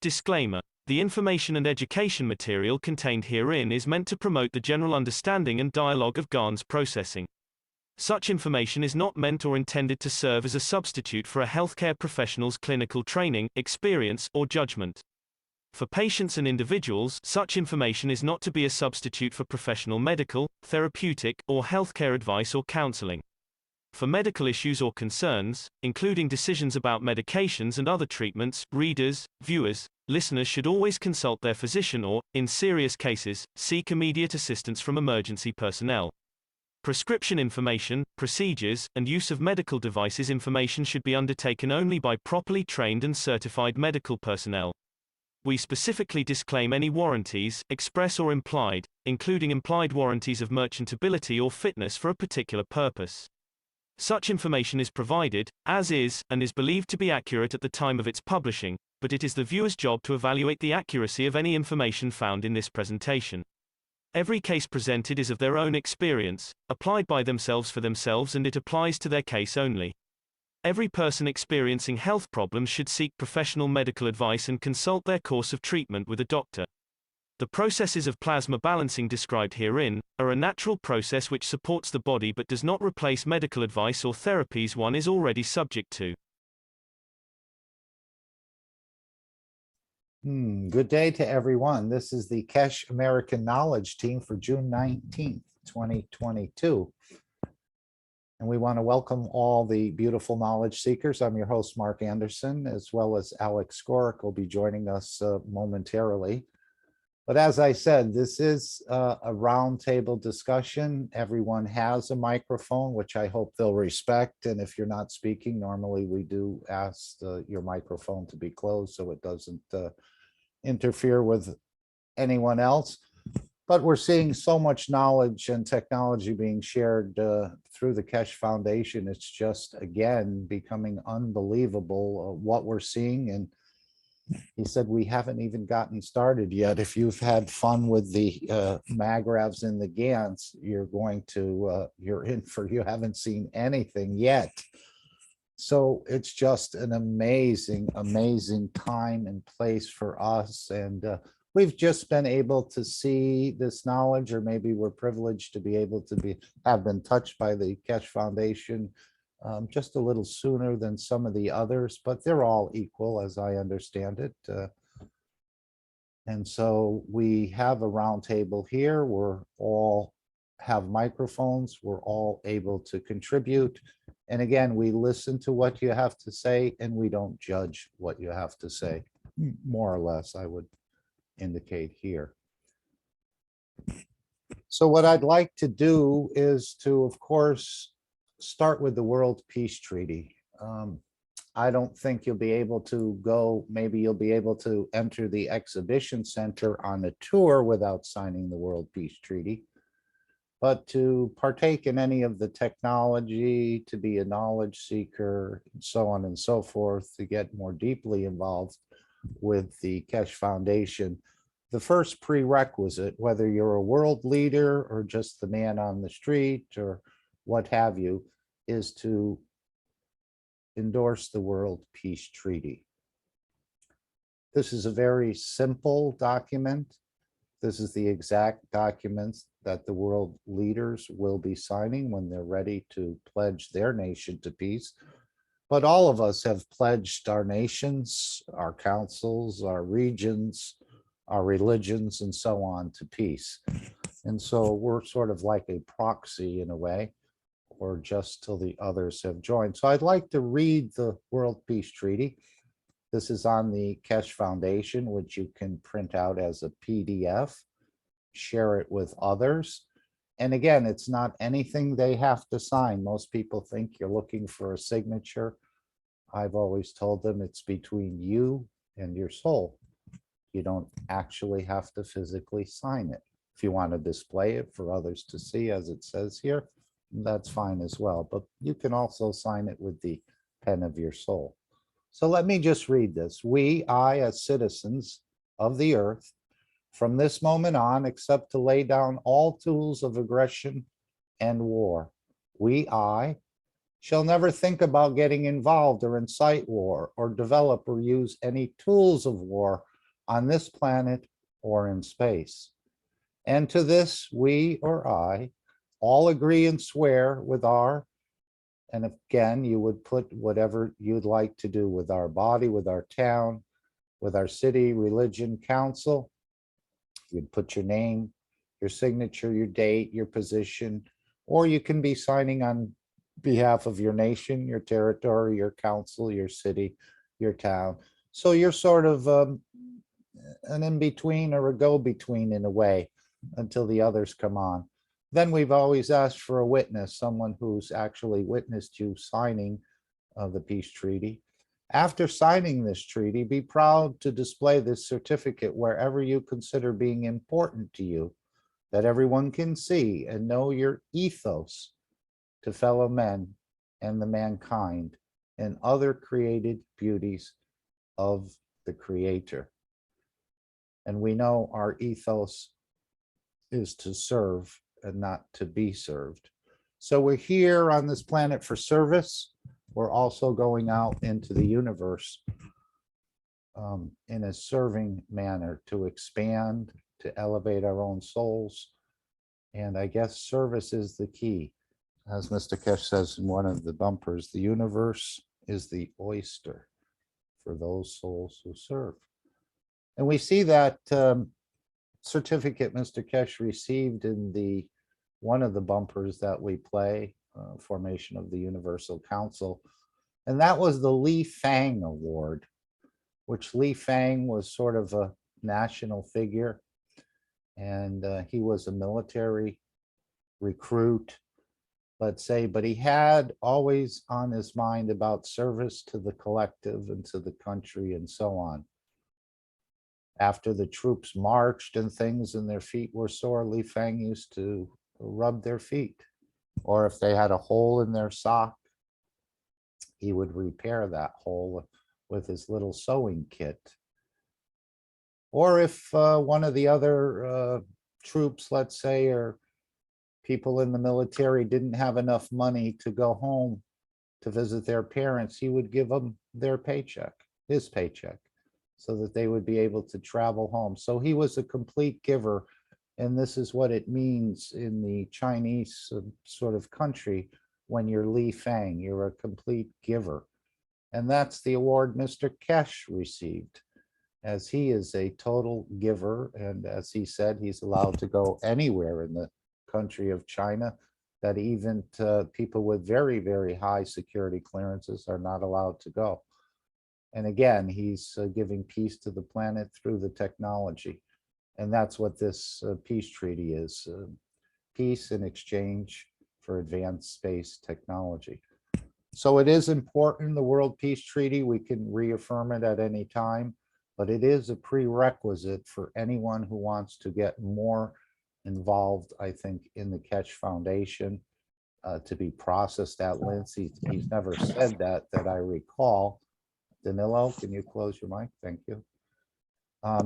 Disclaimer. The information and education material contained herein is meant to promote the general understanding and dialogue of GAN's processing. Such information is not meant or intended to serve as a substitute for a healthcare professional's clinical training, experience, or judgment. For patients and individuals, such information is not to be a substitute for professional medical, therapeutic, or healthcare advice or counseling. For medical issues or concerns, including decisions about medications and other treatments, readers, viewers, listeners should always consult their physician or, in serious cases, seek immediate assistance from emergency personnel. Prescription information, procedures, and use of medical devices information should be undertaken only by properly trained and certified medical personnel. We specifically disclaim any warranties, express or implied, including implied warranties of merchantability or fitness for a particular purpose. Such information is provided, as is, and is believed to be accurate at the time of its publishing, but it is the viewer's job to evaluate the accuracy of any information found in this presentation. Every case presented is of their own experience, applied by themselves for themselves, and it applies to their case only. Every person experiencing health problems should seek professional medical advice and consult their course of treatment with a doctor. The processes of plasma balancing described herein are a natural process which supports the body but does not replace medical advice or therapies one is already subject to. Good day to everyone. This is the Keshe American Knowledge Team for June 19th, 2022. And we want to welcome all the beautiful knowledge seekers. I'm your host, Mark Anderson, as well as Alex Skoric will be joining us momentarily. But as I said, this is a roundtable discussion. Everyone has a microphone, which I hope they'll respect. And if you're not speaking, normally we do ask your microphone to be closed so it doesn't interfere with anyone else. But we're seeing so much knowledge and technology being shared through the Keshe Foundation. It's just, again, becoming unbelievable what we're seeing. And he said, we haven't even gotten started yet. If you've had fun with the magravs and the GANs, you're in for, you haven't seen anything yet. So it's just an amazing, amazing time and place for us. And we've just been able to see this knowledge, or maybe we're privileged to be able to have been touched by the Keshe Foundation just a little sooner than some of the others, but they're all equal as I understand it. And so we have a round table here. We're all have microphones. We're all able to contribute. And again, we listen to what you have to say and we don't judge what you have to say, more or less, I would indicate here. So what I'd like to do is to, of course, start with the World Peace Treaty. I don't think you'll be able to go, maybe you'll be able to enter the exhibition center on a tour without signing the World Peace Treaty, but to partake in any of the technology, to be a knowledge seeker, and so on and so forth, to get more deeply involved with the Keshe Foundation. The first prerequisite, whether you're a world leader or just the man on the street or what have you, is to endorse the World Peace Treaty. This is a very simple document. This is the exact documents that the world leaders will be signing when they're ready to pledge their nation to peace. But all of us have pledged our nations, our councils, our regions, our religions, and so on to peace. And so we're sort of like a proxy in a way, or just till the others have joined. So I'd like to read the World Peace Treaty. This is on the Keshe Foundation, which you can print out as a PDF, share it with others. And again, it's not anything they have to sign. Most people think you're looking for a signature. I've always told them it's between you and your soul. You don't actually have to physically sign it. If you want to display it for others to see, as it says here, that's fine as well. But you can also sign it with the pen of your soul. So let me just read this. We, I, as citizens of the earth, from this moment on, accept to lay down all tools of aggression and war. We, I, shall never think about getting involved or incite war or develop or use any tools of war on this planet or in space. And to this, we or I all agree and swear with our, and again, you would put whatever you'd like to do with our body, with our town, with our city, religion, council. You'd put your name, your signature, your date, your position, or you can be signing on behalf of your nation, your territory, your council, your city, your town. So you're sort of an in-between or a go-between in a way until the others come on. Then we've always asked for a witness, someone who's actually witnessed you signing the peace treaty. After signing this treaty, be proud to display this certificate wherever you consider being important to you, that everyone can see and know your ethos to fellow men and the mankind and other created beauties of the Creator. And we know our ethos is to serve and not to be served. So we're here on this planet for service. We're also going out into the universe in a serving manner to expand, to elevate our own souls. And I guess service is the key. As Mr. Keshe says in one of the bumpers, the universe is the oyster for those souls who serve. And we see that certificate Mr. Keshe received in the one of the bumpers that we play, Formation of the Universal Council. And that was the Li Fang Award, which Li Fang was sort of a national figure. And he was a military recruit, let's say, but he had always on his mind about service to the collective and to the country and so on. After the troops marched and things and their feet were sore, Li Fang used to rub their feet. Or if they had a hole in their sock, he would repair that hole with his little sewing kit. Or if one of the other troops, let's say, or people in the military didn't have enough money to go home to visit their parents, he would give them their paycheck, his paycheck, so that they would be able to travel home. So he was a complete giver. And this is what it means in the Chinese sort of country when you're Li Fang, you're a complete giver. And that's the award Mr. Keshe received, as he is a total giver. And as he said, he's allowed to go anywhere in the country of China, that even people with very, very high security clearances are not allowed to go. And again, he's giving peace to the planet through the technology. And that's what this peace treaty is, peace in exchange for advanced space technology. So it is important, the World Peace Treaty. We can reaffirm it at any time, but it is a prerequisite for anyone who wants to get more involved, I think, in the Keshe Foundation, to be processed at Lindsay. He's never said that I recall. Danilo, can you close your mic? Thank you.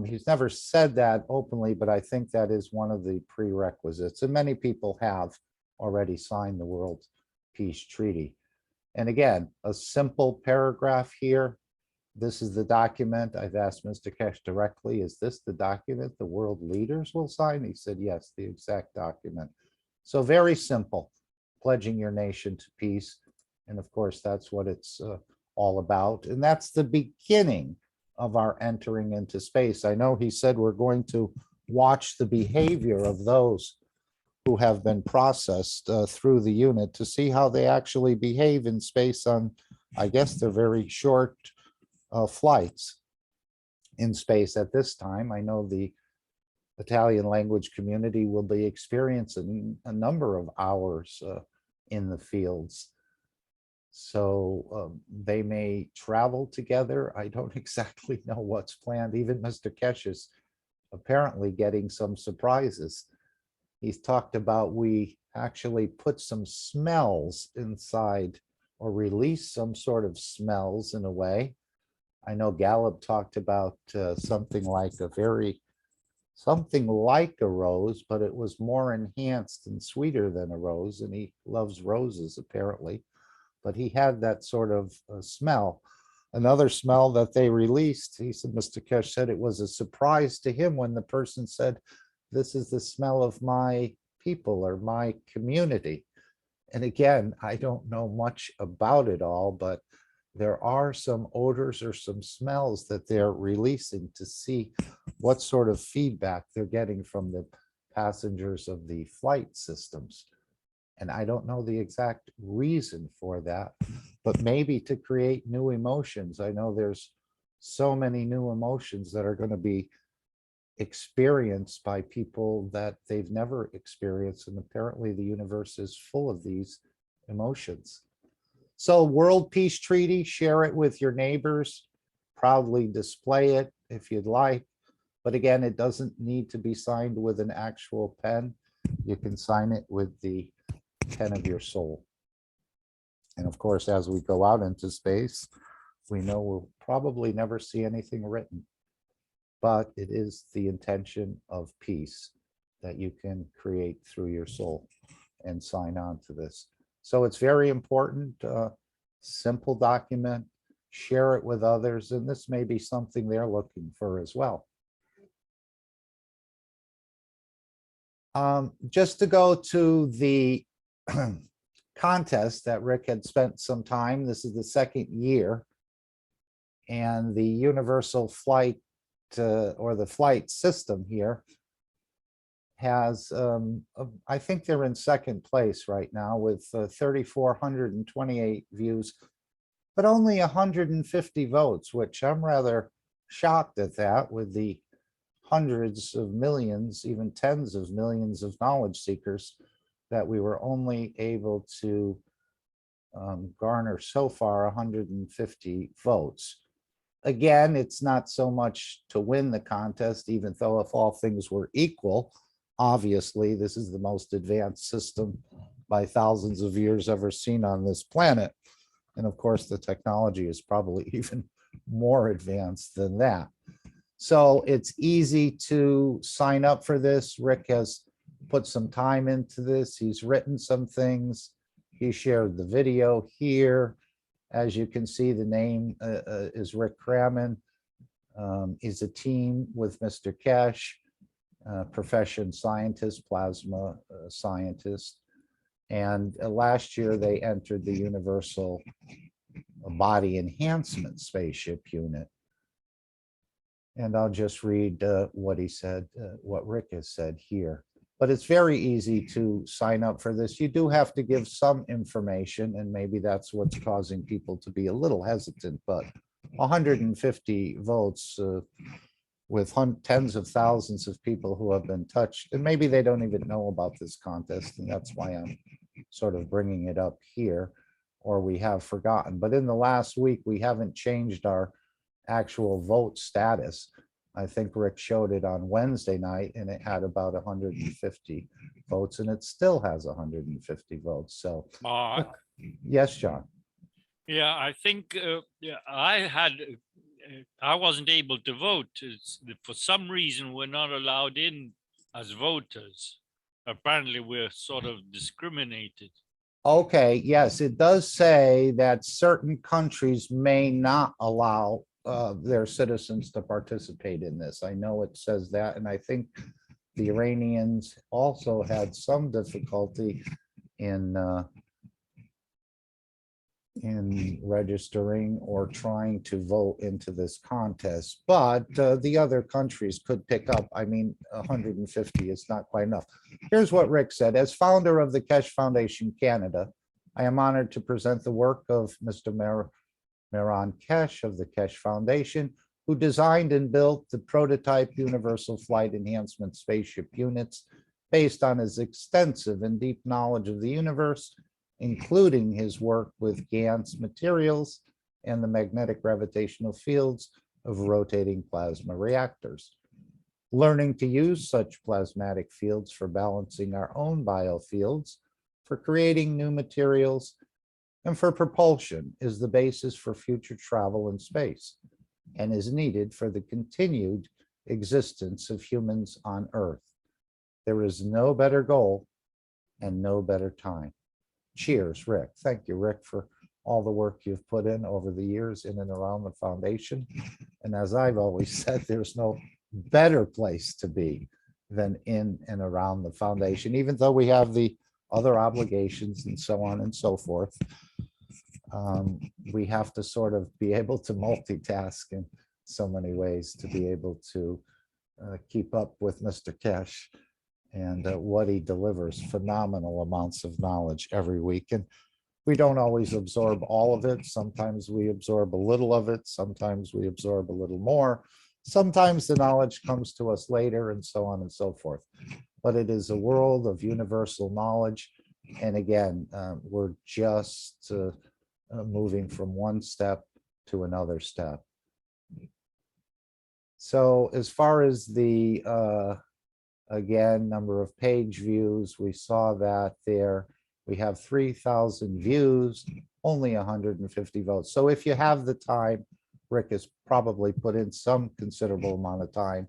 He's never said that openly, but I think that is one of the prerequisites. And many people have already signed the World Peace Treaty. And again, a simple paragraph here. This is the document. I've asked Mr. Keshe directly, is this the document the world leaders will sign? He said, yes, the exact document. So very simple, pledging your nation to peace. And of course, that's what it's all about. And that's the beginning of our entering into space. I know he said we're going to watch the behavior of those who have been processed through the unit to see how they actually behave in space on, I guess, they're very short flights in space at this time. I know the Italian language community will be experiencing a number of hours in the fields. So they may travel together. I don't exactly know what's planned. Even Mr. Keshe is apparently getting some surprises. He's talked about we actually put some smells inside or release some sort of smells in a way. I know Gallup talked about something like a rose, but it was more enhanced and sweeter than a rose. And he loves roses apparently. But he had that sort of smell. another smell that they released, he said, Mr. Keshe said it was a surprise to him when the person said, this is the smell of my people or my community. And again, I don't know much about it all, but there are some odors or some smells that they're releasing to see what sort of feedback they're getting from the passengers of the flight systems. And I don't know the exact reason for that, but maybe to create new emotions. I know there's so many new emotions that are going to be experienced by people that they've never experienced. And apparently the universe is full of these emotions. So World Peace Treaty, share it with your neighbors, proudly display it if you'd like. But again, it doesn't need to be signed with an actual pen. You can sign it with the pen of your soul. And of course, as we go out into space, we know we'll probably never see anything written, but it is the intention of peace that you can create through your soul and sign on to this. So it's very important, simple document, share it with others, and this may be something they're looking for as well. Just to go to the contest that Rick had spent some time, this is the second year, and the universal flight or the flight system here has, I think they're in second place right now with 3,428 views, but only 150 votes, which I'm rather shocked at that with the hundreds of millions, even tens of millions of knowledge seekers that we were only able to garner so far 150 votes. Again, it's not so much to win the contest, even though if all things were equal, obviously this is the most advanced system by thousands of years ever seen on this planet. And of course, the technology is probably even more advanced than that. So it's easy to sign up for this. Rick has put some time into this. He's written some things. He shared the video here. As you can see, the name is Rick Crammon. He's a team with Mr. Keshe, profession scientist, plasma scientist. And last year they entered the Universal Body Enhancement Spaceship Unit. And I'll just read what he said, what Rick has said here. But it's very easy to sign up for this. You do have to give some information, and maybe that's what's causing people to be a little hesitant, but 150 votes with tens of thousands of people who have been touched, and maybe they don't even know about this contest, and that's why I'm sort of bringing it up here, or we have forgotten. But in the last week, we haven't changed our actual vote status. I think Rick showed it on Wednesday night and it had about 150 votes, and it still has 150 votes. So, Mark. Yes, John. Yeah, I think I wasn't able to vote. For some reason, we're not allowed in as voters. Apparently, we're sort of discriminated. Okay, yes, it does say that certain countries may not allow their citizens to participate in this. I know it says that, and I think the Iranians also had some difficulty in registering or trying to vote into this contest, but the other countries could pick up. I mean, 150 is not quite enough. Here's what Rick said. As founder of the Keshe Foundation Canada, I am honored to present the work of Mr. Mehran Keshe of the Keshe Foundation, who designed and built the prototype Universal Flight Enhancement Spaceship Units based on his extensive and deep knowledge of the universe, including his work with GaNs materials and the magnetic gravitational fields of rotating plasma reactors. Learning to use such plasmatic fields for balancing our own biofields, for creating new materials, and for propulsion is the basis for future travel in space and is needed for the continued existence of humans on Earth. There is no better goal and no better time. Cheers, Rick. Thank you, Rick, for all the work you've put in over the years in and around the foundation. And as I've always said, there's no better place to be than in and around the foundation, even though we have the other obligations and so on and so forth. We have to sort of be able to multitask in so many ways to be able to keep up with Mr. Keshe and what he delivers, phenomenal amounts of knowledge every week. And we don't always absorb all of it. Sometimes we absorb a little of it. Sometimes we absorb a little more. Sometimes the knowledge comes to us later and so on and so forth. But it is a world of universal knowledge. And again, we're just moving from one step to another step. So as far as the, again, number of page views, we saw that there. We have 3,000 views, only 150 votes. So if you have the time, Rick has probably put in some considerable amount of time.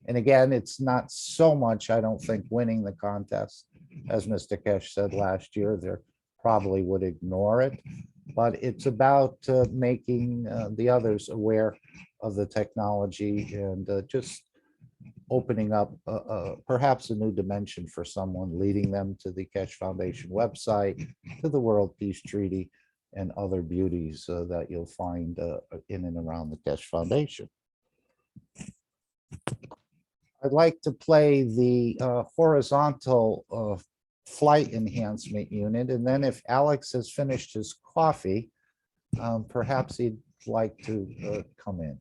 And again, it's not so much, I don't think, winning the contest. As Mr. Keshe said last year, they probably would ignore it. But it's about making the others aware of the technology and just opening up perhaps a new dimension for someone, leading them to the Keshe Foundation website, to the World Peace Treaty, and other beauties that you'll find in and around the Keshe Foundation. I'd like to play the horizontal flight enhancement unit, and then if Alex has finished his coffee, perhaps he'd like to come in.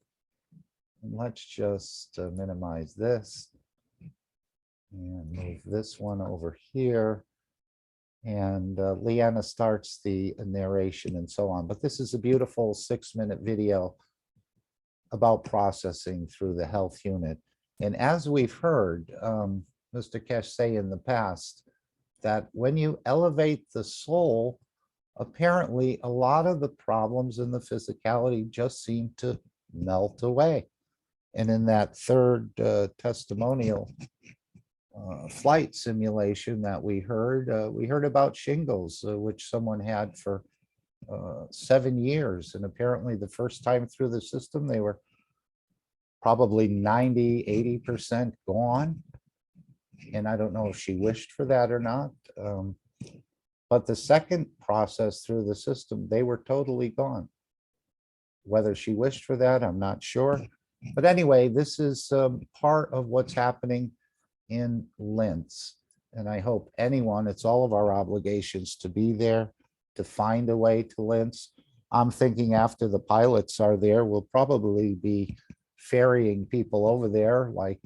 And let's just minimize this and move this one over here. And Leanna starts the narration and so on. But this is a beautiful 6-minute video about processing through the health unit. And as we've heard Mr. Keshe say in the past, that when you elevate the soul, apparently a lot of the problems in the physicality just seem to melt away. And in that third testimonial flight simulation that we heard about shingles, which someone had for 7 years. And apparently the first time through the system, they were probably 90, 80% gone. And I don't know if she wished for that or not. But the second process through the system, they were totally gone. Whether she wished for that, I'm not sure. But anyway, this is part of what's happening in Linz. And I hope anyone, it's all of our obligations to be there, to find a way to Linz. I'm thinking after the pilots are there, we'll probably be ferrying people over there like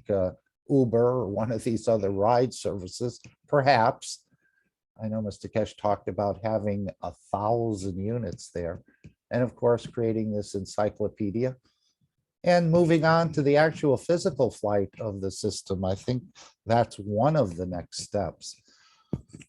Uber or one of these other ride services, perhaps. I know Mr. Keshe talked about having 1,000 units there. And of course, creating this encyclopedia. And moving on to the actual physical flight of the system, I think that's one of the next steps.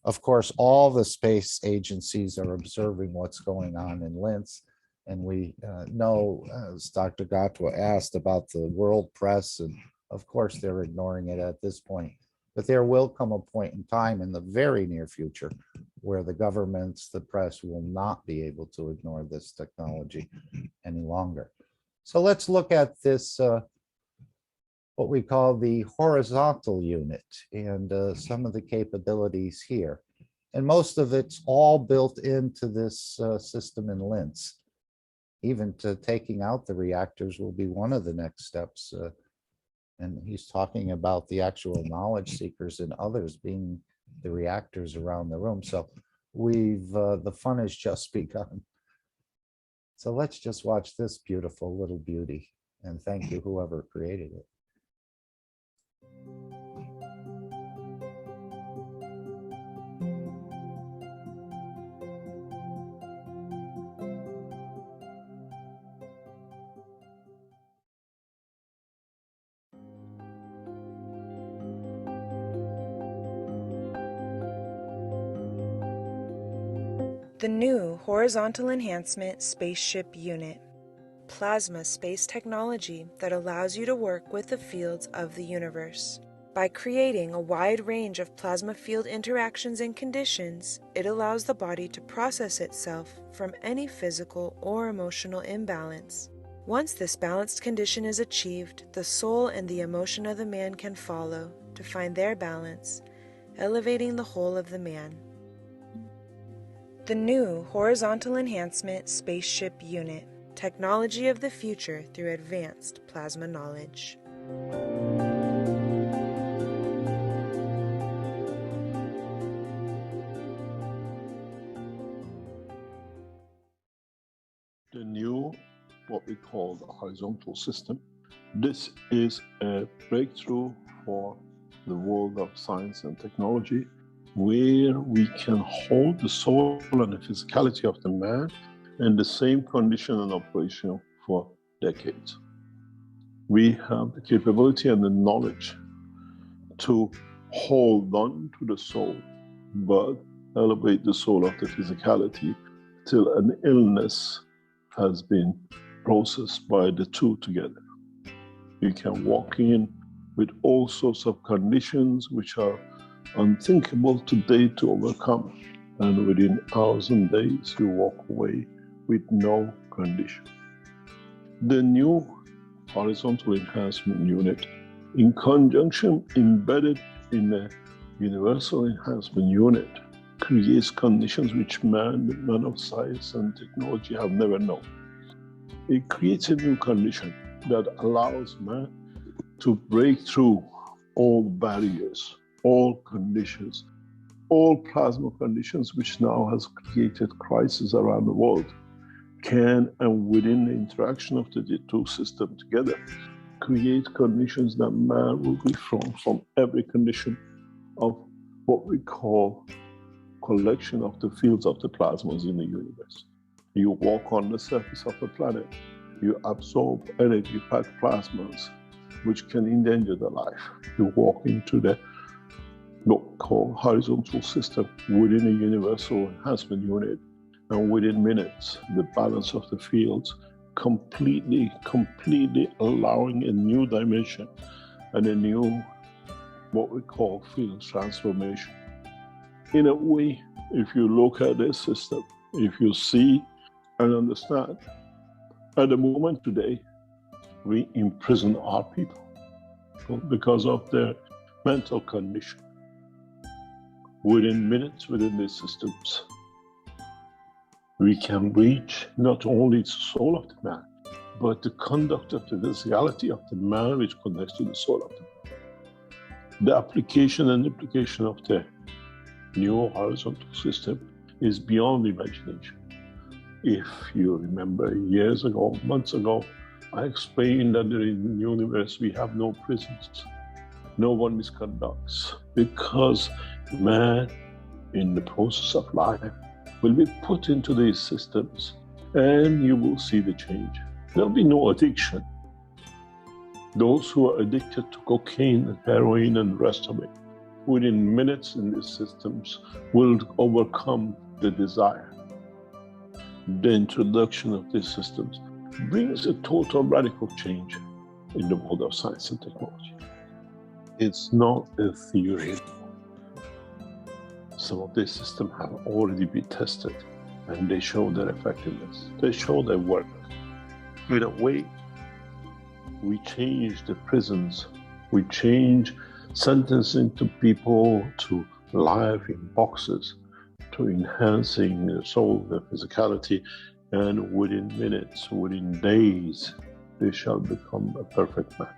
Of course, all the space agencies are observing what's going on in Linz. And we know, as Dr. Gatwa asked, about the world press, and of course, they're ignoring it at this point. But there will come a point in time in the very near future where the governments, the press will not be able to ignore this technology any longer. So let's look at this, what we call the horizontal unit, and some of the capabilities here. And most of it's all built into this system in Linz. Even to taking out the reactors will be one of the next steps. And he's talking about the actual knowledge seekers and others being the reactors around the room. So the fun has just begun. So let's just watch this beautiful little beauty. And thank you, whoever created it. The new Horizontal Enhancement Spaceship Unit. Plasma space technology that allows you to work with the fields of the universe. By creating a wide range of plasma field interactions and conditions, it allows the body to process itself from any physical or emotional imbalance. Once this balanced condition is achieved, the soul and the emotion of the man can follow to find their balance, elevating the whole of the man. The new Horizontal Enhancement Spaceship Unit, technology of the future through advanced plasma knowledge. The new, what we call the horizontal system. This is a breakthrough for the world of science and technology, where we can hold the soul and the physicality of the man in the same condition and operation for decades. We have the capability and the knowledge to hold on to the soul, but elevate the soul of the physicality till an illness has been processed by the two together. You can walk in with all sorts of conditions which are unthinkable today to overcome, and within hours and days you walk away with no condition. The new horizontal enhancement unit, in conjunction embedded in a universal enhancement unit, creates conditions which man of science and technology have never known. It creates a new condition that allows man to break through all barriers, all conditions, all plasma conditions which now has created crisis around the world, can, and within the interaction of the two systems together, create conditions that man will be from every condition of what we call collection of the fields of the plasmas in the universe. You walk on the surface of a planet, you absorb energy-packed plasmas which can endanger the life. You walk into the what we call horizontal system within a universal enhancement unit, and within minutes, the balance of the fields completely allowing a new dimension and a new what we call field transformation. In a way, if you look at this system, if you see and understand, at the moment today, we imprison our people because of their mental condition. Within minutes, within these systems, we can reach not only the soul of the man, but the conduct of the physicality of the man which connects to the soul of the man. The application and implication of the new horizontal system is beyond imagination. If you remember years ago, months ago, I explained that in the universe we have no prisons, no one misconducts, because man in the process of life will be put into these systems and you will see the change. There'll be no addiction. Those who are addicted to cocaine and heroin and the rest of it, within minutes in these systems will overcome the desire. The introduction of these systems brings a total radical change in the world of science and technology. It's not a theory. Some of these systems have already been tested and they show their effectiveness. They show their work. In a way, we change the prisons. We change sentencing to people to life in boxes, to enhancing their soul, their physicality, and within minutes, within days, they shall become a perfect man.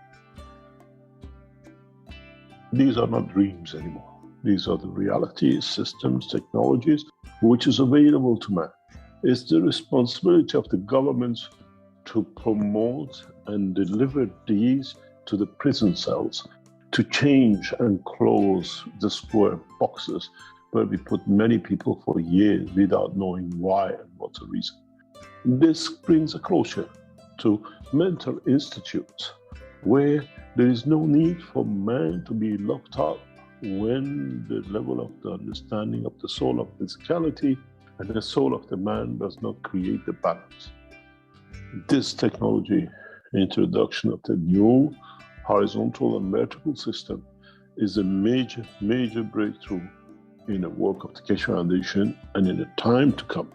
These are not dreams anymore. These are the realities, systems, technologies, which is available to man. It's the responsibility of the governments to promote and deliver these to the prison cells, to change and close the square boxes where we put many people for years without knowing why and what's the reason. This brings a closure to mental institutes where there is no need for man to be locked up when the level of the understanding of the soul of physicality and the soul of the man does not create the balance. This technology, introduction of the new horizontal and vertical system, is a major, major breakthrough in the work of the Keshe Foundation and in the time to come.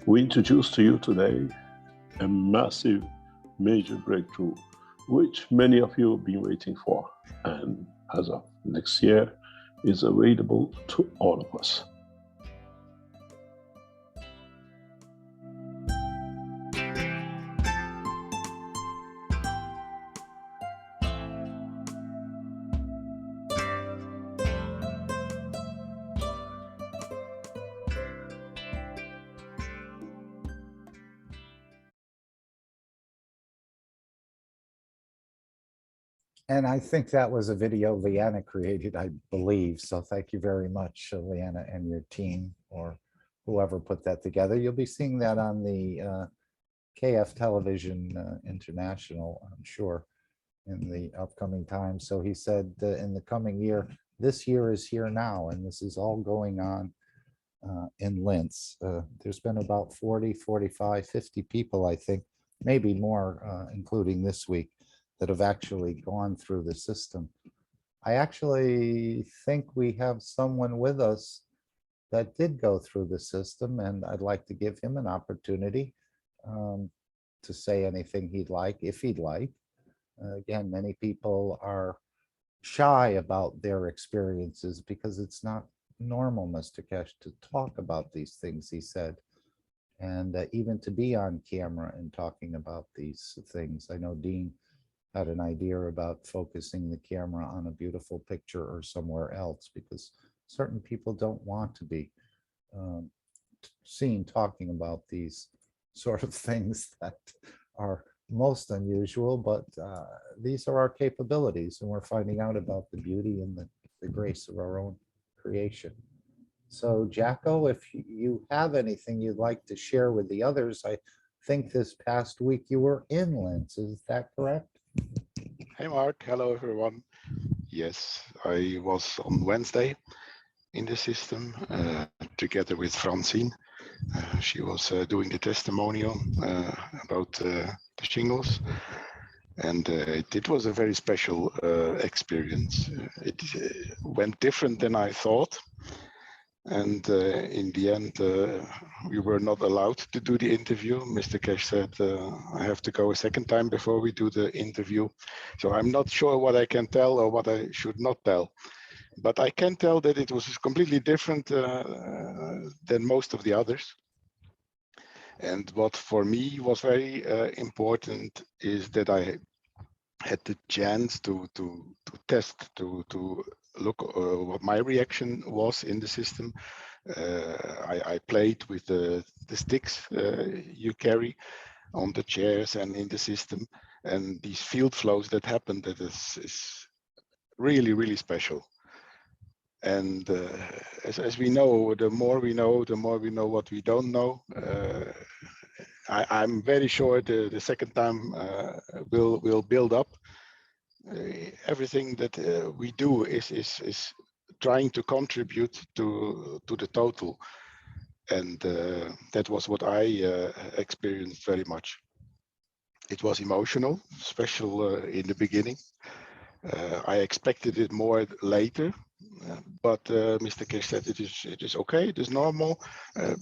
We introduce to you today a massive, major breakthrough, which many of you have been waiting for, and as of next year, is available to all of us. And I think that was a video Leanna created, I believe. So thank you very much, Leanna, and your team, or whoever put that together. You'll be seeing that on the KF Television International, I'm sure, in the upcoming time. So he said in the coming year, this year is here now, and this is all going on in Linz. There's been about 40, 45, 50 people, I think, maybe more, including this week, that have actually gone through the system. I actually think we have someone with us that did go through the system, and I'd like to give him an opportunity to say anything he'd like, if he'd like. Again, many people are shy about their experiences because it's not normal, Mr. Keshe, to talk about these things, he said. And even to be on camera and talking about these things. I know Dean had an idea about focusing the camera on a beautiful picture or somewhere else, because certain people don't want to be seen talking about these sort of things that are most unusual, but these are our capabilities, and we're finding out about the beauty and the grace of our own creation. So Jacko, if you have anything you'd like to share with the others, I think this past week you were in Linz, is that correct? Hey Mark, hello everyone. Yes, I was on Wednesday in the system together with Francine. She was doing the testimonial about the shingles, and it was a very special experience. It went different than I thought, and in the end we were not allowed to do the interview. Mr. Keshe said I have to go a second time before we do the interview, so I'm not sure what I can tell or what I should not tell, but I can tell that it was completely different than most of the others. And what for me was very important is that I had the chance to test, to look what my reaction was in the system. I played with the sticks you carry on the chairs and in the system, and these field flows that happen, that is really, really special. And as we know, the more we know, the more we know what we don't know. I'm very sure the second time will build up. Everything that we do is trying to contribute to the total, and that was what I experienced very much. It was emotional, special in the beginning. I expected it more later, but Mr. Keshe said it is okay, it is normal,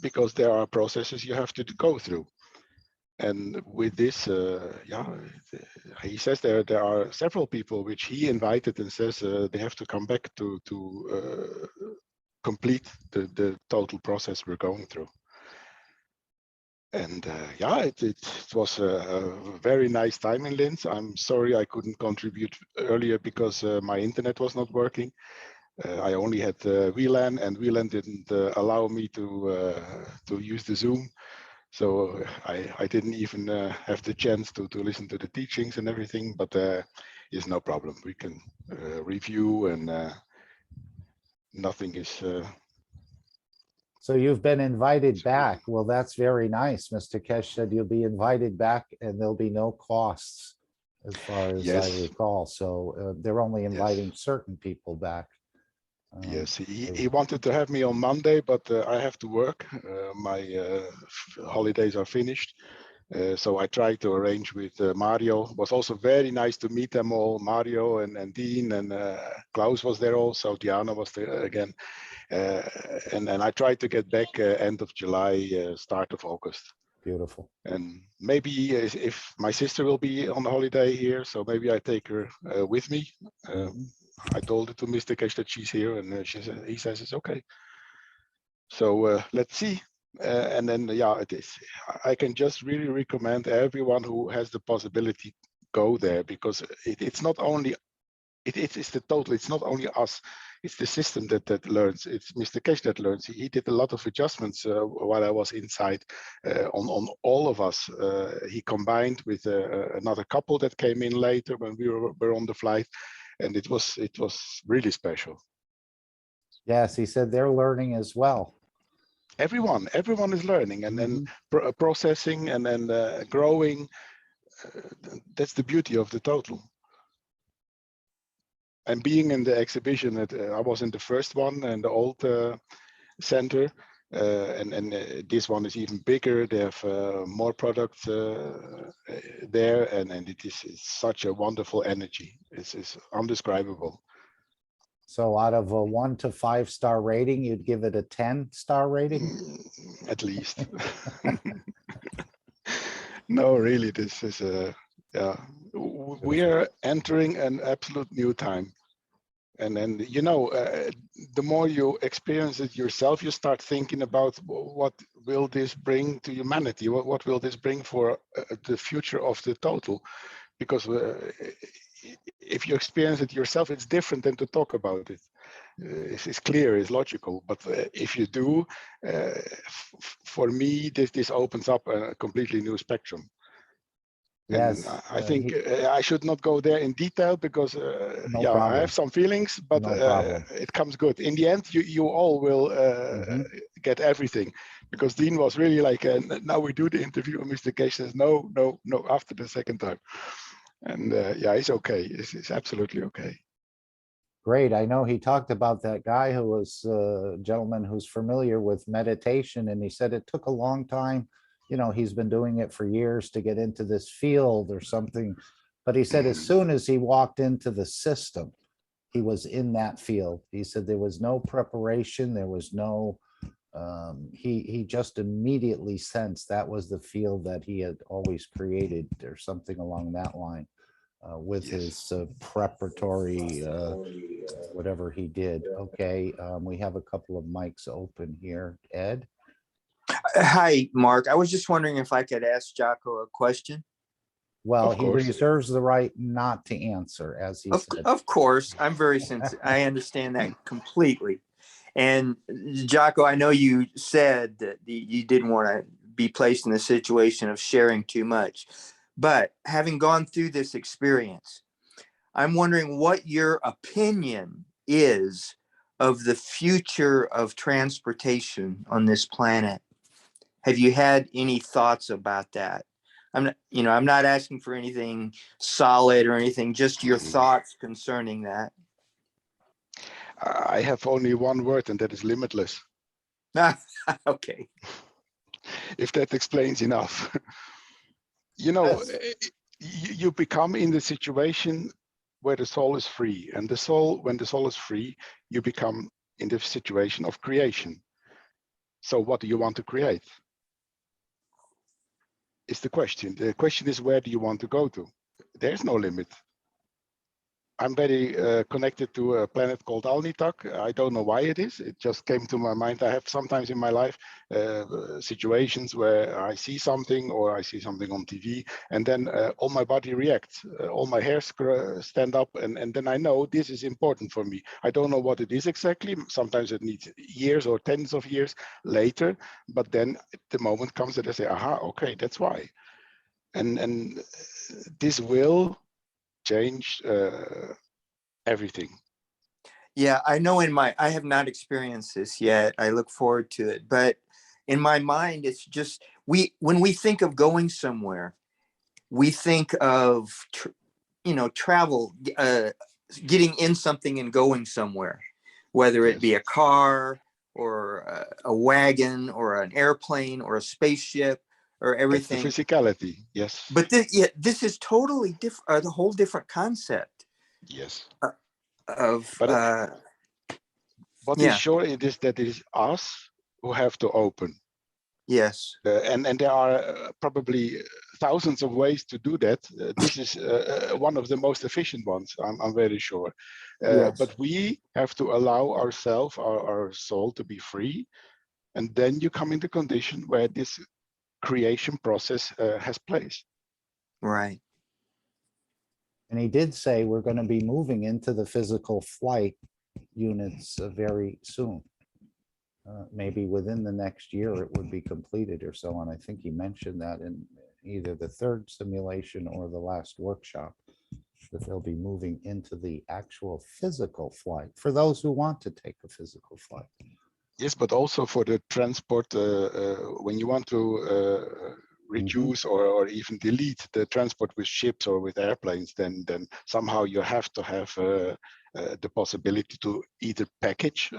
because there are processes you have to go through. And with this, he says there are several people which he invited and says they have to come back to complete the total process we're going through. And it was a very nice time in Linz. I'm sorry I couldn't contribute earlier because my internet was not working. I only had WLAN, and WLAN didn't allow me to use the Zoom. So I didn't even have the chance to listen to the teachings and everything, but it's no problem. We can review, and nothing is... So you've been invited back. Well, that's very nice. Mr. Keshe said you'll be invited back and there'll be no costs, as far as I recall. So they're only inviting certain people back. Yes, he wanted to have me on Monday, but I have to work. My holidays are finished, So I tried to arrange with Mario. It was also very nice to meet them all. Mario and Dean and Klaus was there also. Diana was there again. And I tried to get back end of July, start of August. Beautiful. And maybe if my sister will be on holiday here, so maybe I take her with me. I told it to Mr. Keshe that she's here, and he says it's okay. So let's see. And then, yeah, it is. I can just really recommend everyone who has the possibility go there, because it's not only it's the total. It's not only us. It's the system that learns. It's Mr. Keshe that learns. He did a lot of adjustments while I was inside on all of us. He combined with another couple that came in later when we were on the flight, and it was really special. Yes, he said they're learning as well. Everyone is learning and then processing and then growing. That's the beauty of the total. And being in the exhibition, I was in the first one and the old center, and this one is even bigger. They have more products there, and it's such a wonderful energy. It's undescribable. So out of a 1 to 5 star rating, you'd give it a 10-star rating? At least. No, really, this is yeah. We are entering an absolute new time. And then, you know, the more you experience it yourself, you start thinking about what will this bring to humanity? What will this bring for the future of the total? Because if you experience it yourself, it's different than to talk about it. It's clear, it's logical. But if you do, for me, this opens up a completely new spectrum. Yes, and I think I should not go there in detail because no yeah, problem. I have some feelings, but No it comes good. In the end, you all will get everything, because Dean was really like, now we do the interview, and Mr. Keshe says, no, after the second time. And yeah, it's okay. It's absolutely okay. Great. I know he talked about that guy who was a gentleman who's familiar with meditation, and he said it took a long time. You know, he's been doing it for years to get into this field or something. But he said as soon as he walked into the system, he was in that field. He said there was no preparation. There was no, he just immediately sensed that was the field that he had always created or something along that line. With his preparatory, whatever he did. Okay, we have a couple of mics open here. Ed? Hi, Mark. I was just wondering if I could ask Jocko a question. Well, Of he course. reserves the right not to answer, as he said. Of course, I'm very sensitive. I understand that completely. And Jocko, I know you said that you didn't want to be placed in the situation of sharing too much. But having gone through this experience, I'm wondering what your opinion is of the future of transportation on this planet. Have you had any thoughts about that? I'm not asking for anything solid or anything, just your thoughts concerning that. I have only one word, and that is limitless. Okay. If that explains enough. You know, you become in the situation where the soul is free, and when the soul is free, you become in the situation of creation. So what do you want to create? Is the question. The question is, where do you want to go to? There's no limit. I'm very connected to a planet called Alnitak. I don't know why it is. It just came to my mind. I have sometimes in my life situations where I see something or I see something on TV, and then all my body reacts. All my hairs stand up, and then I know this is important for me. I don't know what it is exactly. Sometimes it needs years or tens of years later, but then the moment comes that I say, aha, okay, that's why. And this will change everything. Yeah, I know I have not experienced this yet. I look forward to it. But in my mind, it's just, when we think of going somewhere, we think of, travel, getting in something and going somewhere, whether it be a car or a wagon or an airplane or a spaceship or That's the everything. physicality. Yes. But this is totally different, a whole different concept Yes. of, But what is yeah, sure it is that it is us who have to open. yes, And there are probably thousands of ways to do that. This is one of the most efficient ones, I'm very sure. yes, But we have to allow ourselves, our soul, to be free. And then you come in the condition where this creation process has place. right. And he did say we're going to be moving into the physical flight units very soon. Maybe within the next year it would be completed or so on. I think he mentioned that in either the third simulation or the last workshop, that they'll be moving into the actual physical flight for those who want to take a physical flight. Yes, but also for the transport, when you want to reduce or even delete the transport with ships or with airplanes, then somehow you have to have the possibility to either package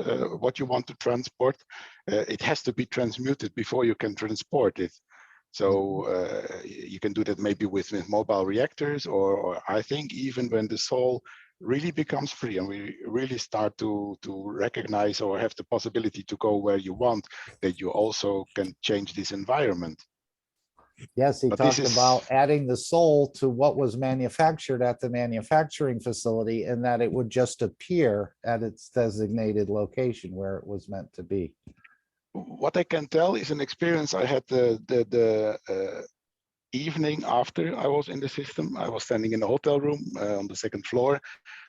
what you want to transport. It has to be transmuted before you can transport it. So you can do that maybe with mobile reactors, or I think even when the soul really becomes free and we really start to recognize or have the possibility to go where you want, that you also can change this environment. Yes, he But this talked is, about adding the soul to what was manufactured at the manufacturing facility, and that it would just appear at its designated location where it was meant to be. what I can tell is an experience I had the evening after I was in the system. I was standing in a hotel room on the second floor.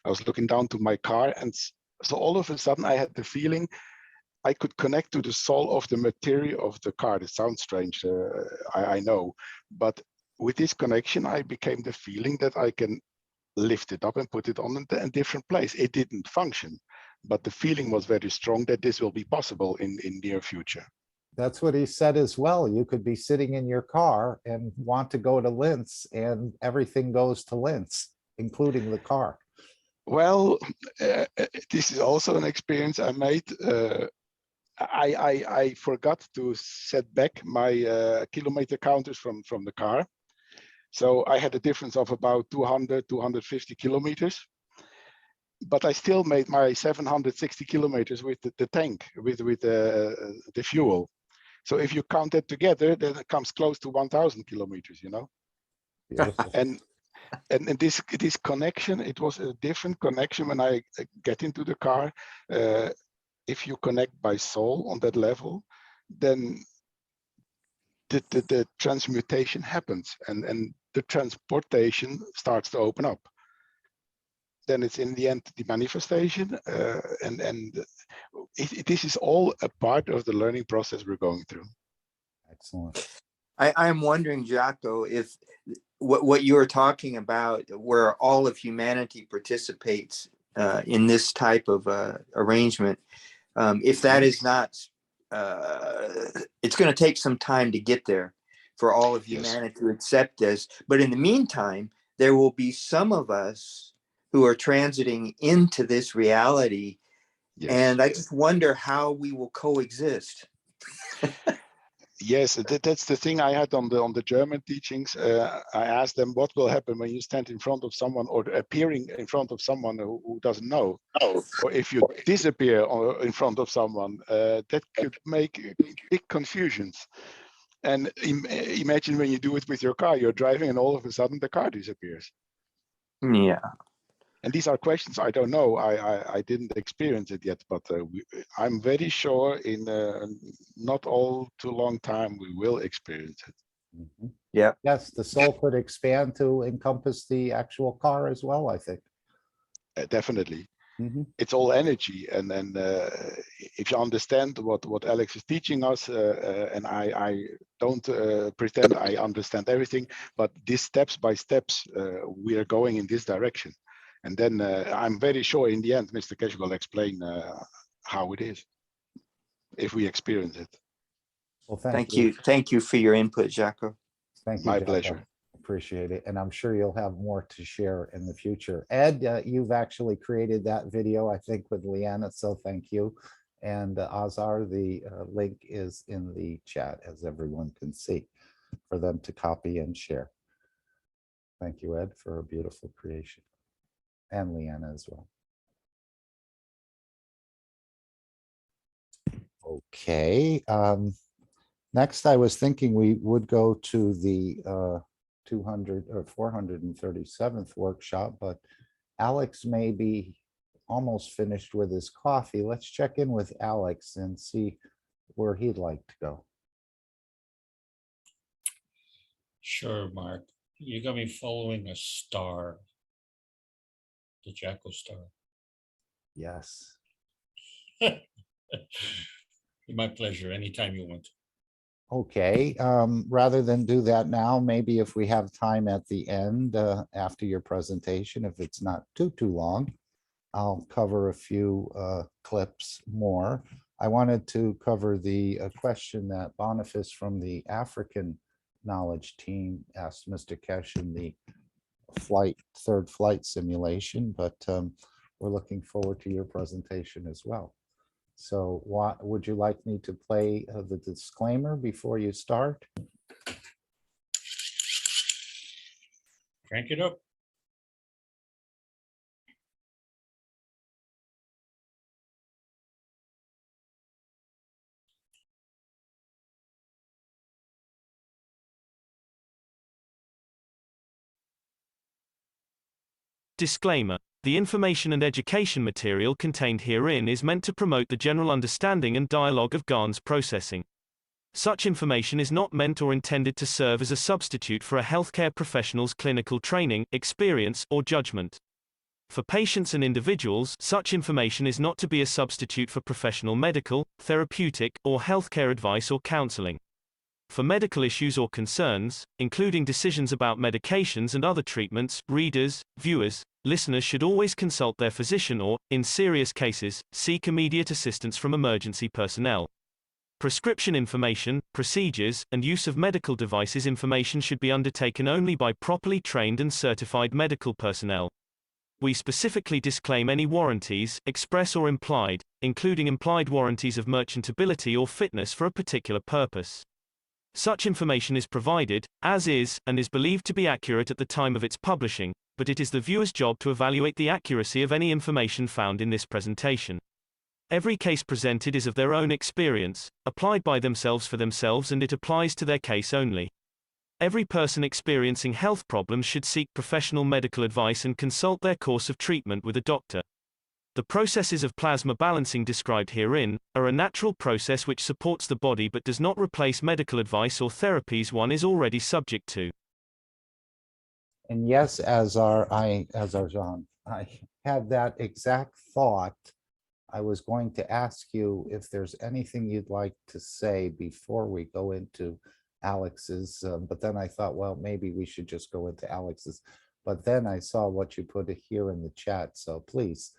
I was looking down to my car, and so all of a sudden I had the feeling I could connect to the soul of the material of the car. It sounds strange, I know, but with this connection, I became the feeling that I can lift it up and put it on a different place. It didn't function, but the feeling was very strong that this will be possible in near future. That's what he said as well. You could be sitting in your car and want to go to Linz, and everything goes to Linz, including the car. Well, this is also an experience I made. I forgot to set back my kilometer counters from the car. So I had a difference of about 200, 250 kilometers. But I still made my 760 kilometers with the tank, with the fuel. So if you count that together, then it comes close to 1,000 kilometers, you know? Beautiful. And this connection, it was a different connection when I get into the car. If you connect by soul on that level, then the transmutation happens, and the transportation starts to open up. Then it's in the end the manifestation, and this is all a part of the learning process we're going through. Excellent. I'm wondering, Jocko, if what you're talking about, where all of humanity participates in this type of arrangement, if that is not, it's going to take some time to get there for all of humanity to accept this. But in the meantime, there will be some of us who are transiting into this reality. Yes. And I just wonder how we will coexist. Yes, that's the thing I had on the German teachings. I asked them, what will happen when you stand in front of someone or appearing in front of someone who doesn't know? Or if you disappear in front of someone, that could make big confusions. And imagine when you do it with your car, you're driving and all of a sudden the car disappears. Yeah. And these are questions I don't know. I didn't experience it yet, but I'm very sure in not all too long time we will experience it. Mhm. Yeah. Yes, the soul could expand to encompass the actual car as well, I think. Definitely. Mhm. It's all energy, and then if you understand what Alex is teaching us, and I don't pretend I understand everything, but these steps by steps, we are going in this direction. And then I'm very sure in the end, Mr. Keshe will explain how it is if we experience it. Well, Thank you. Thank you for your input, Jocko. Thank you, My Jocko. pleasure. Appreciate it. And I'm sure you'll have more to share in the future. Ed, you've actually created that video, I think, with Leanna, so thank you. And Azar, the link is in the chat, as everyone can see. for them to copy and share. Thank you, Ed, for a beautiful creation, and Leanna as well. Okay. Next, I was thinking we would go to the 200 or 437th workshop, but Alex may be almost finished with his coffee. Let's check in with Alex and see where he'd like to go. Sure, Mark. You got me following a star, the Jackal star. Yes. My pleasure. Anytime you want. Okay, rather than do that now, maybe if we have time at the end after your presentation, if it's not too long, I'll cover a few clips more. I wanted to cover the question that Boniface from the African Knowledge Team asked Mr. Keshe in the third flight simulation, but we're looking forward to your presentation as well. So what would you like me to play the disclaimer before you start? Crank it up. Disclaimer. The information and education material contained herein is meant to promote the general understanding and dialogue of GANs processing. Such information is not meant or intended to serve as a substitute for a healthcare professional's clinical training, experience, or judgment. For patients and individuals, such information is not to be a substitute for professional medical, therapeutic, or healthcare advice or counseling. For medical issues or concerns, including decisions about medications and other treatments, readers, viewers, listeners should always consult their physician or, in serious cases, seek immediate assistance from emergency personnel. Prescription information, procedures, and use of medical devices information should be undertaken only by properly trained and certified medical personnel. We specifically disclaim any warranties, express or implied, including implied warranties of merchantability or fitness for a particular purpose. Such information is provided, as is, and is believed to be accurate at the time of its publishing, but it is the viewer's job to evaluate the accuracy of any information found in this presentation. Every case presented is of their own experience, applied by themselves for themselves, and it applies to their case only. Every person experiencing health problems should seek professional medical advice and consult their course of treatment with a doctor. The processes of plasma balancing described herein are a natural process which supports the body but does not replace medical advice or therapies one is already subject to. And yes, as our Jean, I had that exact thought. I was going to ask you if there's anything you'd like to say before we go into Alex's, but then I thought, well, maybe we should just go into Alex's. But then I saw what you put here in the chat, so please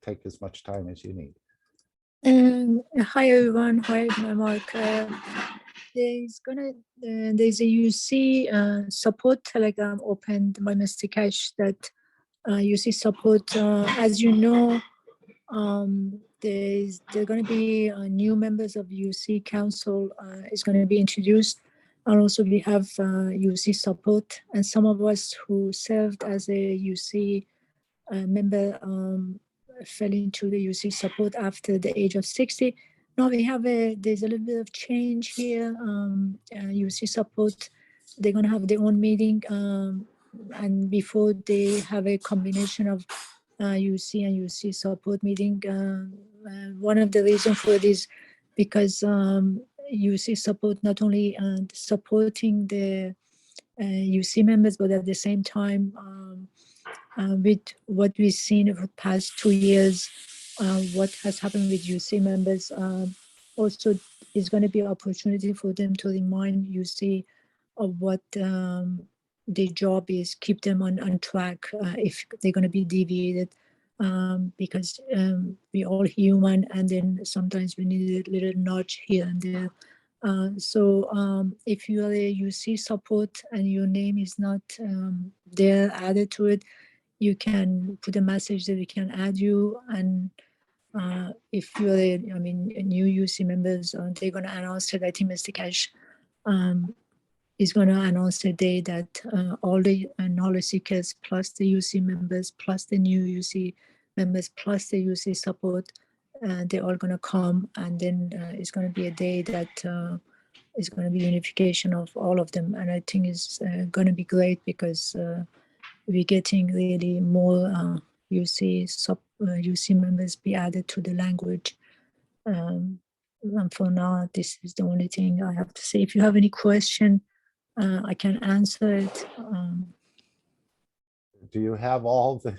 take as much time as you need. Hi everyone, hi Mark. There's a UC support Telegram opened by Mr. Keshe that UC support. As you know, there are going to be new members of UC Council is going to be introduced, and also we have UC support, and some of us who served as a UC member fell into the UC support after the age of 60. Now there's a little bit of change here. UC support, they're going to have their own meeting, and before they have a combination of UC and UC support meeting. One of the reasons for this, because UC support not only supporting the UC members, but at the same time, with what we've seen over the past 2 years, what has happened with UC members, also is going to be an opportunity for them to remind UC of what their job is, keep them on track if they're going to be deviated, because we're all human, and then sometimes we need a little nudge here and there. So if you are a UC support and your name is not there added to it, you can put a message that we can add you. And if you're a new UC members, they're going to announce it. I think Mr. Keshe is going to announce a day that all the knowledge seekers plus the UC members plus the new UC members plus the UC support, they're all going to come, and then it's going to be a day that is going to be unification of all of them, and I think it's going to be great because we're getting really more UC members be added to the language. And for now, this is the only thing I have to say. If you have any question, I can answer it. Do you have all the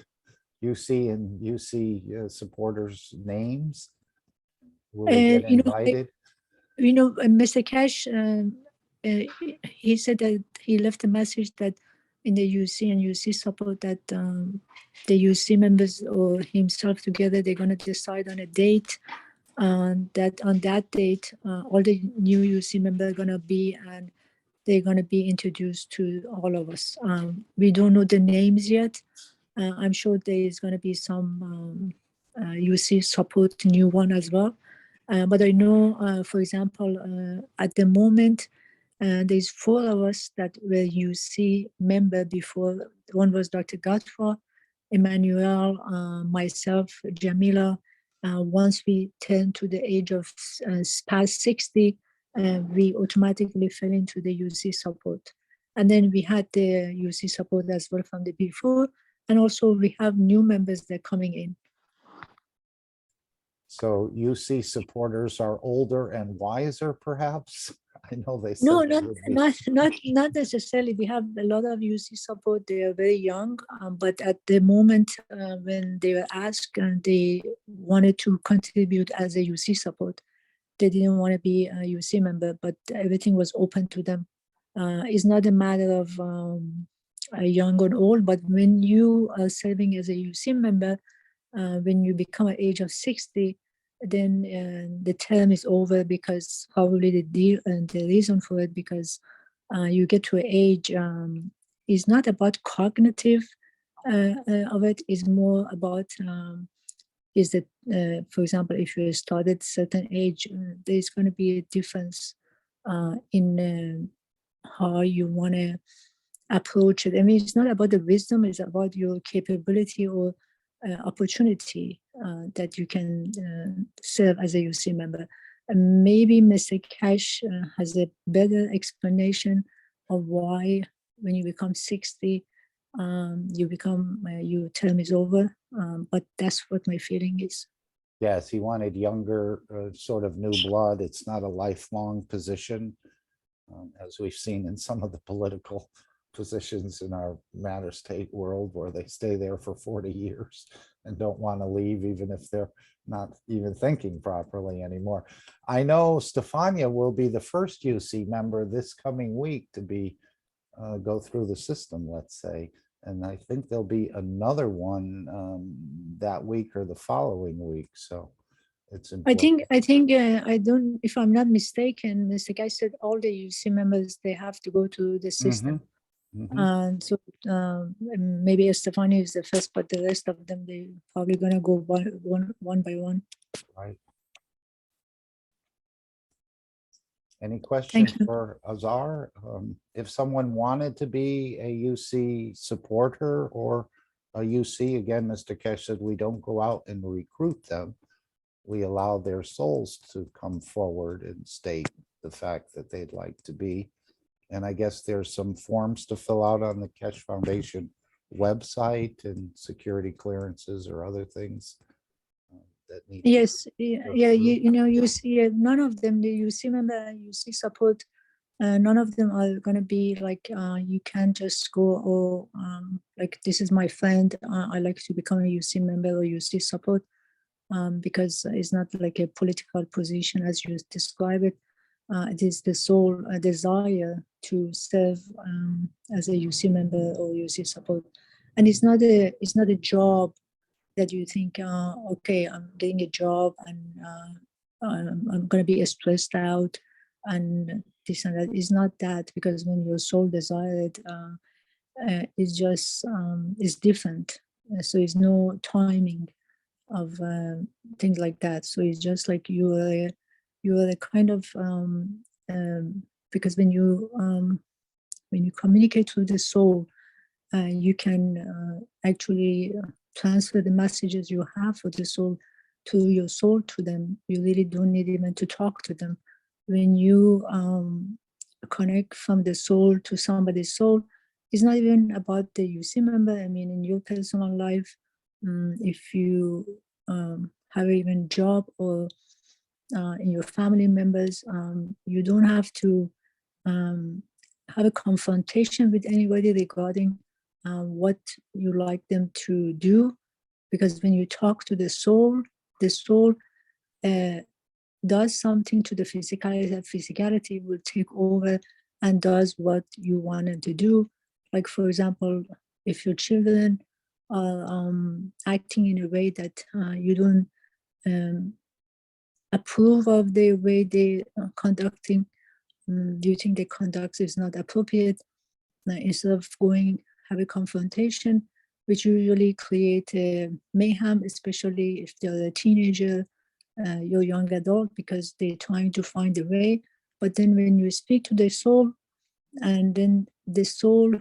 UC and UC supporters' names? Will they get invited? Mr. Cash, he said that he left a message that in the UC and UC support that the UC members or himself together, they're going to decide on a date. That on that date, all the new UC members are going to be, and they're going to be introduced to all of us. We don't know the names yet. I'm sure there is going to be some UC support new one as well. But I know, for example, at the moment, there's 4 of us that were UC member before. One was Dr. Gatwa, Emmanuel, myself, Jamila. Once we turn to the age of past 60, we automatically fell into the UC support. And then we had the UC support as well from the before. And also we have new members that are coming in. So UC supporters are older and wiser, perhaps? I know they said No, they would be. not necessarily. We have a lot of UC support. They are very young, but at the moment when they were asked and they wanted to contribute as a UC support, they didn't want to be a UC member, but everything was open to them. It's not a matter of young or old, but when you are serving as a UC member, when you become an age of 60, then the term is over, because probably the reason for it, because you get to an age, is not about cognitive of it, is more about is that, for example, if you start at a certain age, there's going to be a difference in how you want to approach it. I mean, it's not about the wisdom, it's about your capability or opportunity that you can serve as a UC member. And maybe Mr. Cash has a better explanation of why when you become 60, your term is over, but that's what my feeling is. Yes, he wanted younger, sort of new blood. It's not a lifelong position, as we've seen in some of the political positions in our matter state world, where they stay there for 40 years and don't want to leave, even if they're not even thinking properly anymore. I know Stefania will be the first UC member this coming week to be go through the system, let's say. And I think there'll be another one that week or the following week. So it's important. I think I don't, if I'm not mistaken, Mr. Guy said all the UC members, they have to go to the system. And so maybe Estefania is the first, but the rest of them, they probably gonna go one by one. Right. Any questions for Azar? If someone wanted to be a UC supporter or a UC, again, Mr. Kesh said we don't go out and recruit them. We allow their souls to come forward and state the fact that they'd like to be. And I guess there's some forms to fill out on the Kesh Foundation website, and security clearances or other things that need. Yes, you see, none of them, the UC member, UC support, none of them are going to be like, you can't just go, or like, this is my friend, I like to become a UC member or UC support, because it's not like a political position as you describe it. It is the sole desire to serve as a UC member or UC support, and it's not a job that you think, okay, I'm getting a job and I'm going to be stressed out and this and that. It's not that, because when your soul desired, it's just it's different. So it's no timing of things like that. So it's just like you are a kind of because when you communicate through the soul, you can actually transfer the messages you have for the soul to your soul to them. You really don't need even to talk to them. When you connect from the soul to somebody's soul, it's not even about the UC member. I mean, in your personal life, if you have even job or in your family members, you don't have to have a confrontation with anybody regarding what you like them to do, because when you talk to the soul does something to the physicality. That physicality will take over and does what you want it to do. Like, for example, if your children are acting in a way that you don't approve of the way they are conducting, do you think the conduct is not appropriate? Instead of going have a confrontation, which usually create mayhem, especially if they're a teenager, your young adult, because they're trying to find a way. But then when you speak to the soul, and then the soul,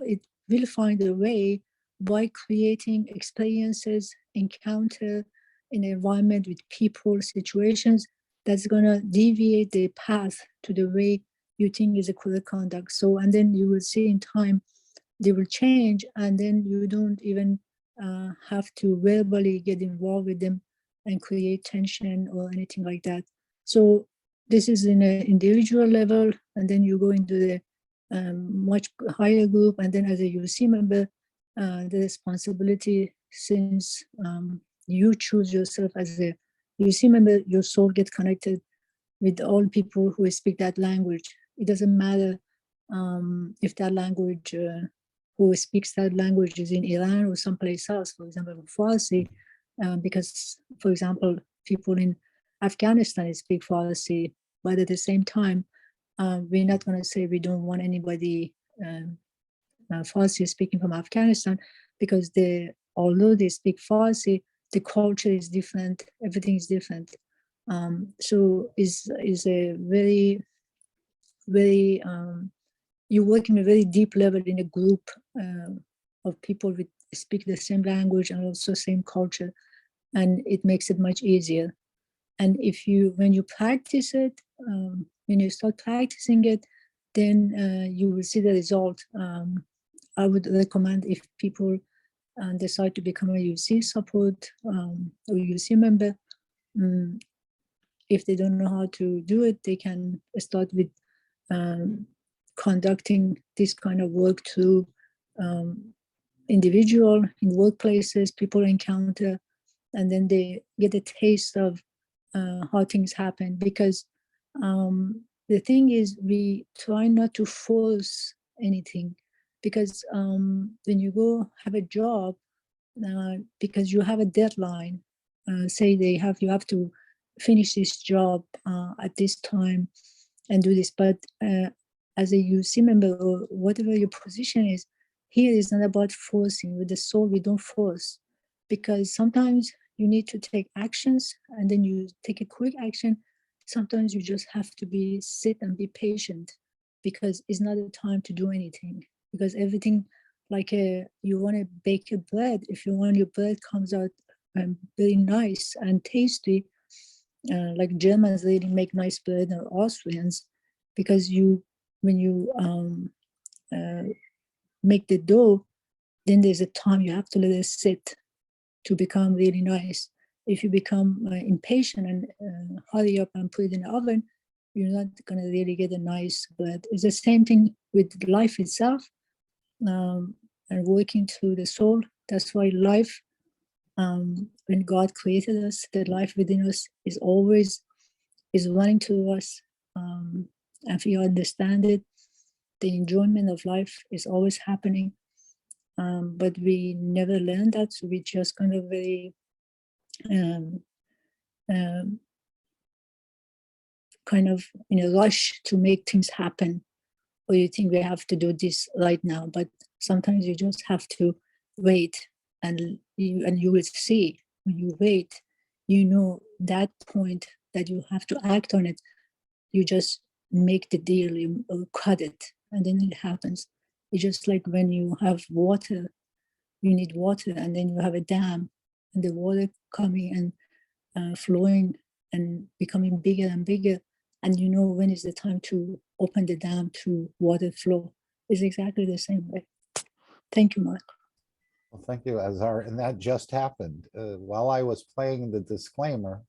it will find a way by creating experiences, encounter in an environment with people, situations, that's gonna deviate the path to the way you think is a correct conduct. So, and then you will see in time, they will change, and then you don't even have to verbally get involved with them and create tension or anything like that. So this is in an individual level, and then you go into the much higher group, and then as a UC member, the responsibility, since you choose yourself as a UC member, your soul gets connected with all people who speak that language. It doesn't matter if that language, who speaks that language is in Iran or someplace else, for example, Farsi, because, for example, people in Afghanistan speak Farsi, but at the same time, we're not going to say we don't want anybody Farsi speaking from Afghanistan, because although they speak Farsi, the culture is different, everything is different. So is a very, very, you work in a very deep level in a group of people who speak the same language and also same culture, and it makes it much easier. And when you practice it, when you start practicing it, then you will see the result. I would recommend, if people decide to become a UC support or UC member, if they don't know how to do it, they can start with conducting this kind of work through individual in workplaces, people encounter, and then they get a taste of how things happen. Because the thing is, we try not to force anything, because when you go have a job, because you have a deadline, say you have to finish this job at this time and do this, but as a UC member or whatever your position is, here is not about forcing. With the soul, we don't force, because sometimes you need to take actions and then you take a quick action. Sometimes you just have to sit and be patient, because it's not a time to do anything. Because everything, like you want to bake a bread, if you want your bread comes out very nice and tasty, like Germans really make nice bread, or Austrians, because when you make the dough, then there's a time you have to let it sit to become really nice. If you become impatient and hurry up and put it in the oven, you're not going to really get a nice bread. It's the same thing with life itself, and working through the soul. That's why life, when God created us, the life within us is always running to us. And if you understand it, the enjoyment of life is always happening. But we never learn that, so we just kind of very kind of in a rush to make things happen, or you think we have to do this right now. But sometimes you just have to wait, and you will see, when you wait, that point that you have to act on it, you just make the deal, you cut it, and then it happens. It's just like when you have water, you need water, and then you have a dam, and the water coming and flowing and becoming bigger and bigger, and you know when is the time to open the dam to water flow. It's exactly the same way. Thank you, Mark. Well, thank you, Azar. And that just happened. While I was playing the disclaimer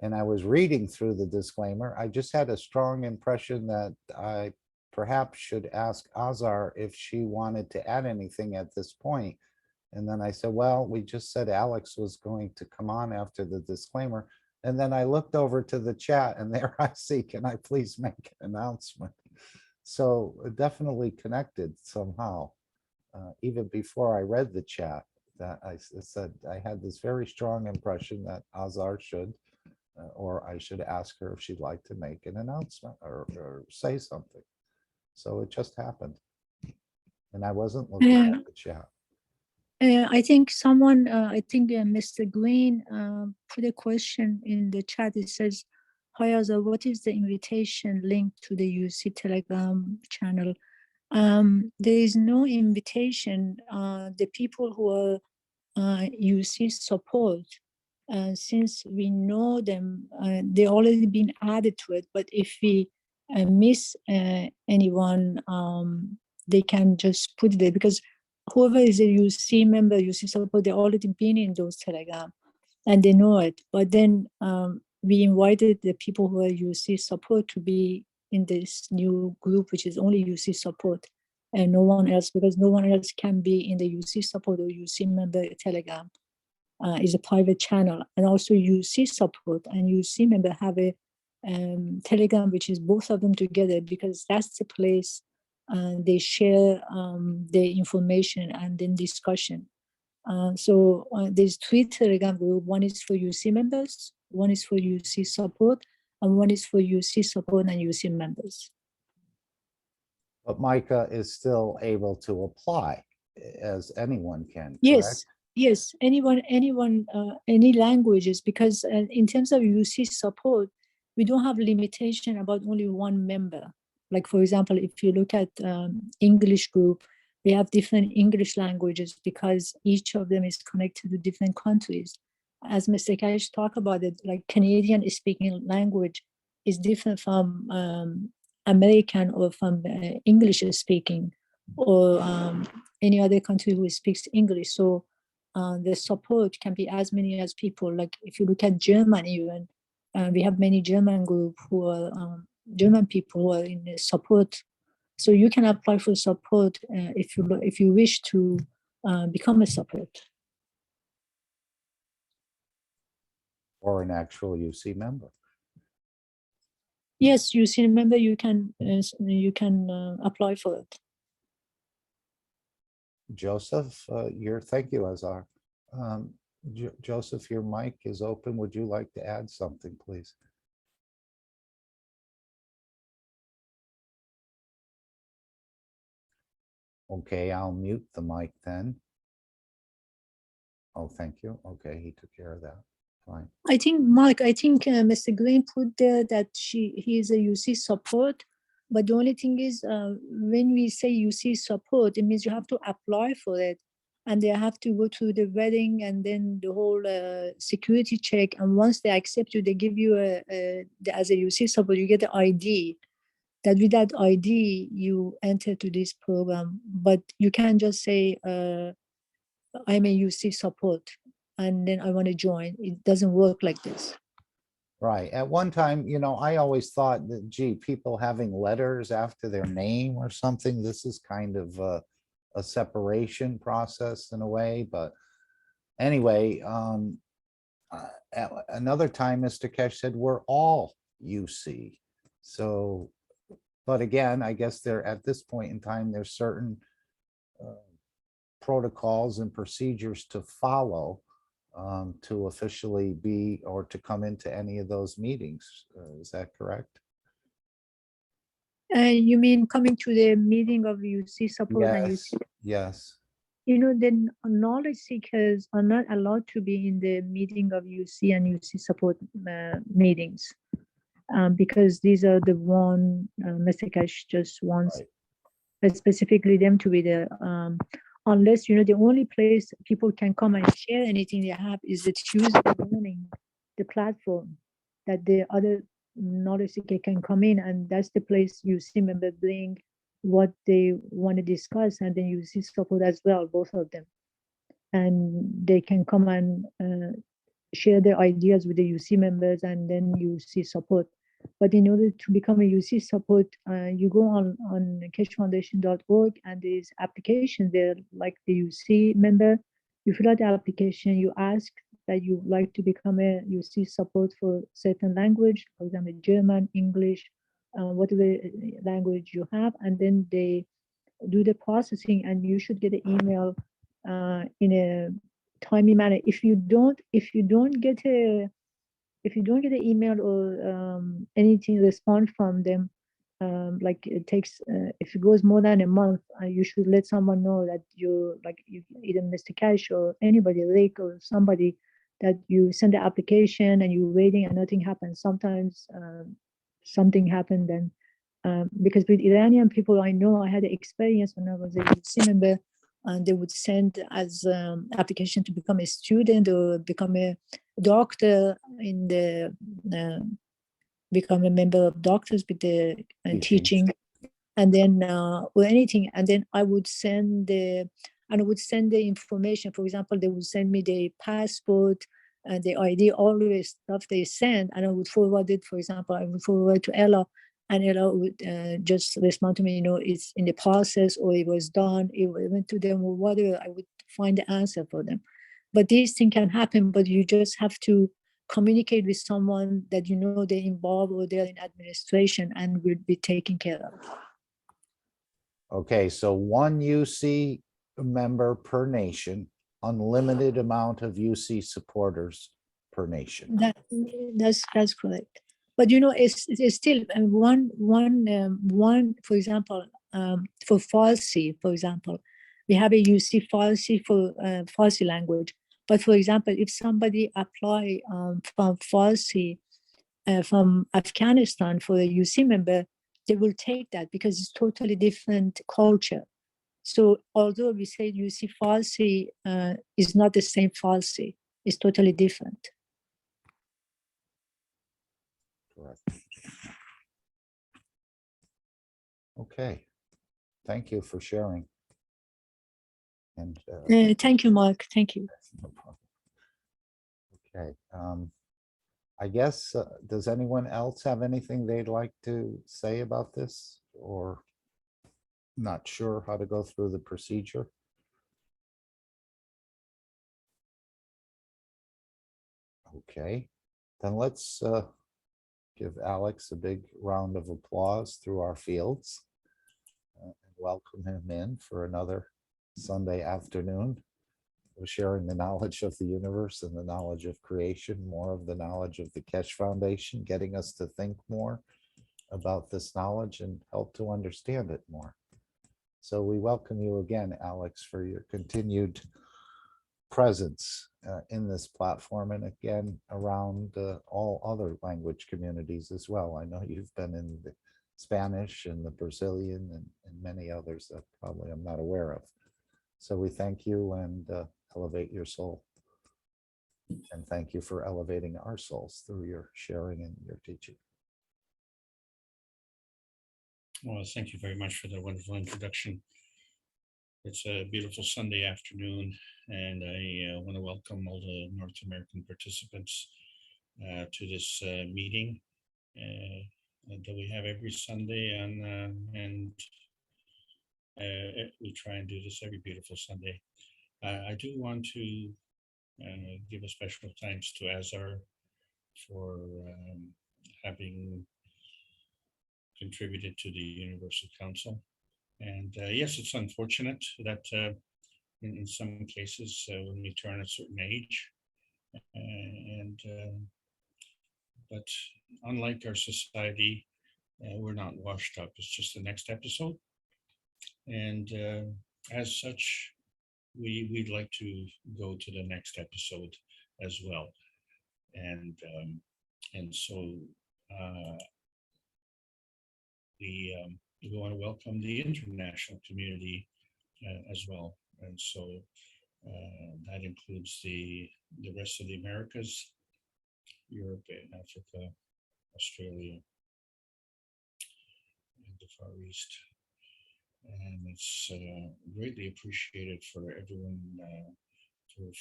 and I was reading through the disclaimer, I just had a strong impression that I perhaps should ask Azar if she wanted to add anything at this point. And then I said, well, we just said Alex was going to come on after the disclaimer. And then I looked over to the chat and there I see, can I please make an announcement? So definitely connected somehow. Even before I read the chat, that I said I had this very strong impression that Azar should, or I should ask her if she'd like to make an announcement or say something. So it just happened. And I wasn't looking at the chat. I think someone, Mr. Green put a question in the chat. It says, hi, Azar, what is the invitation link to the UC Telegram channel? There is no invitation. The people who are UC support, since we know them, they already been added to it. But if we miss anyone, they can just put it there, because whoever is a UC member, UC support, they already been in those Telegram and they know it. But then we invited the people who are UC support to be in this new group, which is only UC support and no one else, because no one else can be in the UC support or UC member Telegram. Is a private channel, and also UC support and UC member have a Telegram, which is both of them together, because that's the place they share the information and then discussion. So there's 3 Telegram group. One is for UC members, one is for UC support, and one is for UC support and UC members. But Micah is still able to apply, as anyone can, Yes, correct? yes, anyone, any languages, because in terms of UC support, we don't have limitation about only one member. Like, for example, if you look at English group, we have different English languages because each of them is connected to different countries. As Mr. Keshe talked about it, like Canadian speaking language is different from American or from English speaking, or any other country who speaks English. So the support can be as many as people. Like if you look at German, even we have many German group who are German people who are in the support. So you can apply for support if you wish to become a support. Or an actual UC member. Yes, UC member, you can apply for it. Joseph, thank you, Azar. Joseph, your mic is open. Would you like to add something, please? Okay, I'll mute the mic then. Oh, thank you. Okay, he took care of that. Fine. I think, Mark, Mr. Green put there that he is a UC support, but the only thing is when we say UC support, it means you have to apply for it, and they have to go through the vetting and then the whole security check. And once they accept you, they give you as a UC support, you get an ID. That with that ID, you enter to this program, but you can't just say, I'm a UC support, and then I want to join. It doesn't work like this. Right. At one time, I always thought that, gee, people having letters after their name or something, this is kind of a separation process in a way. But anyway, at another time, Mr. Keshe said, we're all UC. So, but again, I guess at this point in time, there's certain protocols and procedures to follow to officially be or to come into any of those meetings. Is that correct? You mean coming to the meeting of UC support? Yes, and UC? yes. The knowledge seekers are not allowed to be in the meeting of UC and UC support meetings. because these are the one Mr. Keshe just wants specifically them to be there. Unless, the only place people can come and share anything they have is the Tuesday morning, the platform that the other knowledge seeker can come in, and that's the place you see member bring what they want to discuss, and then you see support as well, both of them, and they can come and share their ideas with the UC members, and then you see support. But in order to become a UC support, you go on keshefoundation.org, and there's application there, like the UC member. You fill out the application, you ask that you like to become a UC support for certain language, for example, German, English, whatever language you have, and then they do the processing, and you should get an email in a timely manner. If you don't get an email or anything respond from them, like it takes, if it goes more than a month, you should let someone know that either Mr. Keshe or anybody, Rick or somebody, that you send the application and you're waiting and nothing happens. Sometimes something happened then, because with Iranian people, I know I had an experience when I was a UC member, and they would send as application to become a student or become a doctor in the become a member of doctors with the teaching, and then or anything, and then I would send the information. For example, they would send me the passport and the ID, all the stuff they send, and I would forward it. For example, I would forward to Ella, and Ella would just respond to me, it's in the process, or it was done, it went to them, or whatever. I would find the answer for them. But these things can happen, but you just have to communicate with someone that they're involved or they're in administration and will be taken care of. Okay, so one UC member per nation, unlimited amount of UC supporters per nation. That's correct. But it's still one. For example, for Farsi, for example, we have a UC Farsi for Farsi language. But for example, if somebody apply from Farsi from Afghanistan for a UC member, they will take that because it's totally different culture. So although we say UC Farsi is not the same Farsi, it's totally different. Correct. Okay, thank you for sharing. And thank you, Mark. Thank you. No problem. Okay, I guess, does anyone else have anything they'd like to say about this, or not sure how to go through the procedure? Okay, then let's give Alex a big round of applause through our fields and welcome him in for another Sunday afternoon of sharing the knowledge of the universe and the knowledge of creation, more of the knowledge of the Keshe Foundation, getting us to think more about this knowledge and help to understand it more. So we welcome you again, Alex, for your continued presence in this platform, and again around all other language communities as well. I know you've been in the Spanish and the Brazilian and many others that probably I'm not aware of. So we thank you and elevate your soul. And thank you for elevating our souls through your sharing and your teaching. Well, thank you very much for the wonderful introduction. It's a beautiful Sunday afternoon, and I want to welcome all the North American participants to this meeting that we have every Sunday, and we try and do this every beautiful Sunday. I do want to give a special thanks to Azar for having contributed to the Universal Council. And yes, it's unfortunate that in some cases when we turn a certain age, but unlike our society, we're not washed up. It's just the next episode. And as such, we'd like to go to the next episode as well. And so uh, we want to welcome the international community as well. And so that includes the rest of the Americas, Europe and Africa, Australia, and the Far East. And it's greatly appreciated for everyone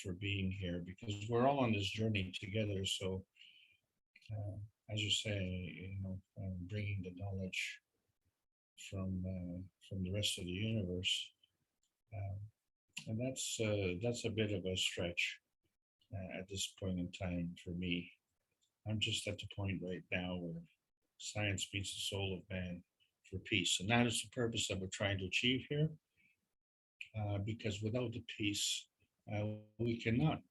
for being here, because we're all on this journey together. So as you say, bringing the knowledge from the rest of the universe, and that's a bit of a stretch at this point in time for me. I'm just at the point right now where science meets the soul of man for peace, and that is the purpose that we're trying to achieve here. Because without the peace, we cannot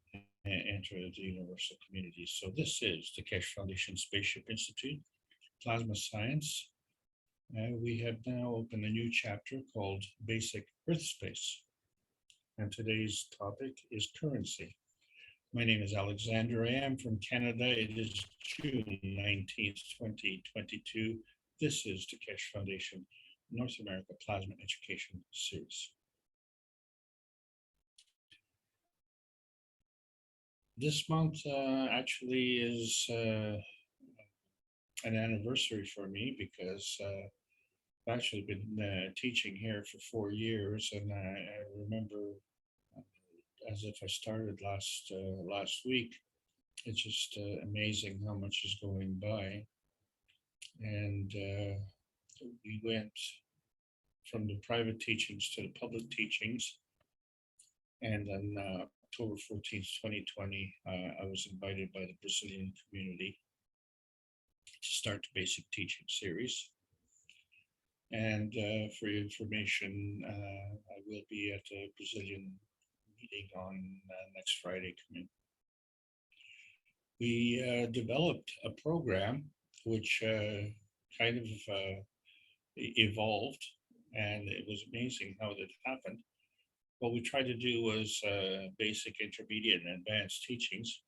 enter the universal community. So this is the Keshe Foundation Spaceship Institute, Plasma Science. We have now opened a new chapter called Basic Earth Space. And today's topic is currency. My name is Alexander. I am from Canada. It is June 19th, 2022. This is the Keshe Foundation North America Plasma Education Series. This month actually is an anniversary for me, because I've actually been teaching here for 4 years, and I remember as if I started last week. It's just amazing how much is going by, and we went from the private teachings to the public teachings, and then October 14th, 2020, I was invited by the Brazilian community to start the basic teaching series. And for your information, I will be at a Brazilian meeting on next Friday coming. We developed a program which kind of evolved, and it was amazing how that happened. What we tried to do was basic, intermediate, and advanced teachings,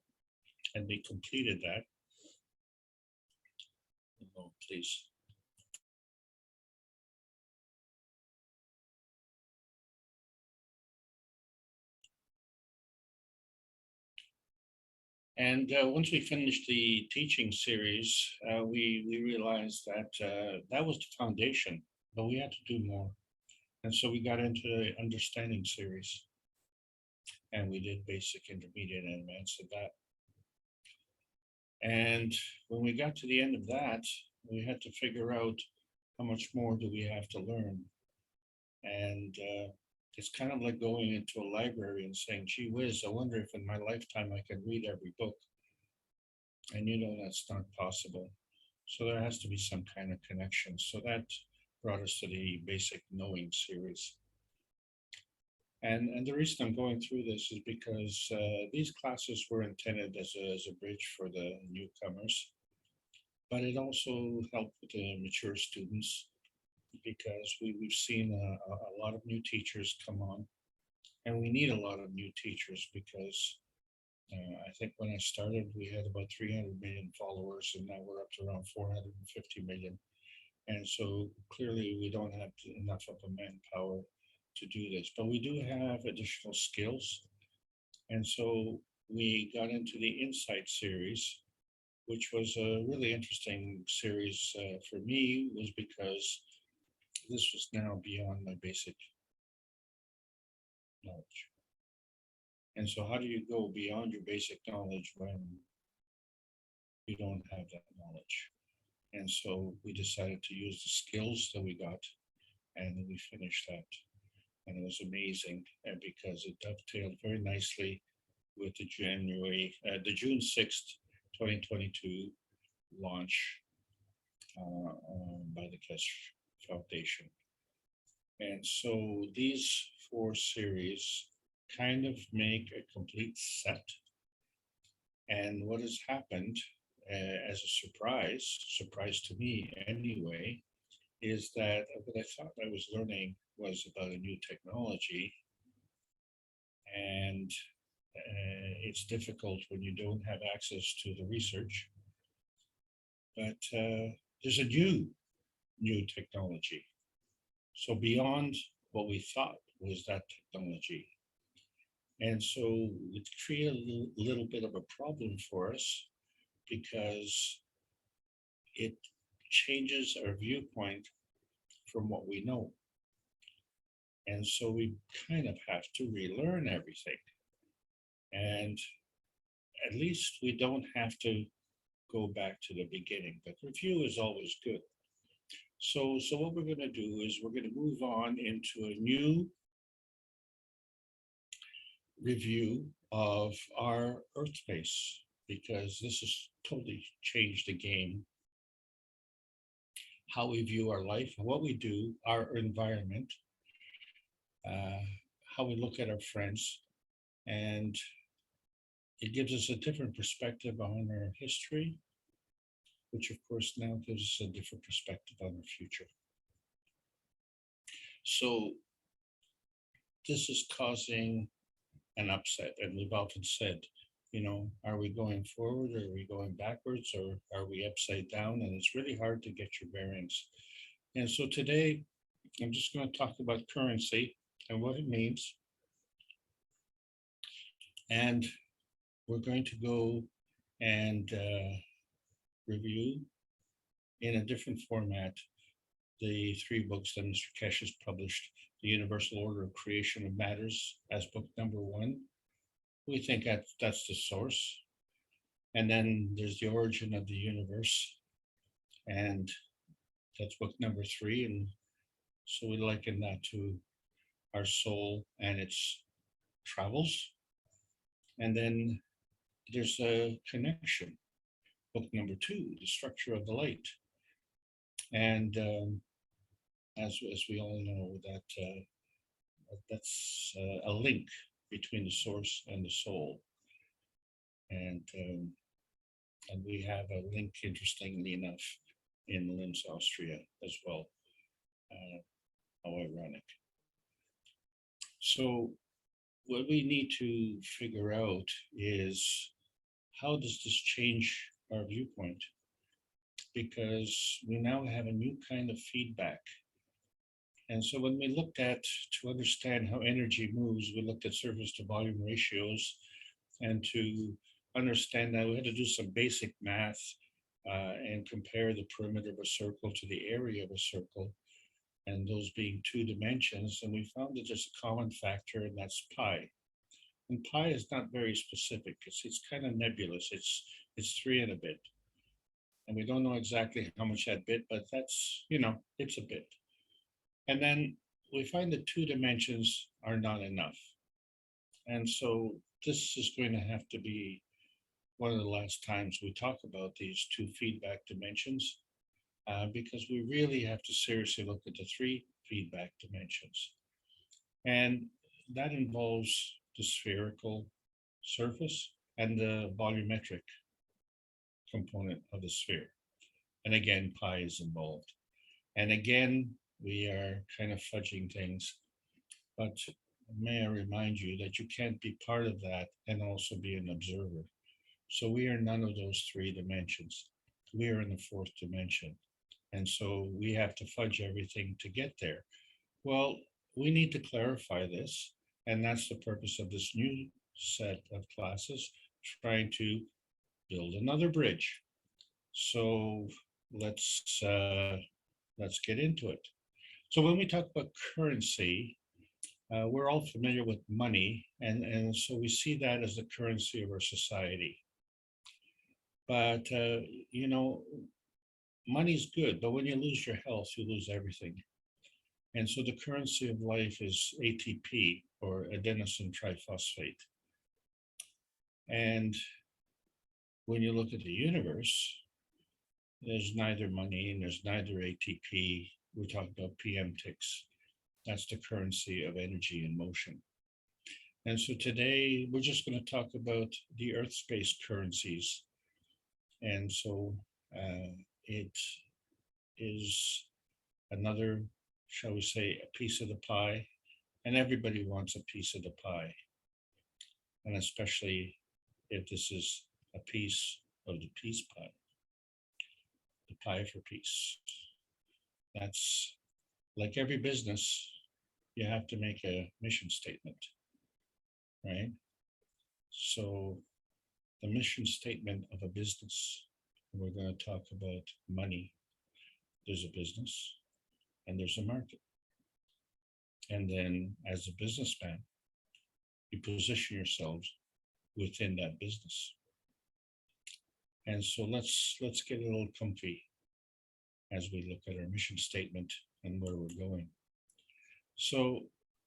and we completed that. Oh, please. And once we finished the teaching series, we realized that that was the foundation, but we had to do more. And so we got into the understanding series, and we did basic, intermediate, and advanced of that. And when we got to the end of that, we had to figure out how much more do we have to learn. And it's kind of like going into a library and saying, gee whiz, I wonder if in my lifetime I can read every book. And that's not possible. So there has to be some kind of connection. So that brought us to the basic knowing series. And the reason I'm going through this is because these classes were intended as a bridge for the newcomers, but it also helped with the mature students, because we've seen a lot of new teachers come on, and we need a lot of new teachers, because I think when I started, we had about 300 million followers, and now we're up to around 450 million. And so clearly we don't have enough of a manpower to do this, but we do have additional skills. And so we got into the Insight series, which was a really interesting series for me, was because this was now beyond my basic knowledge. And so how do you go beyond your basic knowledge when you don't have that knowledge? And so we decided to use the skills that we got, and then we finished that. And it was amazing, because it dovetailed very nicely with the June 6th, 2022 launch by the Keshe Foundation. And so these 4 series kind of make a complete set. And what has happened as a surprise to me anyway, is that what I thought I was learning was about a new technology. And it's difficult when you don't have access to the research. but there's a new technology. So beyond what we thought was that technology. And so it created a little bit of a problem for us because it changes our viewpoint from what we know. And so we kind of have to relearn everything. And at least we don't have to go back to the beginning, but review is always good. So what we're going to do is we're going to move on into a new review of our Earth space, because this has totally changed the game. How we view our life, what we do, our environment, how we look at our friends, and it gives us a different perspective on our history, which of course now gives us a different perspective on our future. So this is causing an upset, and we've often said, you know, are we going forward, or are we going backwards, or are we upside down? And it's really hard to get your bearings. And so today, I'm just going to talk about currency and what it means. And we're going to go and review in a different format the 3 books that Mr. Keshe has published: The Universal Order of Creation of Matters as book number 1. We think that's the source. And then there's The Origin of the Universe, and that's book number 3. And so we liken that to our soul and its travels. And then there's a connection, book number 2, The Structure of the Light. And as we all know, that's a link between the source and the soul. And we have a link, interestingly enough, in Linz, Austria as well. How ironic. So what we need to figure out is, how does this change our viewpoint? Because we now have a new kind of feedback. And so when we looked at, to understand how energy moves, we looked at surface to volume ratios, and to understand that we had to do some basic math and compare the perimeter of a circle to the area of a circle, and those being 2 dimensions. And we found that there's a common factor, and that's pi. And pi is not very specific. It's kind of nebulous. It's 3 and a bit. And we don't know exactly how much that bit, but that's, you know, it's a bit. And then we find that 2 dimensions are not enough. And so this is going to have to be one of the last times we talk about these 2 feedback dimensions, because we really have to seriously look at the 3 feedback dimensions. And that involves the spherical surface and the volumetric component of the sphere. And again, pi is involved. And again, we are kind of fudging things, but may I remind you that you can't be part of that and also be an observer. So we are none of those 3 dimensions. We are in the 4th dimension. And so we have to fudge everything to get there. Well, we need to clarify this. And that's the purpose of this new set of classes, trying to build another bridge. So let's get into it. So when we talk about currency, we're all familiar with money, and so we see that as the currency of our society. But you know, money's good, but when you lose your health, you lose everything. And so the currency of life is ATP, or adenosine triphosphate. And when you look at the universe, there's neither money and there's neither ATP. We're talking about PM ticks. That's the currency of energy and motion. And so today we're just going to talk about the Earth space currencies. And so it is another, shall we say, a piece of the pie, and everybody wants a piece of the pie. And especially if this is a piece of the peace pie. pie for peace. That's like every business, you have to make a mission statement, right? So the mission statement of a business, and we're going to talk about money. There's a business and there's a market. And then as a businessman, you position yourselves within that business. And so let's get a little comfy as we look at our mission statement and where we're going. So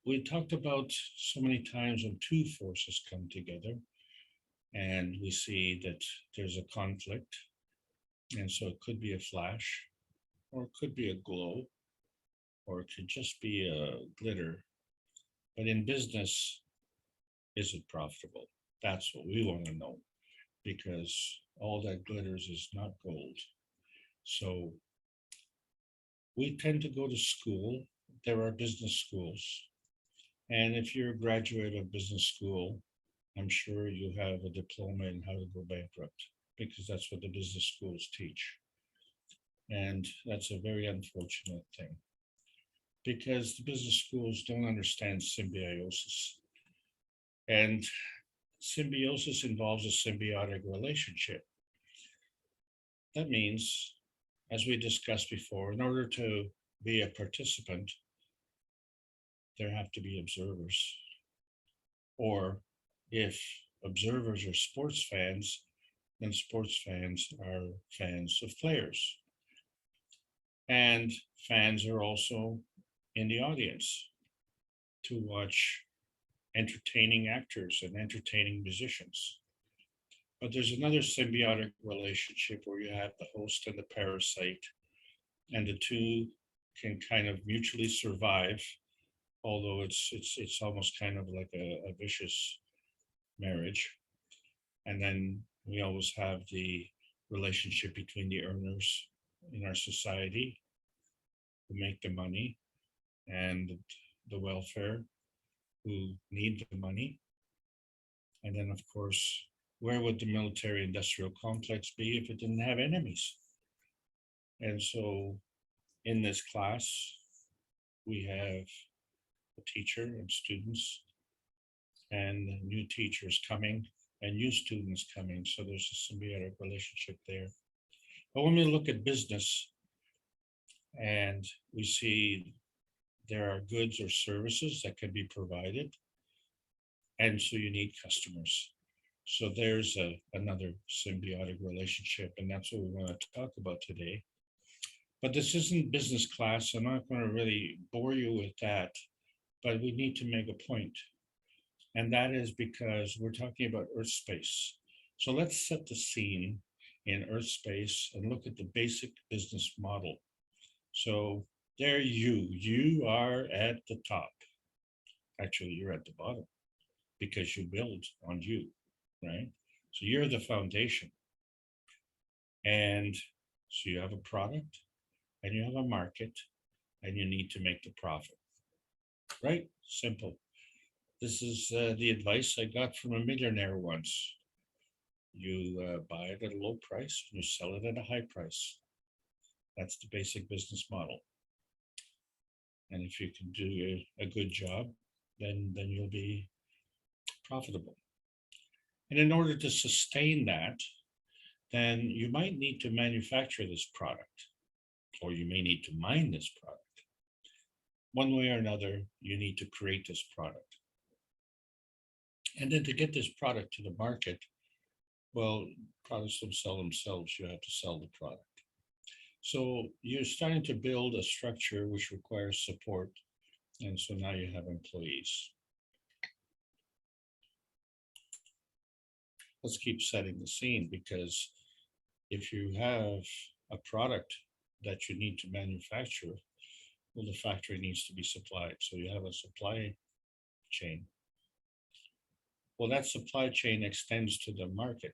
we talked about so many times when two forces come together and we see that there's a conflict. And so it could be a flash, or it could be a glow, or it could just be a glitter. But in business, is it profitable? That's what we want to know, because all that glitters is not gold. So we tend to go to school. There are business schools. And if you're a graduate of business school, I'm sure you have a diploma in how to go bankrupt, because that's what the business schools teach. And that's a very unfortunate thing, because the business schools don't understand symbiosis. And symbiosis involves a symbiotic relationship. That means, as we discussed before, in order to be a participant, there have to be observers. Or if observers are sports fans, then sports fans are fans of players. And fans are also in the audience to watch entertaining actors and entertaining musicians. But there's another symbiotic relationship where you have the host and the parasite, and the two can kind of mutually survive, although it's almost kind of like a vicious marriage. And then we always have the relationship between the earners in our society who make the money, and the welfare who need the money. And then, of course, where would the military industrial complex be if it didn't have enemies? And so in this class, we have a teacher and students, and new teachers coming and new students coming. So there's a symbiotic relationship there. But when we look at business and we see there are goods or services that can be provided, and so you need customers. So there's another symbiotic relationship, and that's what we want to talk about today. But this isn't business class. I'm not going to really bore you with that, but we need to make a point. And that is because we're talking about Earth space. So let's set the scene in Earth space and look at the basic business model. So there you are at the top. Actually, you're at the bottom because you build on you, right? So you're the foundation. And so you have a product and you have a market and you need to make the profit, right? Simple. This is the advice I got from a millionaire once. You buy it at a low price, and you sell it at a high price. That's the basic business model. And if you can do a good job, then you'll be profitable. And in order to sustain that, then you might need to manufacture this product, or you may need to mine this product. One way or another, you need to create this product. And then to get this product to the market, well, products don't sell themselves. You have to sell the product. So you're starting to build a structure which requires support. And so now you have employees. Let's keep setting the scene, because if you have a product that you need to manufacture, well, the factory needs to be supplied. So you have a supply chain. Well, that supply chain extends to the market.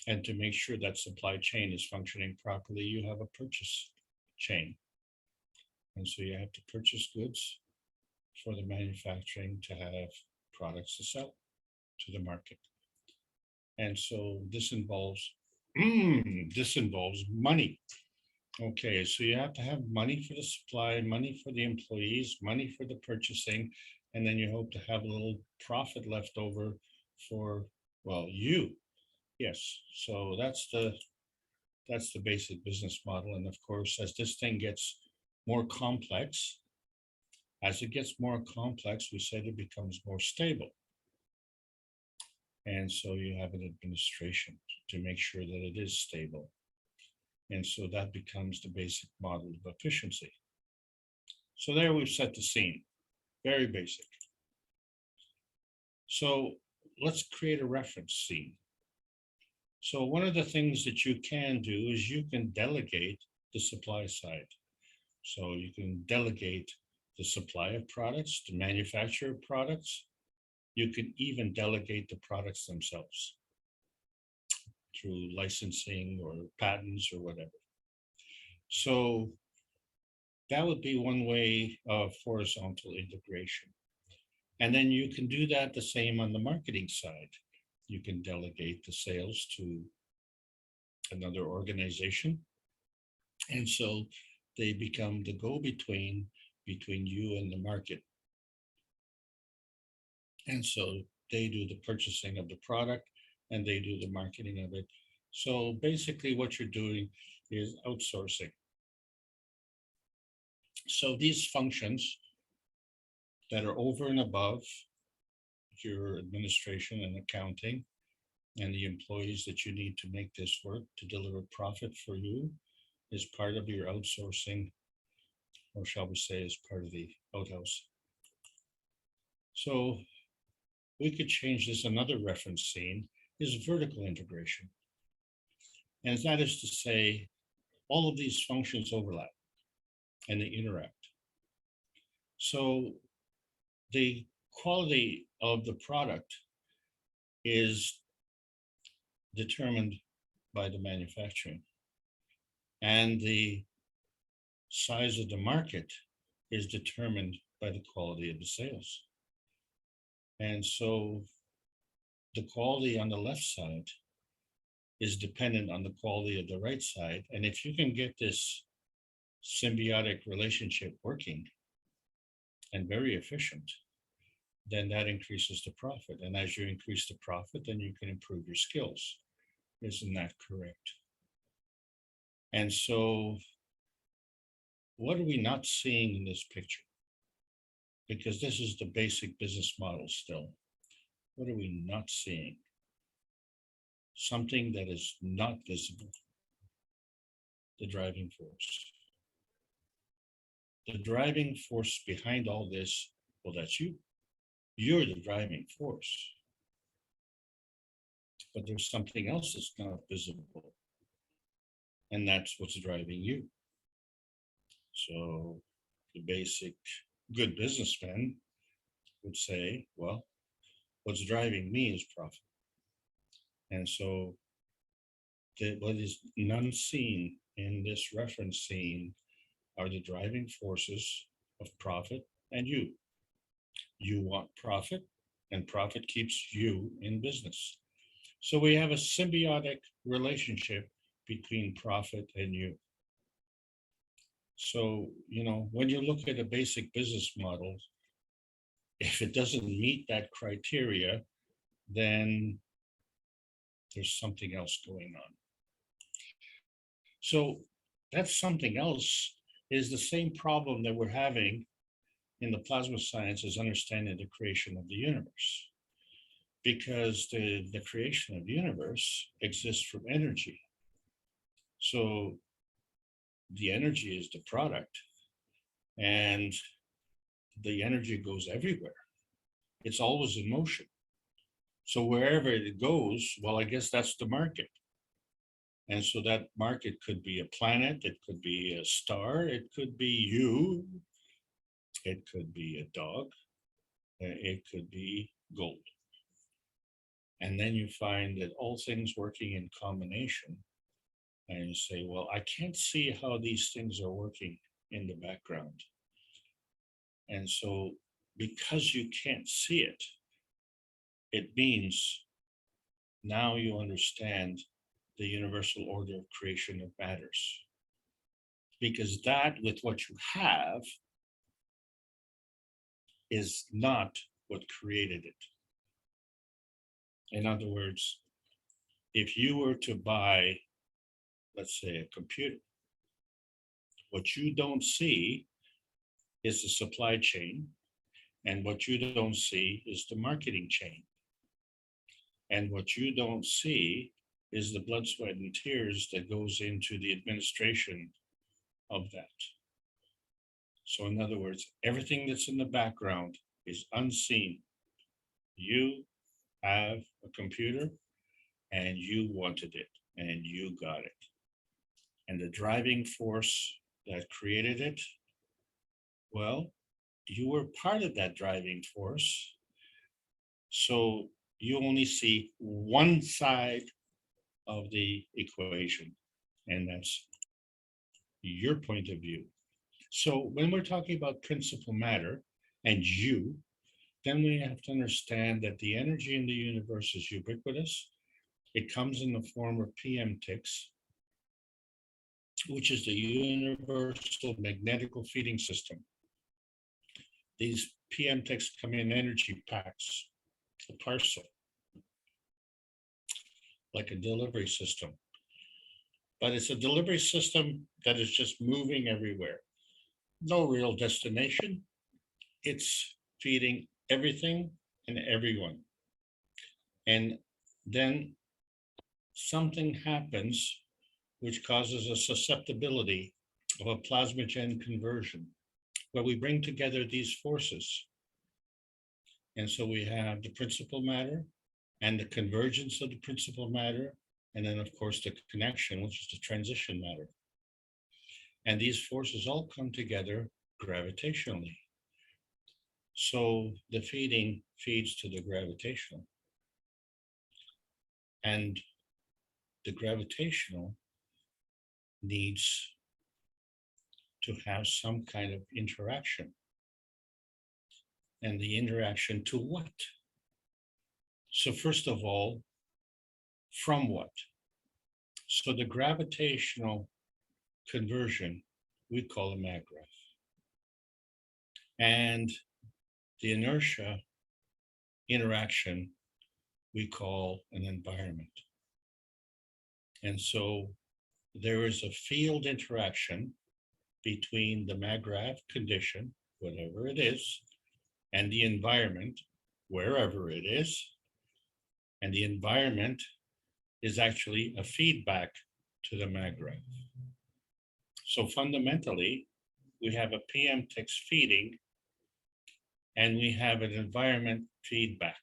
And to make sure that supply chain is functioning properly, you have a purchase chain. And so you have to purchase goods for the manufacturing to have products to sell to the market. And so this involves This involves money. Okay, so you have to have money for the supply, money for the employees, money for the purchasing, and then you hope to have a little profit left over for, well, you. Yes, so that's the basic business model. And of course, as this thing gets more complex, as it gets more complex, we said it becomes more stable. And so you have an administration to make sure that it is stable. And so that becomes the basic model of efficiency. So there we've set the scene, very basic. So let's create a reference scene. So one of the things that you can do is you can delegate the supply side. So you can delegate the supply of products, the manufacture of products. You can even delegate the products themselves through licensing or patents or whatever. So that would be one way of horizontal integration. And then you can do that the same on the marketing side. You can delegate the sales to another organization. And so they become the go-between between you and the market. And so they do the purchasing of the product and they do the marketing of it. So basically what you're doing is outsourcing. So these functions that are over and above your administration and accounting and the employees that you need to make this work to deliver profit for you is part of your outsourcing, or shall we say, is part of the outhouse. So we could change this. Another reference scene is vertical integration. And that is to say, all of these functions overlap and they interact. So the quality of the product is determined by the manufacturing, and the size of the market is determined by the quality of the sales. And so the quality on the left side is dependent on the quality of the right side. And if you can get this symbiotic relationship working and very efficient, then that increases the profit. And as you increase the profit, then you can improve your skills. Isn't that correct? And so what are we not seeing in this picture? Because this is the basic business model still. What are we not seeing? Something that is not visible. The driving force. The driving force behind all this, well, that's you. You're the driving force. But there's something else that's not visible. And that's what's driving you. So the basic good businessman would say, well, what's driving me is profit. And so what is none seen in this reference scene are the driving forces of profit and you. You want profit, and profit keeps you in business. So we have a symbiotic relationship between profit and you. So, when you look at a basic business model, if it doesn't meet that criteria, then there's something else going on. So that something else is the same problem that we're having in the plasma sciences, understanding the creation of the universe. Because the creation of the universe exists from energy. So the energy is the product, and the energy goes everywhere. It's always in motion. So wherever it goes, well, I guess that's the market. And so that market could be a planet, it could be a star, it could be you, it could be a dog, it could be gold. And then you find that all things working in combination, and you say, well, I can't see how these things are working in the background. And so because you can't see it, it means now you understand the universal order of creation of matters. Because that, with what you have, is not what created it. In other words, if you were to buy, let's say, a computer, what you don't see is the supply chain, and what you don't see is the marketing chain. And what you don't see is the blood, sweat, and tears that goes into the administration of that. So in other words, everything that's in the background is unseen. You have a computer and you wanted it and you got it. And the driving force that created it, well, you were part of that driving force. So you only see one side of the equation, and that's your point of view. So when we're talking about principal matter and you, then we have to understand that the energy in the universe is ubiquitous. It comes in the form of PM ticks, which is the universal magnetical feeding system. These PM ticks come in energy packs, a parcel, like a delivery system. But it's a delivery system that is just moving everywhere. No real destination. It's feeding everything and everyone. And then something happens which causes a susceptibility of a plasmagen conversion, where we bring together these forces. And so we have the principal matter and the convergence of the principal matter, and then of course the connection, which is the transition matter. And these forces all come together gravitationally. So the feeding feeds to the gravitational. And the gravitational needs to have some kind of interaction. And the interaction to what? So first of all, from what? So the gravitational conversion, we call a maggrav. And the inertia interaction, we call an environment. And so there is a field interaction between the maggrav condition, whatever it is, and the environment, wherever it is. And the environment is actually a feedback to the maggrav. So fundamentally, we have a PM ticks feeding and we have an environment feedback.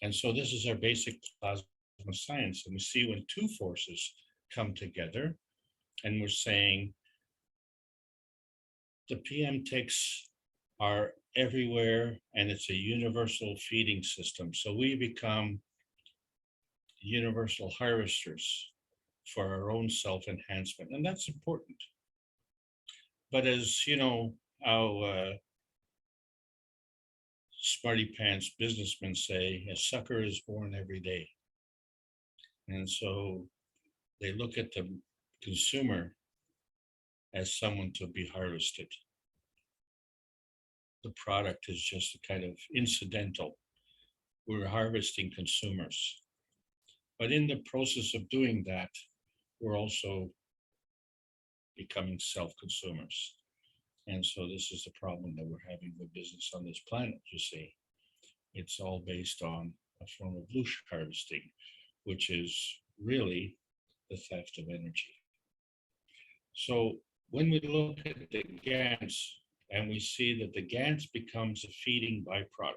And so this is our basic plasma science. And we see when two forces come together and we're saying the PM ticks are everywhere and it's a universal feeding system. So we become universal harvesters for our own self-enhancement. And that's important. But as you know, how smarty pants businessmen say, a sucker is born every day. And so they look at the consumer as someone to be harvested. The product is just a kind of incidental. We're harvesting consumers. But in the process of doing that, we're also becoming self-consumers. And so this is the problem that we're having with business on this planet, you see. It's all based on a form of loosh harvesting, which is really the theft of energy. So when we look at the GANs and we see that the GANs becomes a feeding byproduct,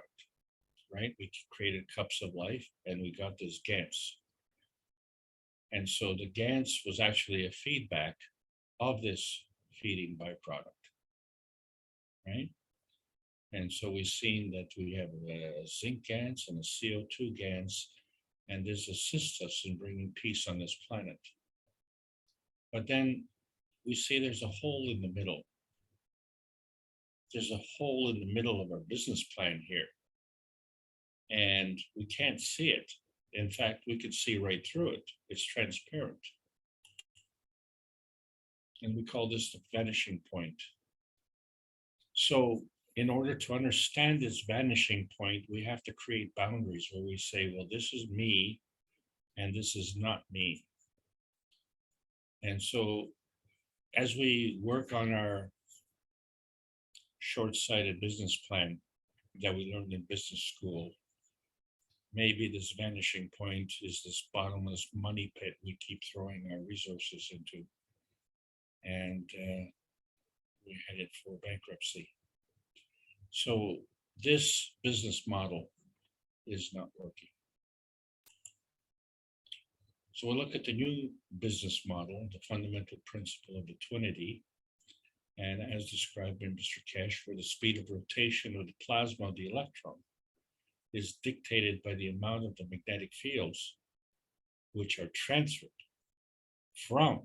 right? We created cups of life and we got this GANs. And so the GANs was actually a feedback of this feeding byproduct, right? And so we've seen that we have a zinc GANs and a CO2 GANs, and this assists us in bringing peace on this planet. But then we see there's a hole in the middle. There's a hole in the middle of our business plan here. And we can't see it In fact, we could see right through it. It's transparent. And we call this the vanishing point. So in order to understand this vanishing point, we have to create boundaries where we say, well, this is me and this is not me. And so as we work on our short-sighted business plan that we learned in business school, maybe this vanishing point is this bottomless money pit we keep throwing our resources into. And we're headed for bankruptcy. So this business model is not working. So we'll look at the new business model, the fundamental principle of the twinity. And as described by Mr. Keshe, where the speed of rotation of the plasma of the electron is dictated by the amount of the magnetic fields which are transferred from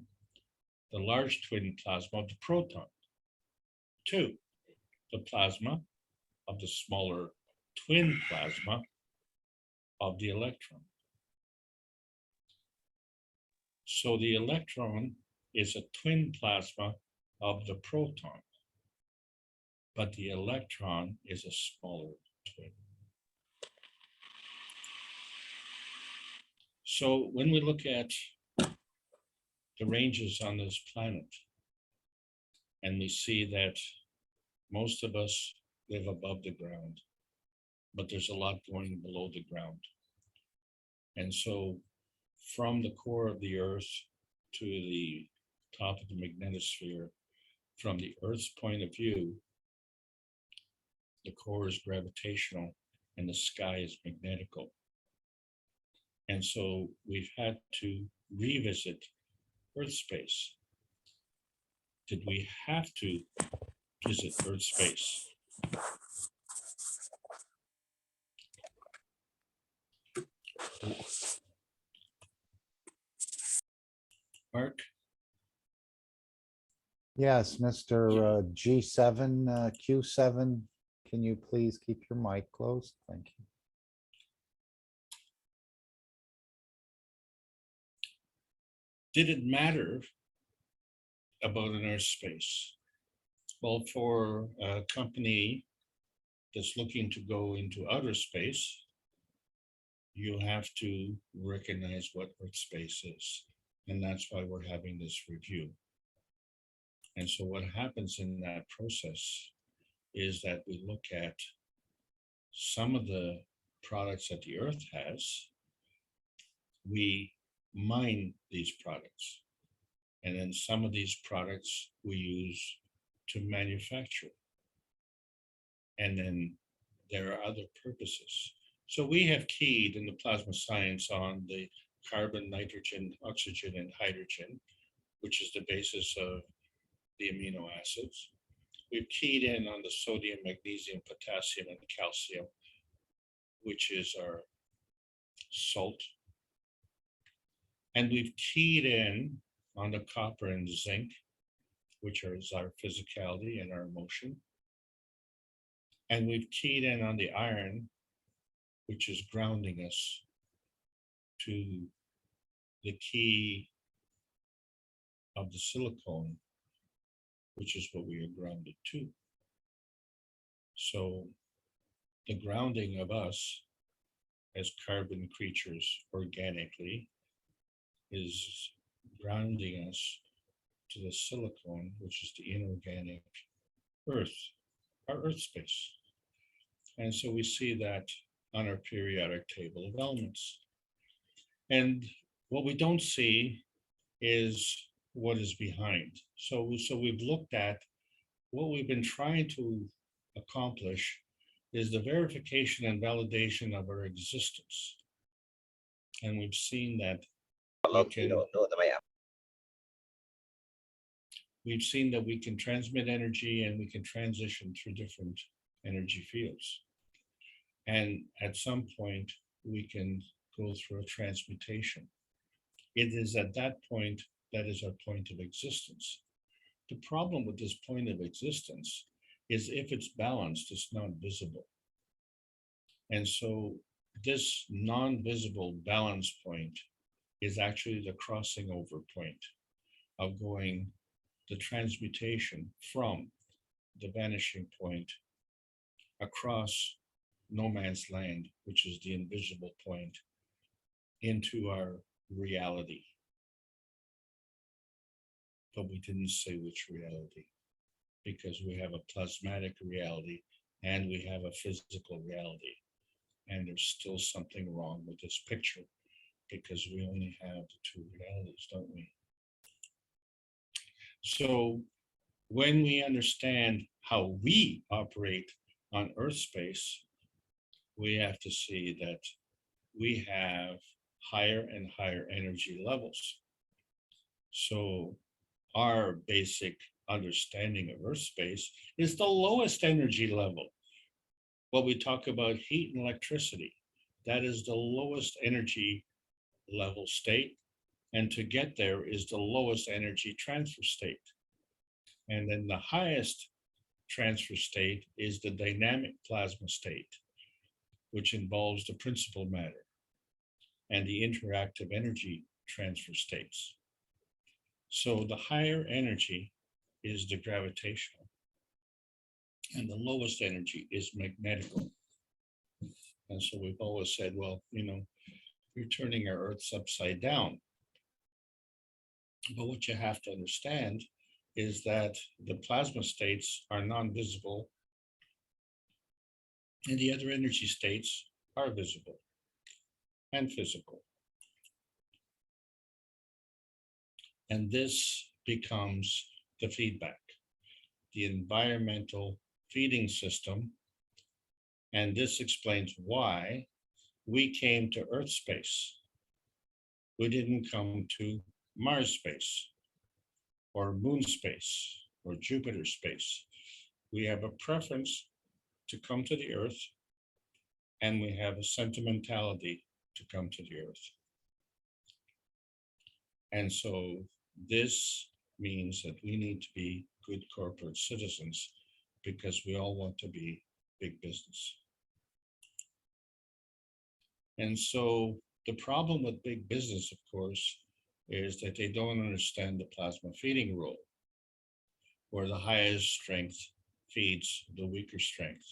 the large twin plasma of the proton to the plasma of the smaller twin plasma of the electron. So the electron is a twin plasma of the proton, but the electron is a smaller twin. So when we look at the ranges on this planet, and we see that most of us live above the ground, but there's a lot going below the ground. And so from the core of the Earth to the top of the magnetosphere, from the Earth's point of view, the core is gravitational and the sky is magnetical. And so we've had to revisit Earth space. Did we have to visit Earth space? Mark? Yes, Mr. G7, Q7, can you please keep your mic closed? Thank you. Did it matter about an Earth space? Well, for a company that's looking to go into outer space, you have to recognize what Earth space is. And that's why we're having this review. And so what happens in that process is that we look at some of the products that the Earth has, we mine these products. And then some of these products we use to manufacture. And then there are other purposes. So we have keyed in the plasma science on the carbon, nitrogen, oxygen, and hydrogen, which is the basis of the amino acids. We've keyed in on the sodium, magnesium, potassium, and calcium, which is our salt. And we've keyed in on the copper and zinc, which is our physicality and our emotion. And we've keyed in on the iron, which is grounding us to the key of the silicone, which is what we are grounded to. So the grounding of us as carbon creatures organically is grounding us to the silicone, which is the inorganic Earth, our Earth space. And so we see that on our periodic table of elements. And what we don't see is what is behind. So we've looked at what we've been trying to accomplish is the verification and validation of our existence. And we've seen that we can transmit energy and we can transition through different energy fields. And at some point, we can go through a transmutation. It is at that point, that is our point of existence. The problem with this point of existence is if it's balanced, it's not visible. And so this non-visible balance point is actually the crossing over point of going the transmutation from the vanishing point across no man's land, which is the invisible point, into our reality. But we didn't say which reality, because we have a plasmatic reality and we have a physical reality. And there's still something wrong with this picture because we only have the two realities, don't we? So when we understand how we operate on Earth space, we have to see that we have higher and higher energy levels. So our basic understanding of Earth space is the lowest energy level. What we talk about heat and electricity, that is the lowest energy level state. And to get there is the lowest energy transfer state. And then the highest transfer state is the dynamic plasma state, which involves the principal matter and the interactive energy transfer states. So the higher energy is the gravitational, and the lowest energy is magnetical. And so we've always said, well, you're turning our Earth's upside down. But what you have to understand is that the plasma states are non-visible and the other energy states are visible and physical. And this becomes the feedback, the environmental feeding system. And this explains why we came to Earth space. We didn't come to Mars space or Moon space or Jupiter space. We have a preference to come to the Earth, and we have a sentimentality to come to the Earth. And so this means that we need to be good corporate citizens because we all want to be big business. And so the problem with big business, of course, is that they don't understand the plasma feeding rule, where the highest strength feeds the weaker strength.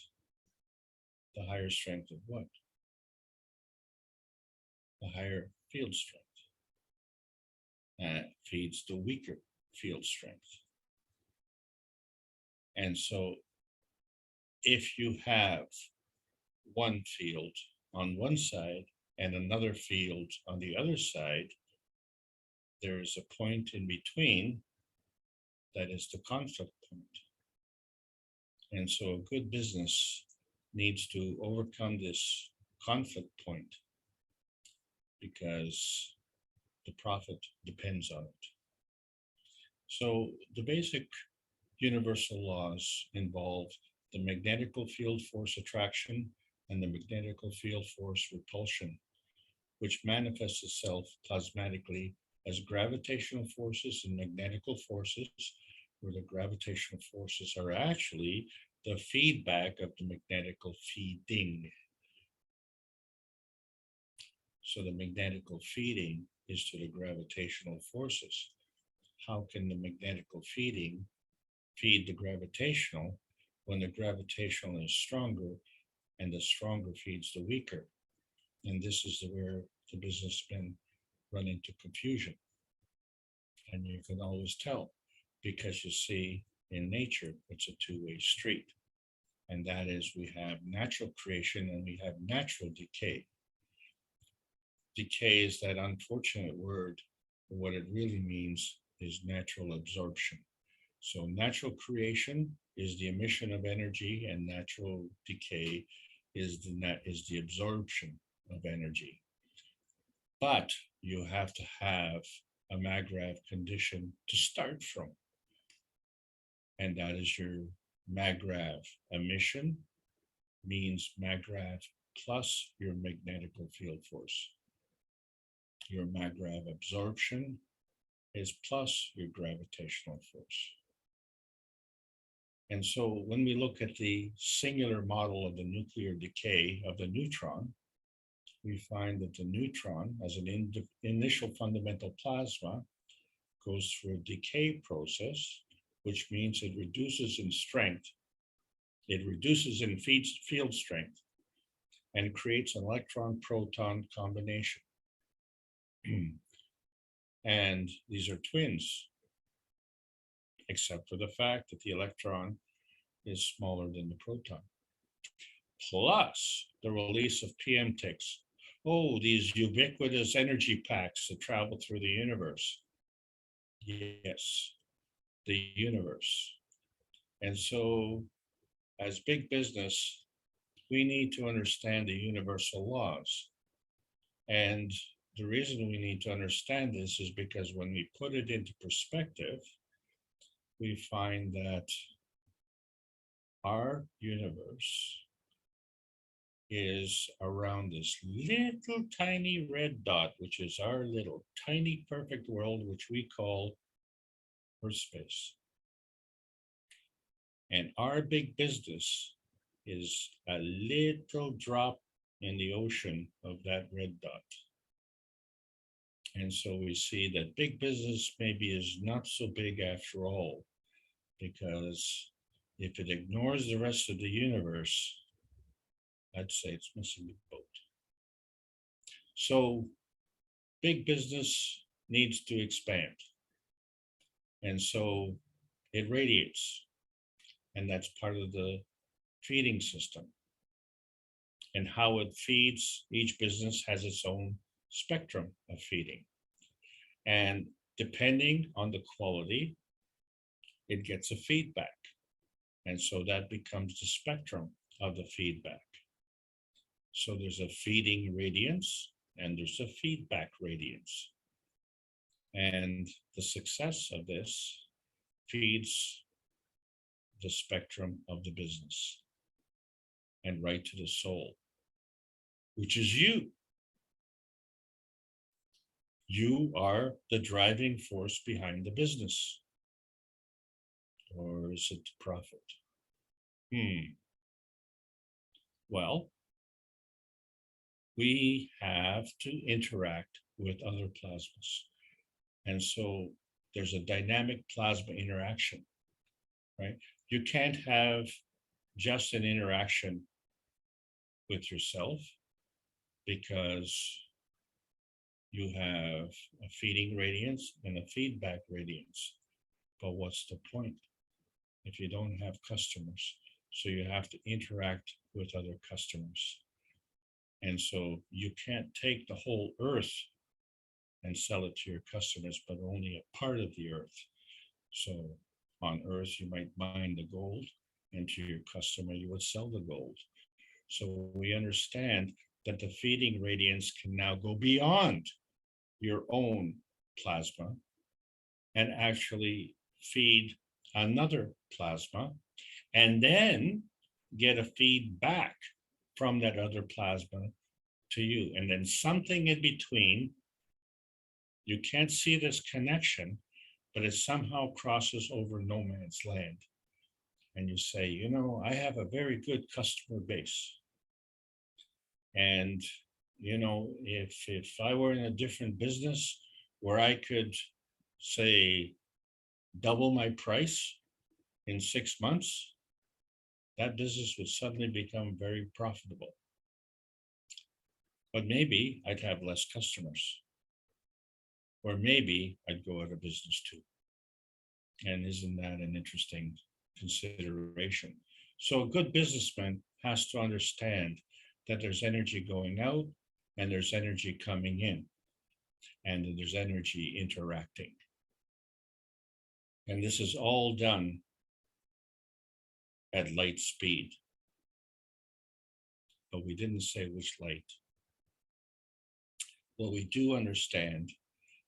The higher strength of what? The higher field strength. And it feeds the weaker field strength. And so if you have one field on one side and another field on the other side, there is a point in between that is the conflict point. And so a good business needs to overcome this conflict point because the profit depends on it. So the basic universal laws involve the magnetical field force attraction and the magnetical field force repulsion, which manifests itself plasmatically as gravitational forces and magnetical forces, where the gravitational forces are actually the feedback of the magnetical feeding. So the magnetical feeding is to the gravitational forces. How can the magnetical feeding feed the gravitational when the gravitational is stronger and the stronger feeds the weaker? And this is where the businessmen run into confusion. And you can always tell because you see in nature, it's a two-way street. And that is we have natural creation and we have natural decay. Decay is that unfortunate word, but what it really means is natural absorption. So natural creation is the emission of energy, and natural decay is the absorption of energy. But you have to have a MAGRAV condition to start from. And that is your MAGRAV emission means MAGRAV plus your magnetical field force. Your MAGRAV absorption is plus your gravitational force. And so when we look at the singular model of the nuclear decay of the neutron, we find that the neutron, as an initial fundamental plasma, goes through a decay process, which means it reduces in strength. It reduces in field strength and creates an electron-proton combination. And these are twins, except for the fact that the electron is smaller than the proton. Plus the release of PM ticks. Oh, these ubiquitous energy packs that travel through the universe. Yes, the universe. And so as big business, we need to understand the universal laws. And the reason we need to understand this is because when we put it into perspective, we find that our universe is around this little tiny red dot, which is our little tiny perfect world, which we call Earth space. And our big business is a little drop in the ocean of that red dot. And so we see that big business maybe is not so big after all, because if it ignores the rest of the universe, I'd say it's missing the boat. So big business needs to expand. And so it radiates, and that's part of the feeding system. And how it feeds, each business has its own spectrum of feeding. And depending on the quality, it gets a feedback. And so that becomes the spectrum of the feedback. So there's a feeding radiance and there's a feedback radiance. And the success of this feeds the spectrum of the business and right to the soul, which is you. You are the driving force behind the business. Or is it the profit? Well, we have to interact with other plasmas. And so there's a dynamic plasma interaction, right? You can't have just an interaction with yourself because you have a feeding radiance and a feedback radiance. But what's the point if you don't have customers? So you have to interact with other customers. And so you can't take the whole earth and sell it to your customers, but only a part of the earth. So on earth, you might mine the gold, and to your customer, you would sell the gold. So we understand that the feeding radiance can now go beyond your own plasma and actually feed another plasma and then get a feedback from that other plasma to you. And then something in between, you can't see this connection, but it somehow crosses over no man's land. And you say, you know, I have a very good customer base. And, you know, if I were in a different business where I could say double my price in 6 months, that business would suddenly become very profitable. But maybe I'd have less customers. Or maybe I'd go out of business too. And isn't that an interesting consideration? So a good businessman has to understand that there's energy going out and there's energy coming in and there's energy interacting. And this is all done at light speed. But we didn't say which light. What we do understand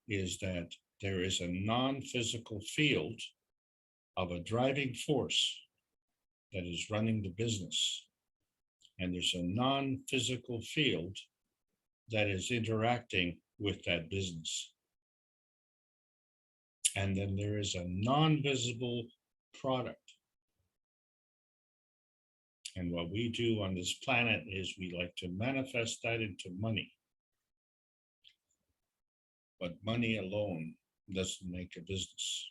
is that there is a non-physical field of a driving force that is running the business. And there's a non-physical field that is interacting with that business. And then there is a non-visible product. And what we do on this planet is we like to manifest that into money. But money alone doesn't make a business.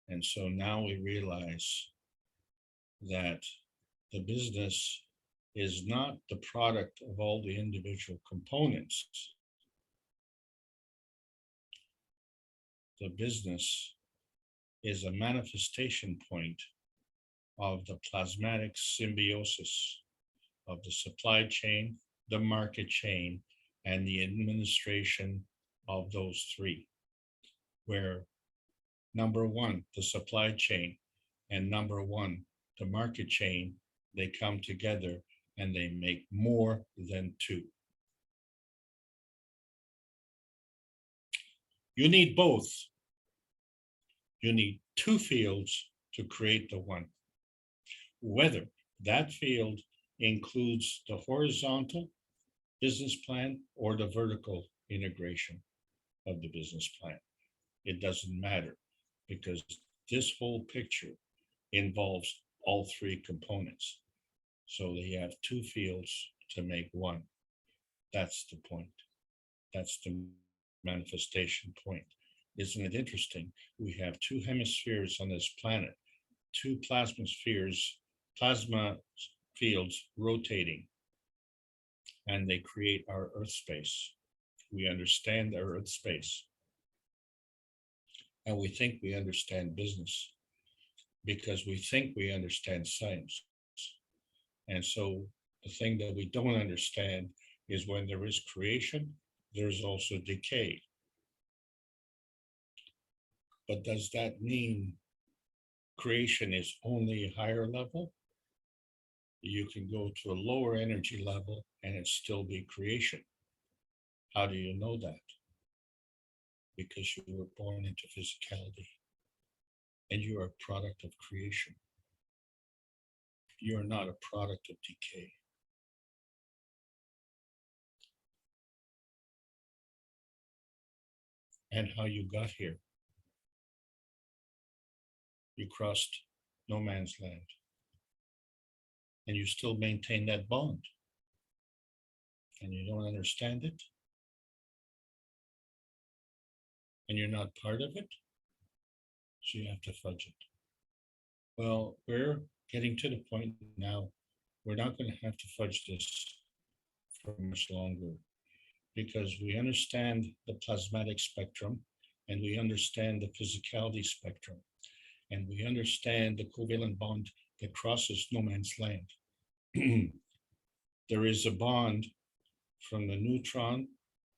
And so now we realize that the business is not the product of all the individual components. The business is a manifestation point of the plasmatic symbiosis of the supply chain, the market chain, and the administration of those three, where number one, the supply chain, and number one, the market chain, they come together and they make more than two. You need both. You need two fields to create the one. Whether that field includes the horizontal business plan or the vertical integration of the business plan. It doesn't matter, because this whole picture involves all three components. So they have two fields to make one. That's the point. That's the manifestation point. Isn't it interesting? We have two hemispheres on this planet, two plasma fields rotating, and they create our Earth space. We understand our Earth space. And we think we understand business because we think we understand science. And so the thing that we don't understand is when there is creation, there's also decay. But does that mean creation is only a higher level? You can go to a lower energy level and it still be creation. How do you know that? Because you were born into physicality and you are a product of creation. You are not a product of decay. And how you got here. You crossed no man's land. And you still maintain that bond. And you don't understand it. And you're not part of it. So you have to fudge it. Well, we're getting to the point now, we're not going to have to fudge this for much longer, because we understand the plasmatic spectrum and we understand the physicality spectrum, and we understand the covalent bond that crosses no man's land. There is a bond from the neutron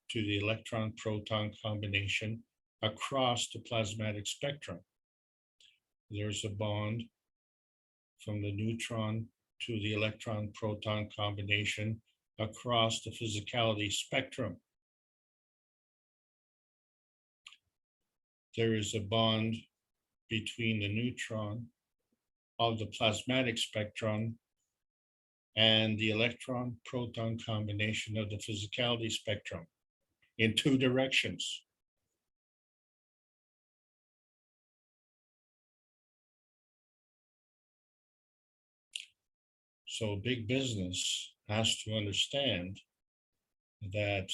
to the electron-proton combination across the plasmatic spectrum. There's a bond from the neutron to the electron-proton combination across the physicality spectrum. There is a bond between the neutron of the plasmatic spectrum and the electron-proton combination of the physicality spectrum in two directions. So big business has to understand that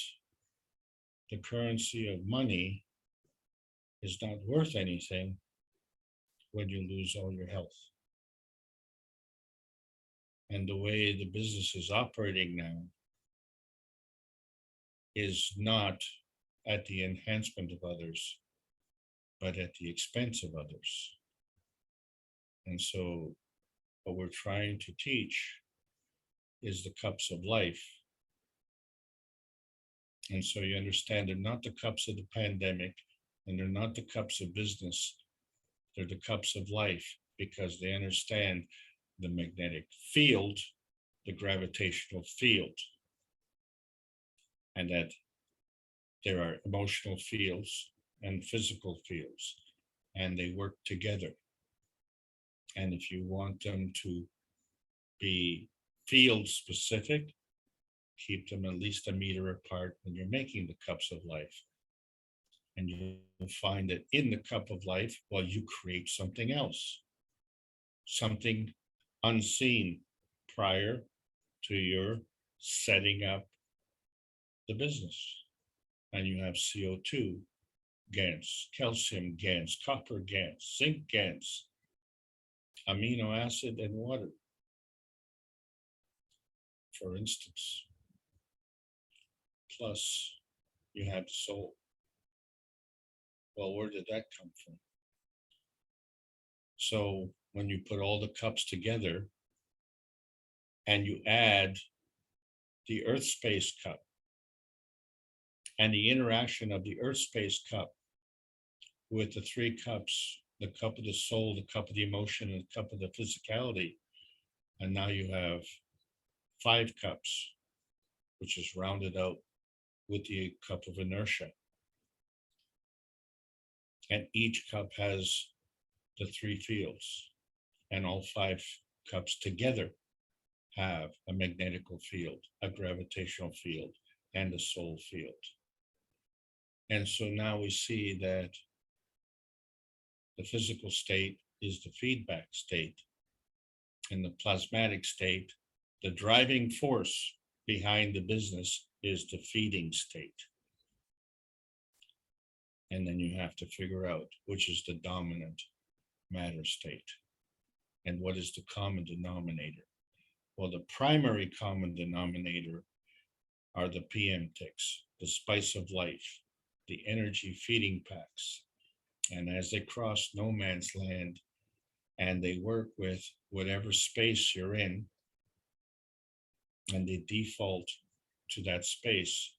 the currency of money is not worth anything when you lose all your health. And the way the business is operating now is not at the enhancement of others, but at the expense of others. And so what we're trying to teach is the cups of life. And so you understand they're not the cups of the pandemic, and they're not the cups of business. They're the cups of life, because they understand the magnetic field, the gravitational field, and that there are emotional fields and physical fields, and they work together. And if you want them to be field specific, keep them at least a meter apart when you're making the cups of life. And you'll find that in the cup of life, well, you create something else, something unseen, prior to your setting up the business. And you have CO2 GANs, calcium GANs, copper GANs, zinc GANs, amino acid and water, for instance. Plus, you have the soul. Well, where did that come from? So when you put all the cups together and you add the earth space cup and the interaction of the earth space cup with the three cups, the cup of the soul, the cup of the emotion, and the cup of the physicality, and now you have 5 cups, which is rounded out with the cup of inertia. And each cup has the 3 fields, and all 5 cups together have a magnetical field, a gravitational field, and a soul field. And so now we see that the physical state is the feedback state, and the plasmatic state, the driving force behind the business, is the feeding state. And then you have to figure out which is the dominant matter state and what is the common denominator. Well, the primary common denominator are the PM ticks, the spice of life, the energy feeding packs. And as they cross no man's land and they work with whatever space you're in, and they default to that space.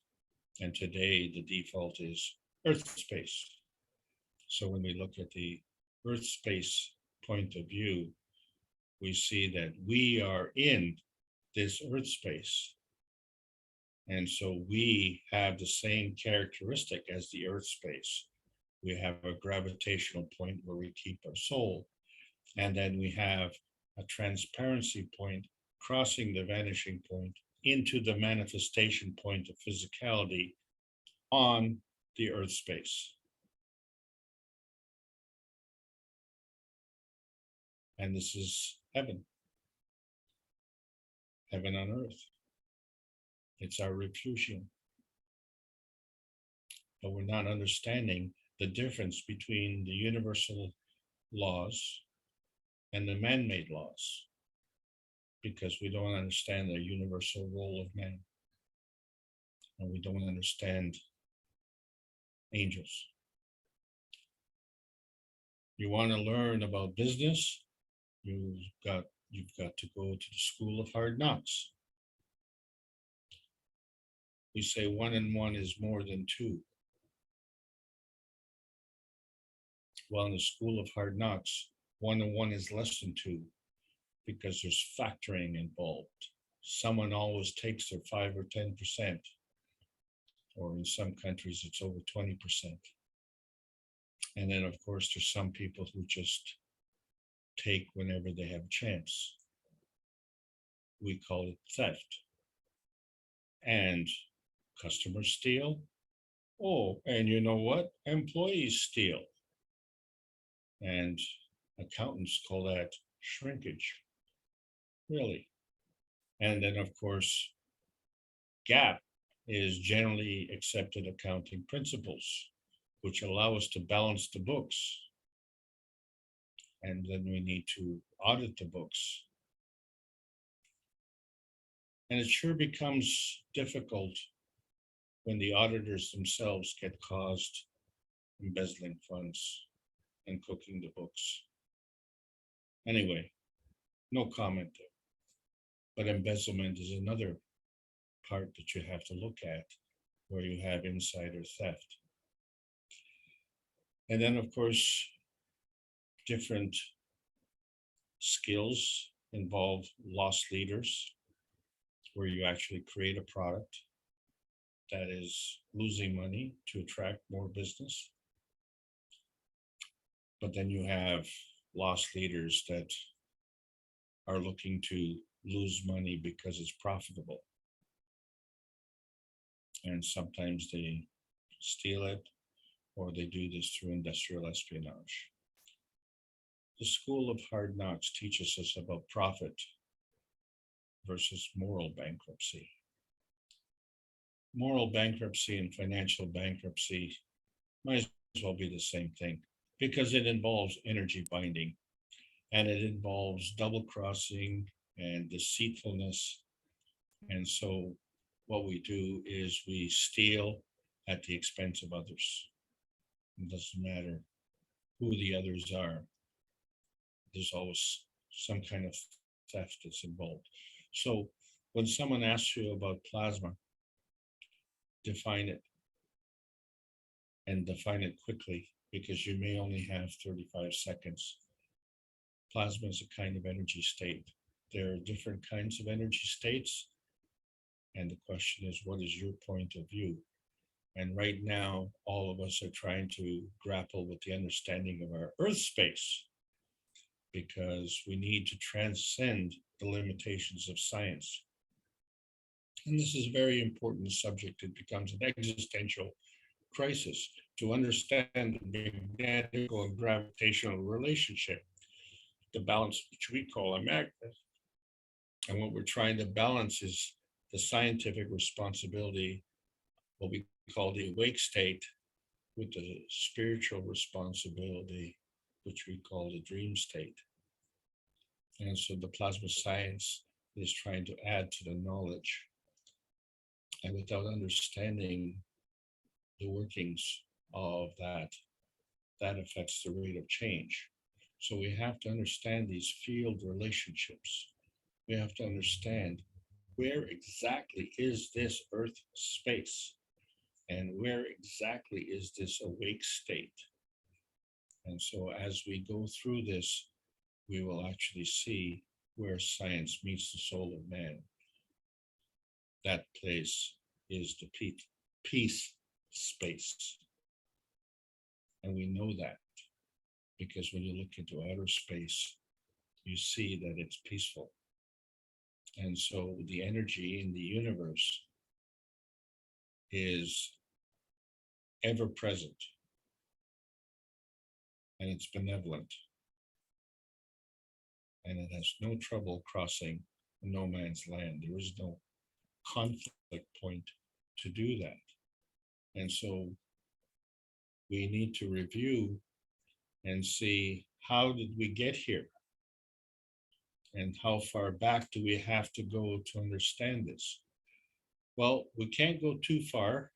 And today the default is Earth space. So when we look at the Earth space point of view, we see that we are in this Earth space. And so we have the same characteristic as the Earth space. We have a gravitational point where we keep our soul. And then we have a transparency point crossing the vanishing point into the manifestation point of physicality on the Earth space. And this is heaven. Heaven on earth. It's our refugium. But we're not understanding the difference between the universal laws and the man-made laws, because we don't understand the universal role of man, and we don't understand angels. You want to learn about business, you've got to go to the school of hard knocks. We say 1 and 1 is more than 2. Well, in the school of hard knocks, 1 and 1 is less than 2, because there's factoring involved. Someone always takes their 5 or 10%, or in some countries it's over 20%. And then of course there's some people who just take whenever they have a chance. We call it theft. And customers steal. Oh, and you know what? Employees steal. And accountants call that shrinkage. Really. And then of course, GAAP is generally accepted accounting principles, which allow us to balance the books. And then we need to audit the books. And it sure becomes difficult when the auditors themselves get caused embezzling funds and cooking the books. Anyway, no comment there. But embezzlement is another part that you have to look at, where you have insider theft. And then of course, different skills involve loss leaders, where you actually create a product that is losing money to attract more business. But then you have loss leaders that are looking to lose money because it's profitable. And sometimes they steal it, or they do this through industrial espionage. The school of hard knocks teaches us about profit versus moral bankruptcy. Moral bankruptcy and financial bankruptcy might as well be the same thing because it involves energy binding and it involves double crossing and deceitfulness. And so what we do is we steal at the expense of others. It doesn't matter who the others are. There's always some kind of theft that's involved. So when someone asks you about plasma, define it and define it quickly because you may only have 35 seconds. Plasma is a kind of energy state. There are different kinds of energy states. And the question is, what is your point of view? And right now, all of us are trying to grapple with the understanding of our Earth space because we need to transcend the limitations of science. And this is a very important subject. It becomes an existential crisis to understand the magnetical and gravitational relationship, the balance which we call a magnet. And what we're trying to balance is the scientific responsibility, what we call the awake state, with the spiritual responsibility, which we call the dream state. And so the plasma science is trying to add to the knowledge. And without understanding the workings of that, that affects the rate of change. So we have to understand these field relationships. We have to understand where exactly is this Earth space and where exactly is this awake state. And so as we go through this, we will actually see where science meets the soul of man. That place is the peace space. And we know that because when you look into outer space, you see that it's peaceful. And so the energy in the universe is ever present and it's benevolent. And it has no trouble crossing no man's land. There is no conflict point to do that. And so we need to review and see, how did we get here? And how far back do we have to go to understand this? Well, we can't go too far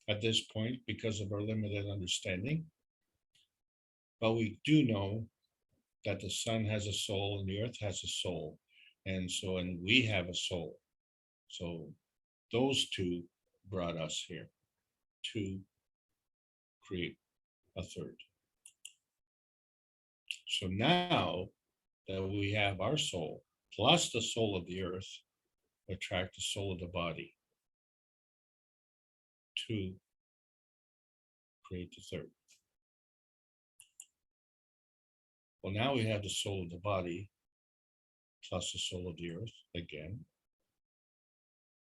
at this point because of our limited understanding. But we do know that the sun has a soul and the earth has a soul. And we have a soul. So those two brought us here to create a third. So now that we have our soul plus the soul of the earth, attract the soul of the body to create the third. Well, now we have the soul of the body plus the soul of the earth again,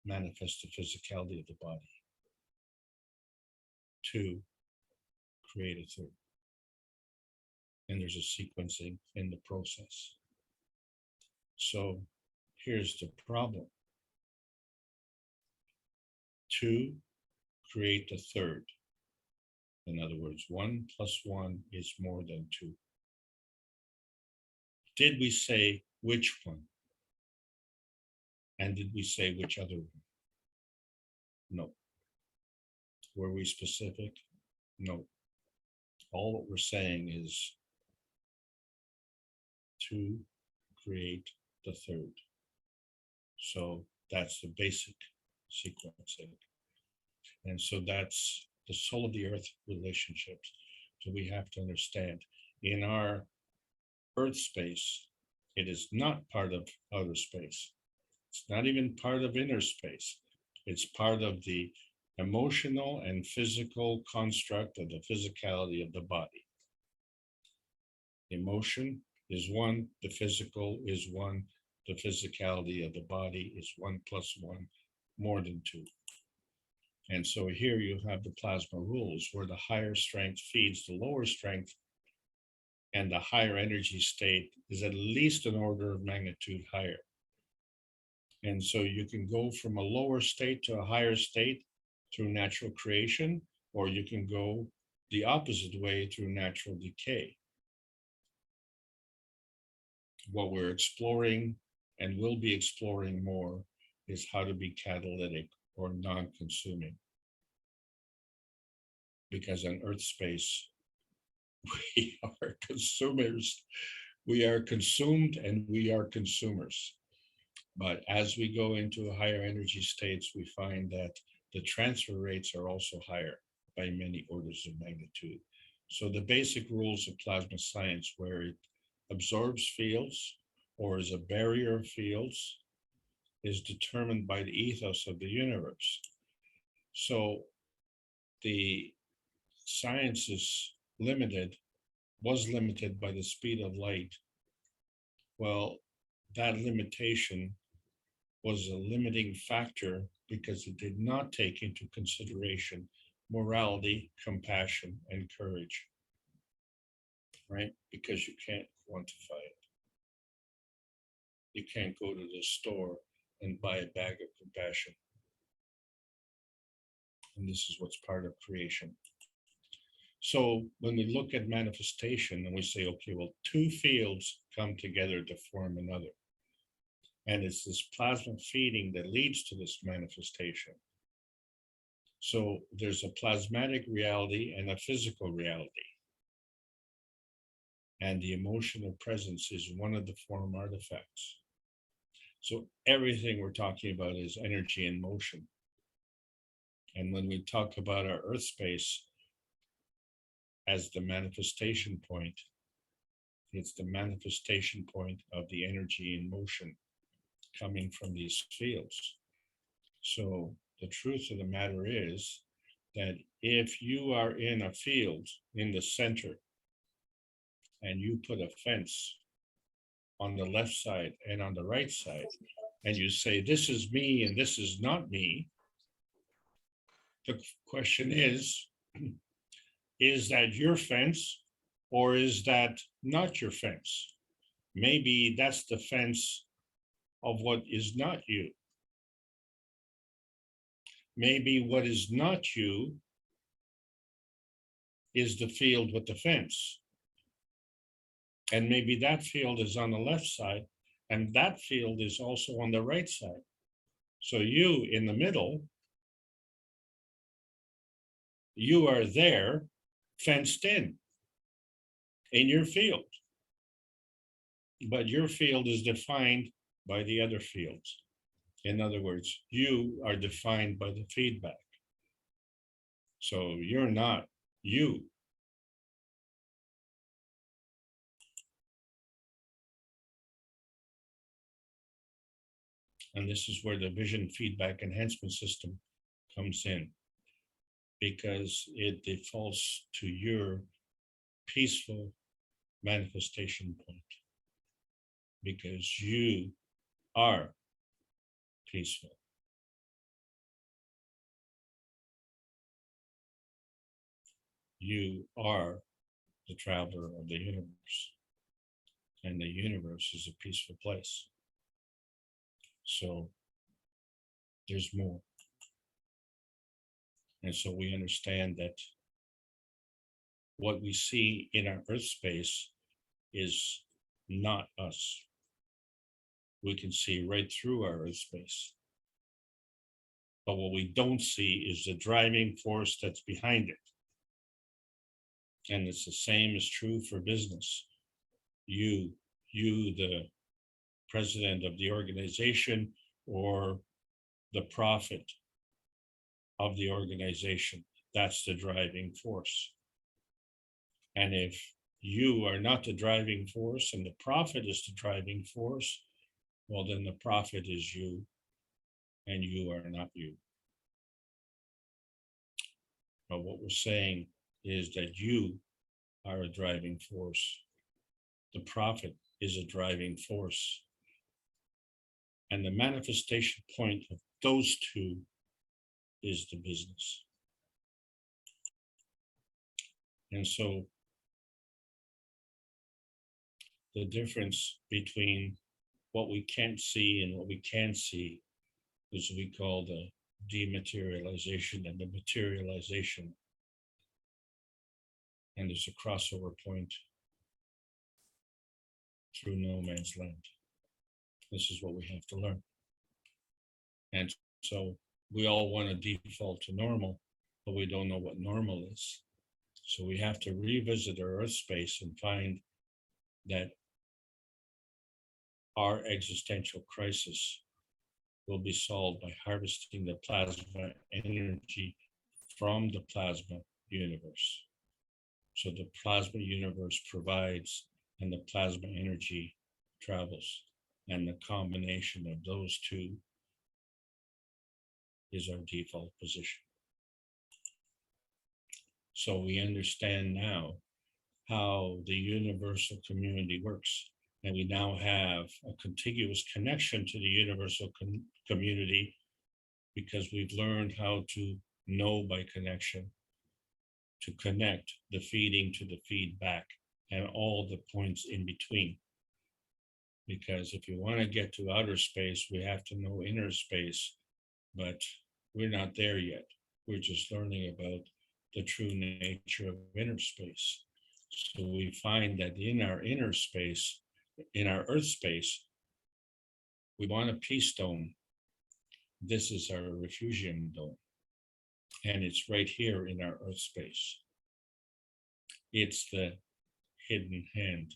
manifest the physicality of the body to create a third. And there's a sequencing in the process. So here's the problem. To create the third. In other words, 1 + 1 is more than 2. Did we say which one? And did we say which other one? No. Were we specific? No. All what we're saying is to create the third. So that's the basic sequencing. And so that's the soul of the earth relationships. So we have to understand in our earth space, it is not part of outer space. It's not even part of inner space. It's part of the emotional and physical construct of the physicality of the body. Emotion is 1, the physical is 1, the physicality of the body is 1 + 1, more than 2. And so here you have the plasma rules where the higher strength feeds the lower strength and the higher energy state is at least an order of magnitude higher. And so you can go from a lower state to a higher state through natural creation, or you can go the opposite way through natural decay. What we're exploring and will be exploring more is how to be catalytic or non-consuming. Because on Earth space, we are consumers. We are consumed and we are consumers. But as we go into higher energy states, we find that the transfer rates are also higher by many orders of magnitude. So the basic rules of plasma science, where it absorbs fields or is a barrier of fields, is determined by the ethos of the universe. So the science is limited, was limited by the speed of light. Well, that limitation was a limiting factor because it did not take into consideration morality, compassion, and courage, right? Because you can't quantify it. You can't go to the store and buy a bag of compassion. And this is what's part of creation. So when we look at manifestation and we say, okay, well, two fields come together to form another. And it's this plasma feeding that leads to this manifestation. So there's a plasmatic reality and a physical reality. And the emotional presence is one of the form artifacts. So everything we're talking about is energy in motion. And when we talk about our Earth space as the manifestation point, it's the manifestation point of the energy in motion coming from these fields. So the truth of the matter is that if you are in a field in the center and you put a fence on the left side and on the right side, and you say, this is me and this is not me, the question is that your fence or is that not your fence? Maybe that's the fence of what is not you. Maybe what is not you is the field with the fence. And maybe that field is on the left side and that field is also on the right side. So you in the middle, you are there fenced in your field. But your field is defined by the other fields. In other words, you are defined by the feedback. So you're not you. And this is where the vision feedback enhancement system comes in, because it defaults to your peaceful manifestation point, because you are peaceful. You are the traveler of the universe, and the universe is a peaceful place. So there's more. And so we understand that what we see in our Earth space is not us. We can see right through our Earth space. But what we don't see is the driving force that's behind it. And it's the same is true for business. You, the president of the organization or the prophet of the organization, that's the driving force. And if you are not the driving force and the prophet is the driving force, well, then the prophet is you and you are not you. But what we're saying is that you are a driving force. The prophet is a driving force. And the manifestation point of those two is the business. And so the difference between what we can't see and what we can see is we call the dematerialization and the materialization. And there's a crossover point through no man's land. This is what we have to learn. And so we all want to default to normal, but we don't know what normal is. So we have to revisit our Earth space and find that our existential crisis will be solved by harvesting the plasma energy from the plasma universe. So the plasma universe provides and the plasma energy travels. And the combination of those two is our default position. So we understand now how the universal community works. And we now have a contiguous connection to the universal community because we've learned how to know by connection, to connect the feeding to the feedback and all the points in between. Because if you want to get to outer space, we have to know inner space, but we're not there yet. We're just learning about the true nature of inner space. So we find that in our inner space, in our Earth space, we want a peace dome. This is our refugium dome. And it's right here in our Earth space. It's the hidden hand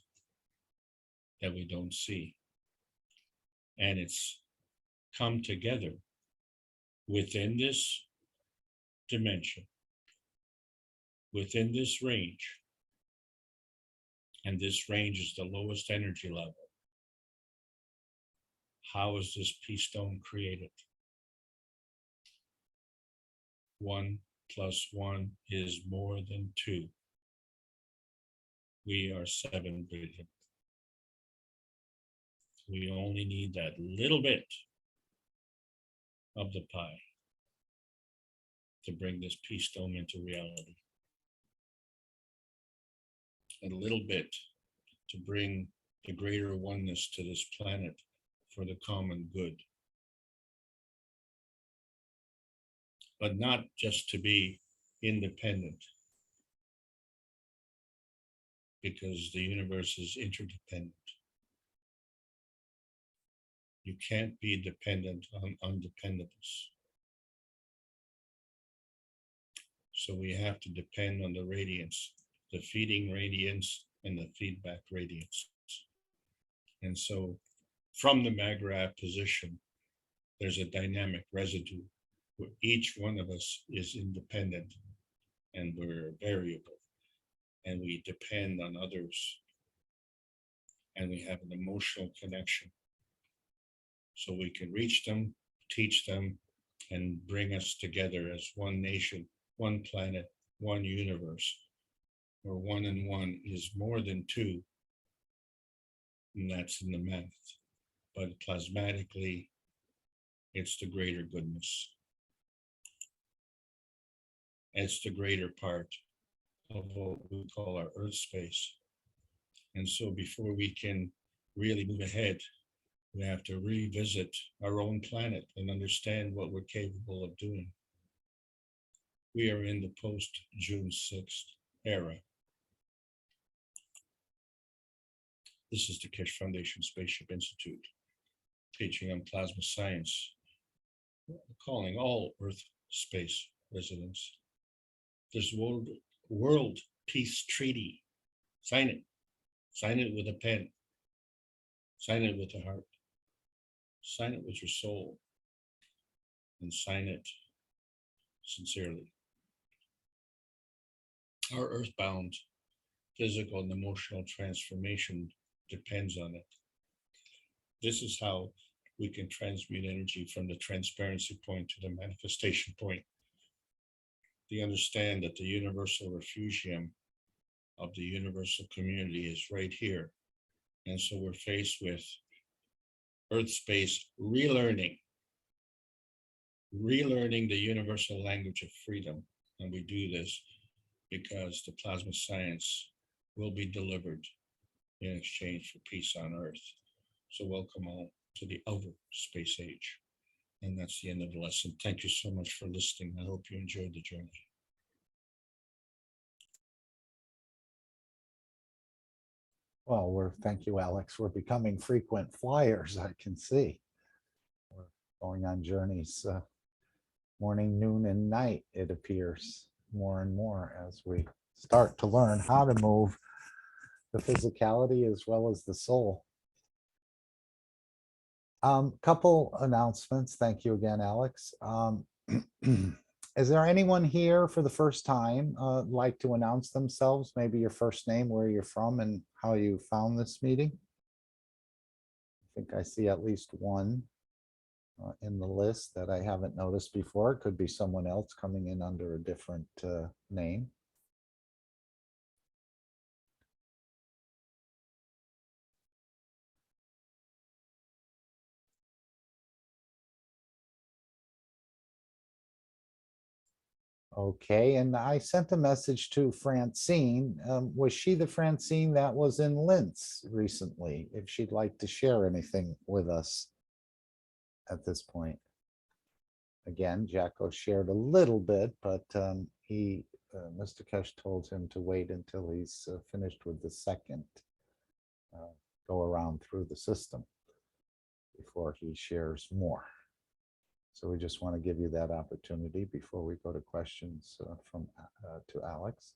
that we don't see. And it's come together within this dimension, within this range. And this range is the lowest energy level. How is this peace dome created? 1 + 1 is more than 2. We are 7 billion. We only need that little bit of the pie to bring this peace dome into reality. A little bit to bring the greater oneness to this planet for the common good. But not just to be independent, because the universe is interdependent. You can't be dependent on undependables. So we have to depend on the radiance, the feeding radiance and the feedback radiance. And so from the Maghrab position, there's a dynamic residue where each one of us is independent and we're variable and we depend on others and we have an emotional connection. So we can reach them, teach them, and bring us together as one nation, one planet, one universe, where 1 and 1 is more than 2, and that's in the math. But plasmatically, it's the greater goodness. It's the greater part of what we call our Earth space. And so before we can really move ahead, we have to revisit our own planet and understand what we're capable of doing. We are in the post-June 6th era. This is the Keshe Foundation Spaceship Institute, teaching on plasma science, calling all Earth space residents. There's World Peace Treaty. Sign it. Sign it with a pen. Sign it with a heart. Sign it with your soul. And sign it sincerely. Our earthbound physical and emotional transformation depends on it. This is how we can transmute energy from the transparency point to the manifestation point. We understand that the universal refugium of the universal community is right here. And so we're faced with Earth space relearning the universal language of freedom. And we do this because the plasma science will be delivered in exchange for peace on Earth. So welcome all to the outer space age. And that's the end of the lesson. Thank you so much for listening. I hope you enjoyed the journey. Well, thank you, Alex. We're becoming frequent flyers, I can see. We're going on journeys morning, noon, and night, it appears, more and more as we start to learn how to move the physicality as well as the soul. Couple announcements. Thank you again, Alex. Is there anyone here for the first time like to announce themselves? Maybe your first name, where you're from, and how you found this meeting? I think I see at least one in the list that I haven't noticed before. It could be someone else coming in under a different name. Okay, and I sent a message to Francine. Was she the Francine that was in Linz recently? If she'd like to share anything with us at this point. Again, Jacko shared a little bit, but Mr. Keshe told him to wait until he's finished with the second go around through the system before he shares more. So we just want to give you that opportunity before we go to questions to Alex.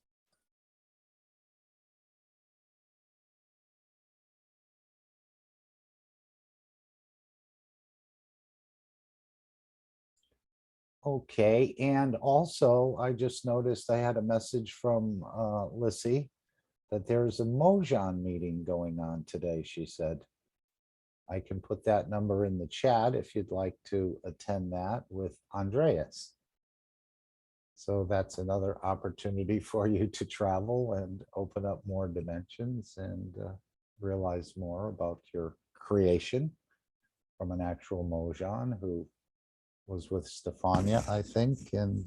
Okay, and also I just noticed I had a message from Lissy that there's a Mojan meeting going on today, she said. I can put that number in the chat if you'd like to attend that with Andreas. So that's another opportunity for you to travel and open up more dimensions and realize more about your creation from an actual Mojan who was with Stefania, I think, and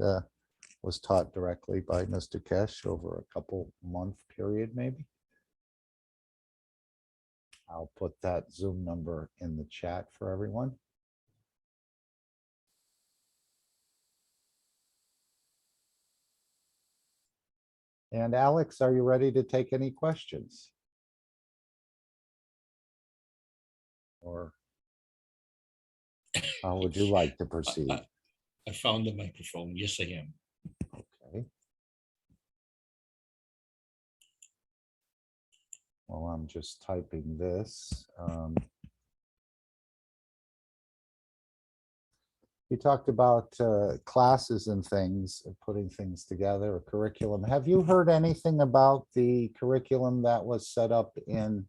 was taught directly by Mr. Keshe over a couple-month period, maybe. I'll put that Zoom number in the chat for everyone. And Alex, are you ready to take any questions? Or how would you like to proceed? I found the microphone. Yes, I am. Okay. Well, I'm just typing this. You talked about classes and things, putting things together, a curriculum. Have you heard anything about the curriculum that was set up in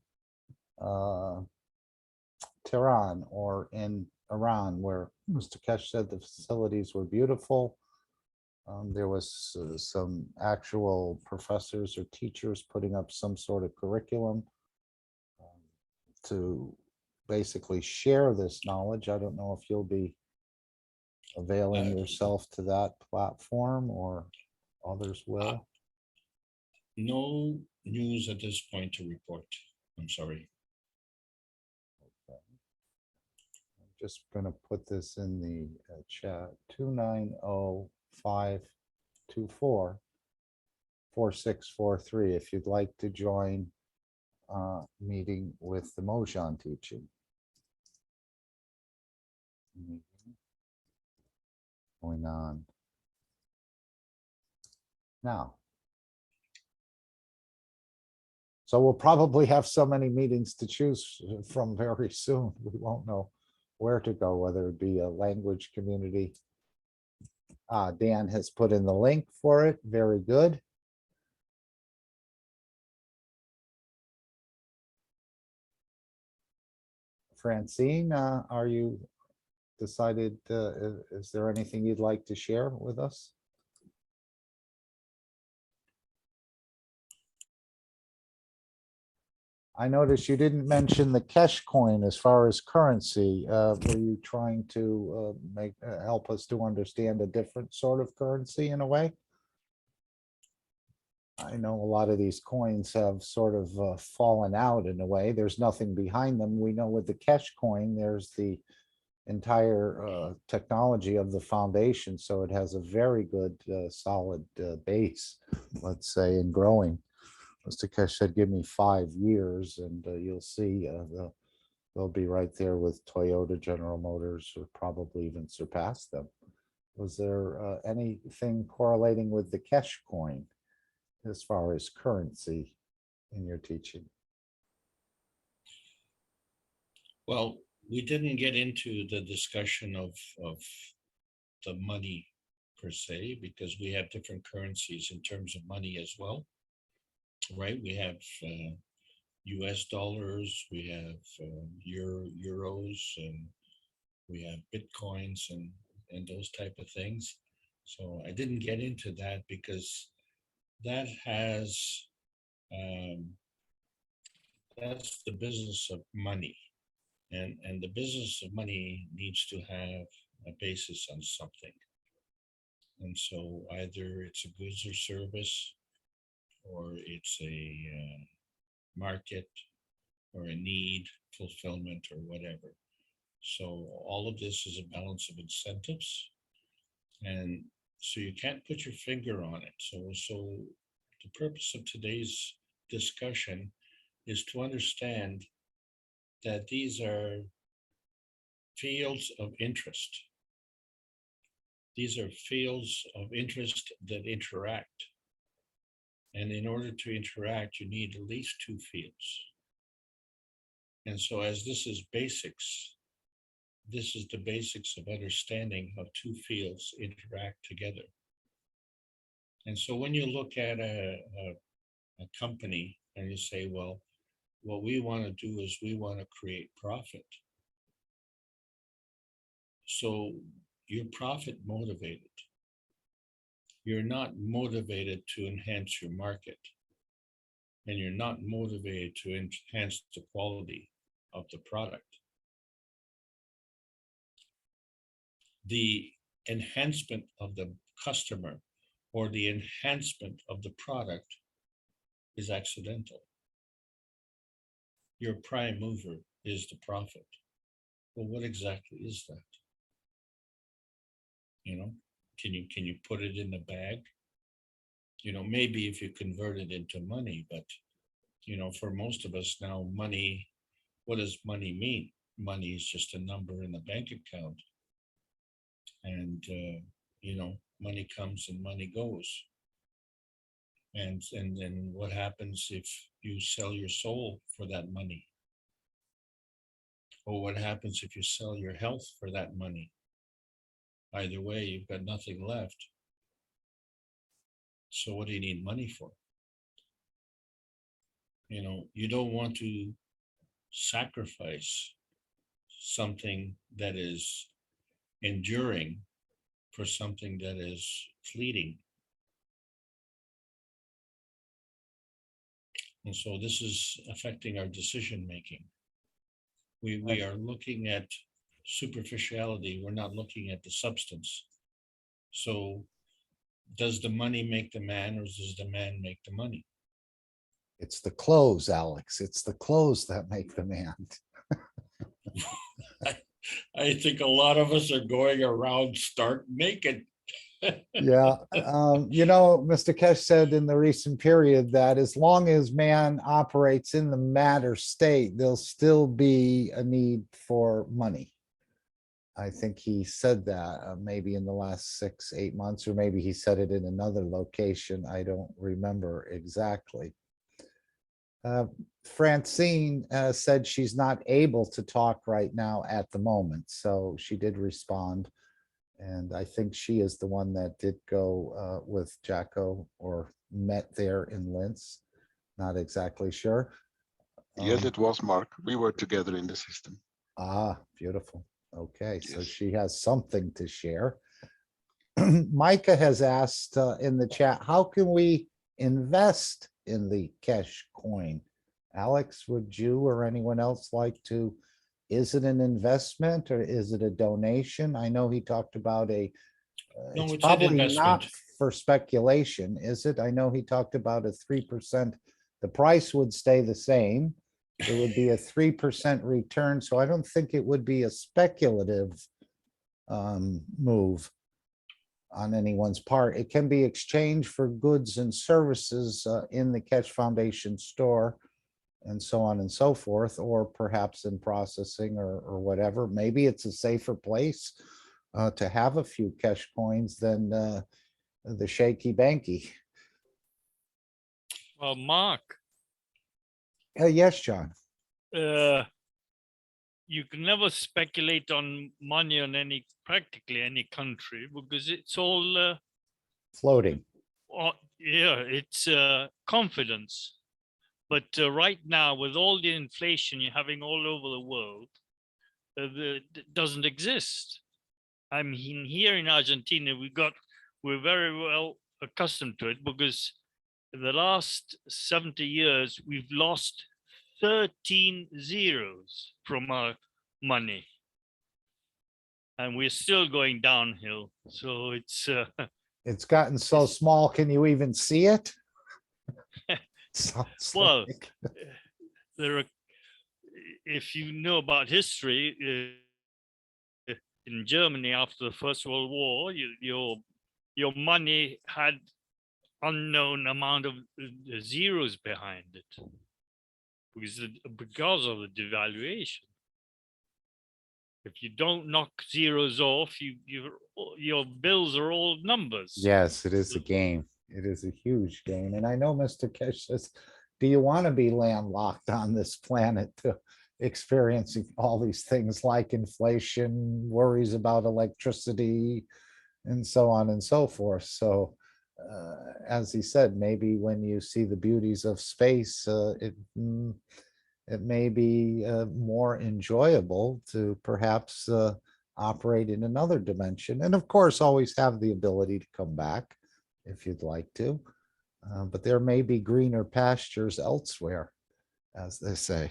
Tehran or in Iran, where Mr. Keshe said the facilities were beautiful? There was some actual professors or teachers putting up some sort of curriculum to basically share this knowledge. I don't know if you'll be availing yourself to that platform or others will. No news at this point to report. I'm sorry. Okay. I'm just going to put this in the chat. 290-524-4643 if you'd like to join meeting with the Mojan teaching. Going on now. So we'll probably have so many meetings to choose from very soon. We won't know where to go, whether it be a language community. Dan has put in the link for it. Very good. Francine, are you decided, is there anything you'd like to share with us? I noticed you didn't mention the Keshe coin as far as currency. Were you trying to help us to understand a different sort of currency in a way? I know a lot of these coins have sort of fallen out in a way. There's nothing behind them. We know with the Keshe coin, there's the entire technology of the foundation. So it has a very good, solid base, let's say, and growing. Mr. Keshe said, give me 5 years and you'll see they'll be right there with Toyota, General Motors, or probably even surpass them. Was there anything correlating with the Keshe coin as far as currency in your teaching? Well, we didn't get into the discussion of the money per se, because we have different currencies in terms of money as well, right? We have US dollars, we have euros, and we have bitcoins and those type of things. So I didn't get into that because that has that's the business of money, and the business of money needs to have a basis on something. And so either it's a goods or service, or it's a market, or a need fulfillment, or whatever. So all of this is a balance of incentives, and so you can't put your finger on it. So the purpose of today's discussion is to understand that these are fields of interest. These are fields of interest that interact. And in order to interact, you need at least 2 fields. And so as this is basics, this is the basics of understanding how 2 fields interact together. And so when you look at a company and you say, well, what we want to do is we want to create profit. So you're profit motivated. You're not motivated to enhance your market, and you're not motivated to enhance the quality of the product. The enhancement of the customer or the enhancement of the product is accidental. Your prime mover is the profit. Well, what exactly is that? You know, can you put it in the bag? You know, maybe if you convert it into money, but you know, for most of us now, money, what does money mean? Money is just a number in the bank account. And you know, money comes and money goes. And then what happens if you sell your soul for that money? Or what happens if you sell your health for that money? Either way, you've got nothing left. So what do you need money for? You know, you don't want to sacrifice something that is enduring for something that is fleeting. And so this is affecting our decision making. We are looking at superficiality. We're not looking at the substance. So does the money make the man, or does the man make the money? It's the clothes, Alex. It's the clothes that make the man. I think a lot of us are going around stark naked. Yeah. You know, Mr. Keshe said in the recent period that as long as man operates in the matter state, there'll still be a need for money. I think he said that maybe in the last 6-8 months, or maybe he said it in another location. I don't remember exactly. Francine said she's not able to talk right now at the moment, so she did respond. And I think she is the one that did go with Jacko or met there in Linz. Not exactly sure. Yes, it was Mark. We were together in the system. Ah, beautiful. Okay, so Yes. she has something to share. Micah has asked in the chat, how can we invest in the Keshe coin? Alex, would you or anyone else like to? Is it an investment or is it a donation? I know he talked about a, No, it's it's an probably investment. not for speculation, is it? I know he talked about a 3%. The price would stay the same. It would be a 3% return, so I don't think it would be a speculative move on anyone's part. It can be exchanged for goods and services in the Keshe Foundation store and so on and so forth, or perhaps in processing or whatever. Maybe it's a safer place to have a few Keshe coins than the shaky banky. Well, Mark, Yes, John. you can never speculate on money on practically any country, because it's all Floating. it's confidence. But right now, with all the inflation you're having all over the world, it doesn't exist. I mean, here in Argentina, we're very well accustomed to it, because in the last 70 years, we've lost 13 zeros from our money. And we're still going downhill. So it's It's gotten so small, can you even see it? Sounds well, like- there are, if you know about history, in Germany after the First World War, your money had unknown amount of zeros behind it, because of the devaluation. If you don't knock zeros off, your bills are all numbers. Yes, it is a game. It is a huge game. And I know Mr. Keshe says, do you want to be landlocked on this planet to experiencing all these things like inflation, worries about electricity, and so on and so forth? So as he said, maybe when you see the beauties of space, it may be more enjoyable to perhaps operate in another dimension. And of course, always have the ability to come back if you'd like to. But there may be greener pastures elsewhere, as they say.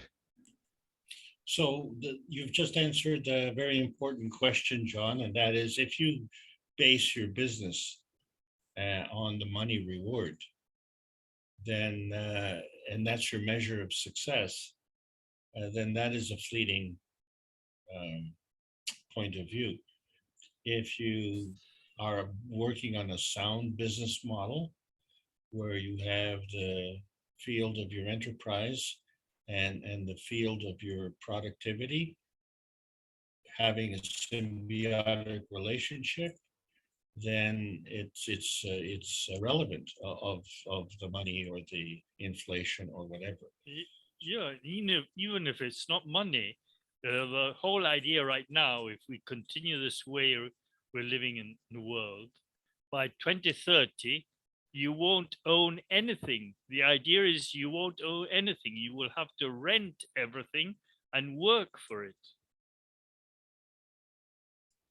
So you've just answered a very important question, John, and that is, if you base your business on the money reward, then and that's your measure of success, then that is a fleeting point of view. If you are working on a sound business model where you have the field of your enterprise and the field of your productivity having a symbiotic relationship, then it's relevant of the money or the inflation or whatever. Yeah, even if it's not money, the whole idea right now, if we continue this way we're living in the world, by 2030, you won't own anything. The idea is you won't own anything. You will have to rent everything and work for it.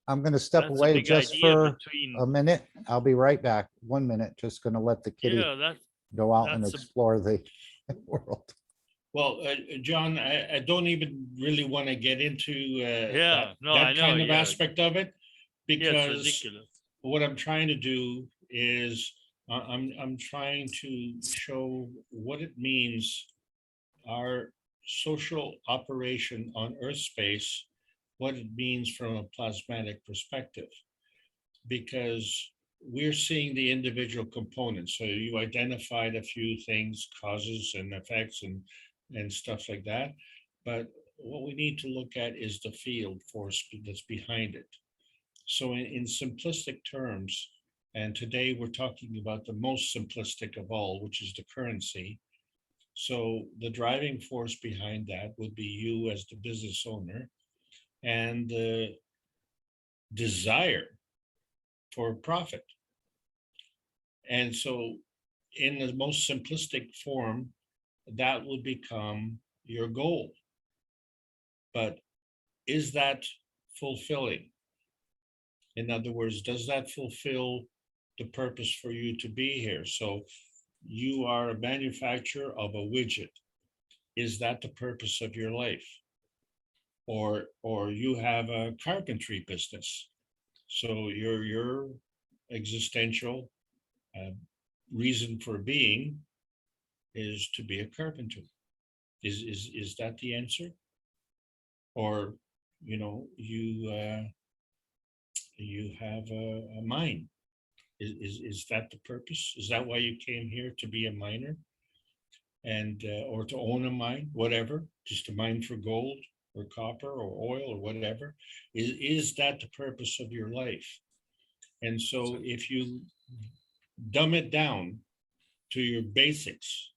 I'm going to step That's a away big just idea for between- a minute. I'll be right back. 1 minute. Just going to let the kitty Yeah, go out and that's a- explore the world. Well, John, I don't even really want to get into Yeah, no, that I know, kind of yeah. aspect of it, yeah, it's because ridiculous. what I'm trying to do is I'm trying to show what it means, our social operation on Earth space, what it means from a plasmatic perspective, because we're seeing the individual components. So you identified a few things, causes and effects and stuff like that. But what we need to look at is the field force that's behind it. So in simplistic terms, and today we're talking about the most simplistic of all, which is the currency. So the driving force behind that would be you as the business owner, and the desire for profit. And so in the most simplistic form, that would become your goal. But is that fulfilling? In other words, does that fulfill the purpose for you to be here? So you are a manufacturer of a widget. Is that the purpose of your life? Or you have a carpentry business. So your existential reason for being is to be a carpenter. Is that the answer? Or, you know, you have a mine. Is that the purpose? Is that why you came here, to be a miner? And or to own a mine, whatever, just to mine for gold or copper or oil or whatever? Is that the purpose of your life? And so if you dumb it down to your basics,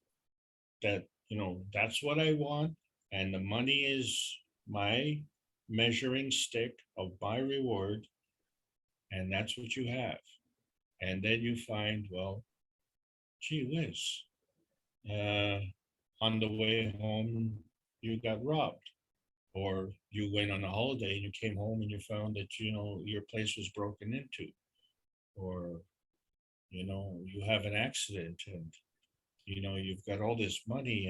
that, you know, that's what I want, and the money is my measuring stick of my reward, and that's what you have. And then you find, well, gee whiz, on the way home, you got robbed. Or you went on a holiday and you came home and you found that, you know, your place was broken into. Or, you know, you have an accident and, you know, you've got all this money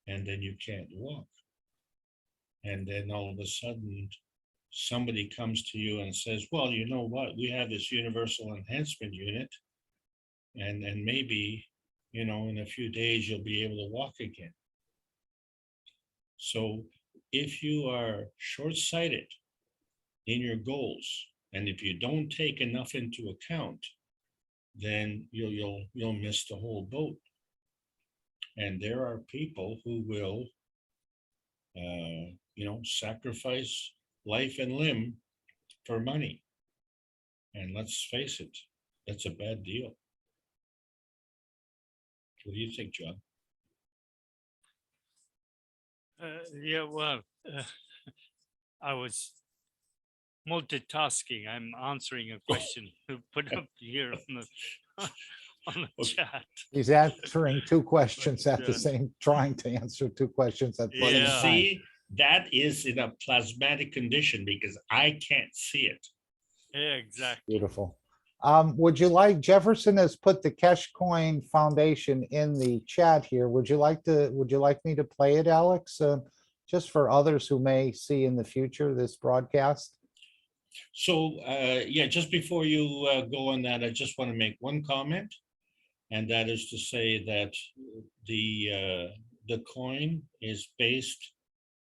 and then you can't walk. And then all of a sudden, somebody comes to you and says, well, you know what, we have this universal enhancement unit, and maybe, you know, in a few days you'll be able to walk again. So if you are short-sighted in your goals, and if you don't take enough into account, then you'll miss the whole boat. And there are people who will, you know, sacrifice life and limb for money. And let's face it, that's a bad deal. What do you think, John? Yeah, well, I was multitasking. I'm answering a question put up here on the chat. He's answering two questions at the same, trying to answer two questions at the Well, same you Yeah. time. see, that is in a plasmatic condition because I can't see it. Yeah, exactly. Beautiful. Would you like, Jefferson has put the Keshe Coin Foundation in the chat here. Would you like me to play it, Alex? Just for others who may see in the future this broadcast? So, yeah, just before you go on that, I just want to make one comment. And that is to say that the coin is based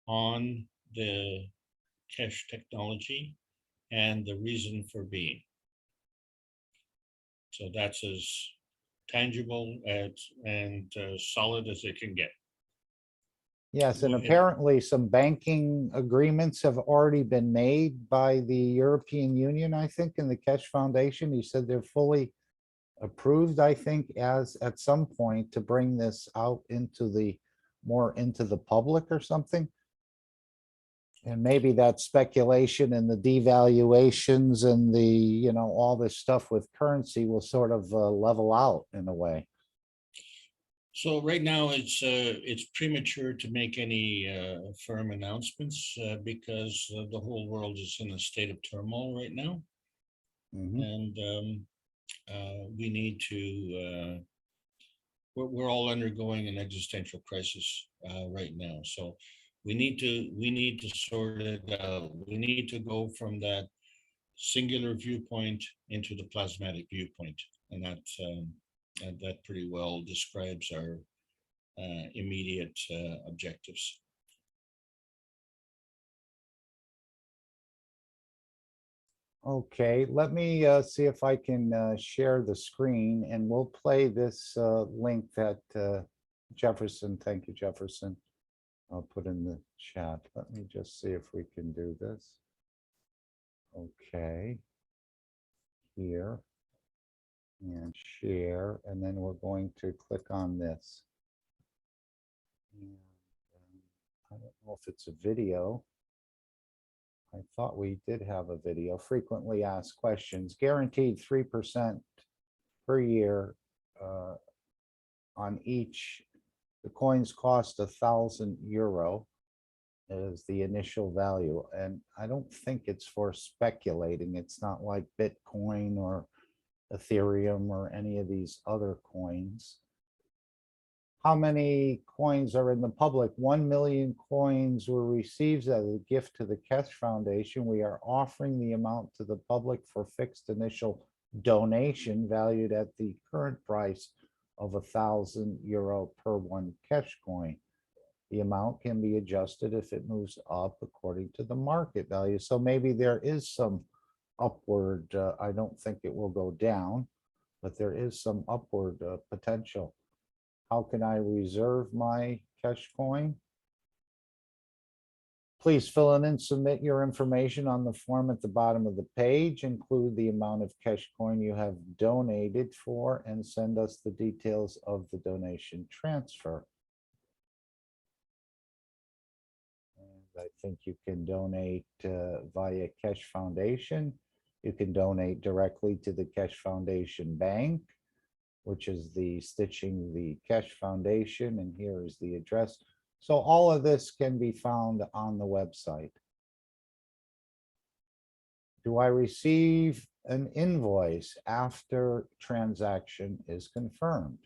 on the Keshe technology and the reason for being. So that's as tangible and solid as it can get. Yes, and Go ahead. apparently some banking agreements have already been made by the European Union, I think, and the Keshe Foundation. He said they're fully approved, I think, as at some point to bring this out into the more into the public or something. And maybe that speculation and the devaluations and the, you know, all this stuff with currency will sort of level out in a way. So right now it's premature to make any firm announcements because the whole world is in a state of turmoil right now. Mhm. And we need to, we're all undergoing an existential crisis right now. So we need to sort it out. We need to go from that singular viewpoint into the plasmatic viewpoint. And that pretty well describes our immediate objectives. Okay, let me see if I can share the screen, and we'll play this link that Jefferson, thank you, Jefferson, I'll put in the chat. Let me just see if we can do this. Okay. Here. And share, and then we're going to click on this. And, I don't know if it's a video. I thought we did have a video. Frequently asked questions, guaranteed 3% per year on each. The coins cost €1,000 is the initial value. And I don't think it's for speculating. It's not like Bitcoin or Ethereum or any of these other coins. How many coins are in the public? 1 million coins were received as a gift to the Keshe Foundation. We are offering the amount to the public for fixed initial donation valued at the current price of €1,000 per one cash coin. The amount can be adjusted if it moves up according to the market value. So maybe there is some upward, I don't think it will go down, but there is some upward potential. How can I reserve my cash coin? Please fill in and submit your information on the form at the bottom of the page. Include the amount of cash coin you have donated for and send us the details of the donation transfer. And I think you can donate via Keshe Foundation. You can donate directly to the Keshe Foundation Bank, which is the Stitching the Keshe Foundation, and here is the address. So all of this can be found on the website. Do I receive an invoice after transaction is confirmed?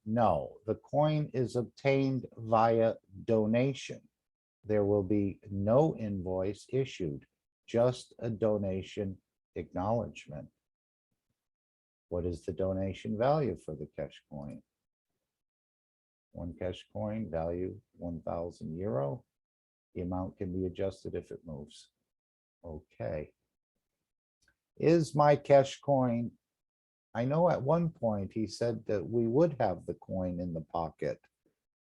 No, the coin is obtained via donation. There will be no invoice issued, just a donation acknowledgement. What is the donation value for the Keshe coin? One Keshe coin, value €1,000. The amount can be adjusted if it moves. Okay. Is my Keshe coin, I know at one point he said that we would have the coin in the pocket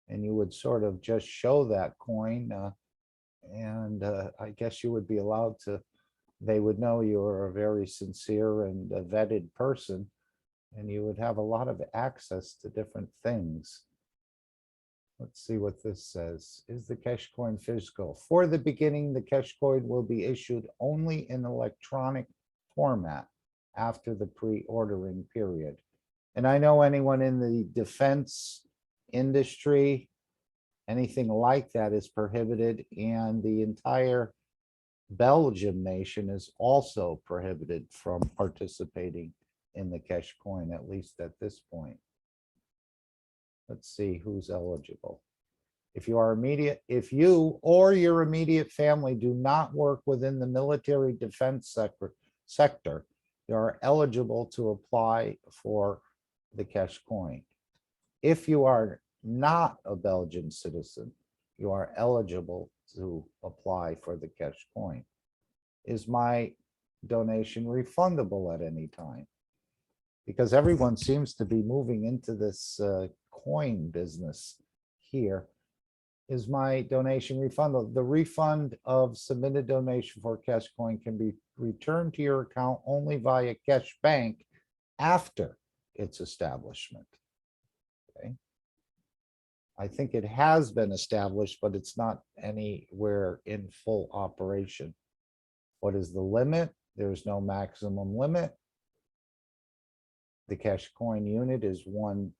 and you would sort of just show that coin and I guess you would be allowed to, they would know you're a very sincere and a vetted person and you would have a lot of access to different things. Let's see what this says. Is the Keshe coin physical? For the beginning, the Keshe coin will be issued only in electronic format after the pre-ordering period. And I know anyone in the defense industry, anything like that is prohibited, and the entire Belgium nation is also prohibited from participating in the Keshe coin, at least at this point. Let's see who's eligible. If you or your immediate family do not work within the military defense sector, you are eligible to apply for the Keshe coin. If you are not a Belgian citizen, you are eligible to apply for the Keshe coin. Is my donation refundable at any time? Because everyone seems to be moving into this coin business here. Is my donation refundable? The refund of submitted donation for Keshe coin can be returned to your account only via Keshe Bank after its establishment. Okay. I think it has been established, but it's not anywhere in full operation. What is the limit? There's no maximum limit. The Keshe coin unit is one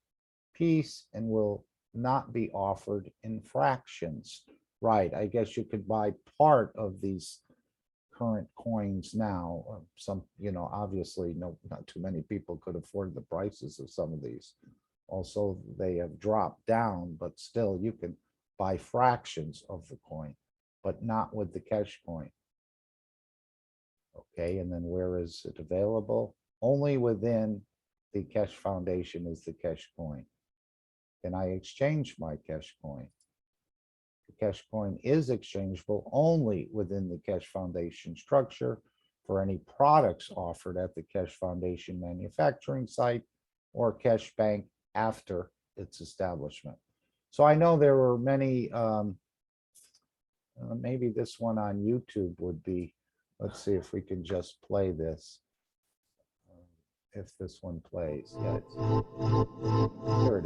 piece and will not be offered in fractions. Right, I guess you could buy part of these current coins now. Some, obviously not too many people could afford the prices of some of these. Also, they have dropped down, but still you can buy fractions of the coin, but not with the Keshe coin. Okay, and then where is it available? Only within the Keshe Foundation is the Keshe coin. Can I exchange my Keshe coin? The Keshe coin is exchangeable only within the Keshe Foundation structure for any products offered at the Keshe Foundation manufacturing site or Keshe Bank after its establishment. So I know there were many, maybe this one on YouTube would be, let's see if we can just play this. If this one plays, yeah, here it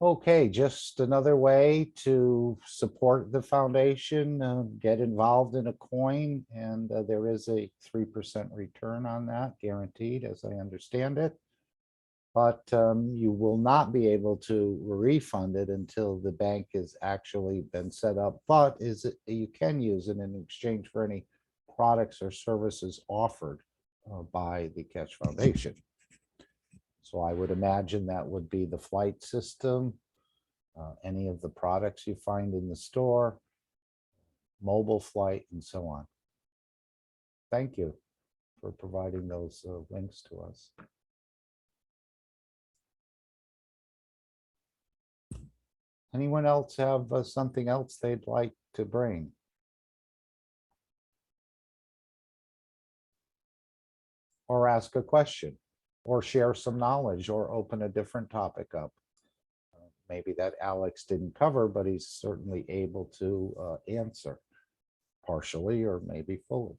Okay, just another way to support the foundation, get involved in a coin, and there is a 3% return on that guaranteed, as I understand it. But you will not be able to refund it until the bank has actually been set up. But you can use it in exchange for any products or services offered by the Keshe Foundation. So I would imagine that would be the flight system, any of the products you find in the store, mobile flight, and so on. Thank you for providing those links to us. Anyone else have something else they'd like to bring? Or ask a question, or share some knowledge, or open a different topic up. Maybe that Alex didn't cover, but he's certainly able to answer partially or maybe fully.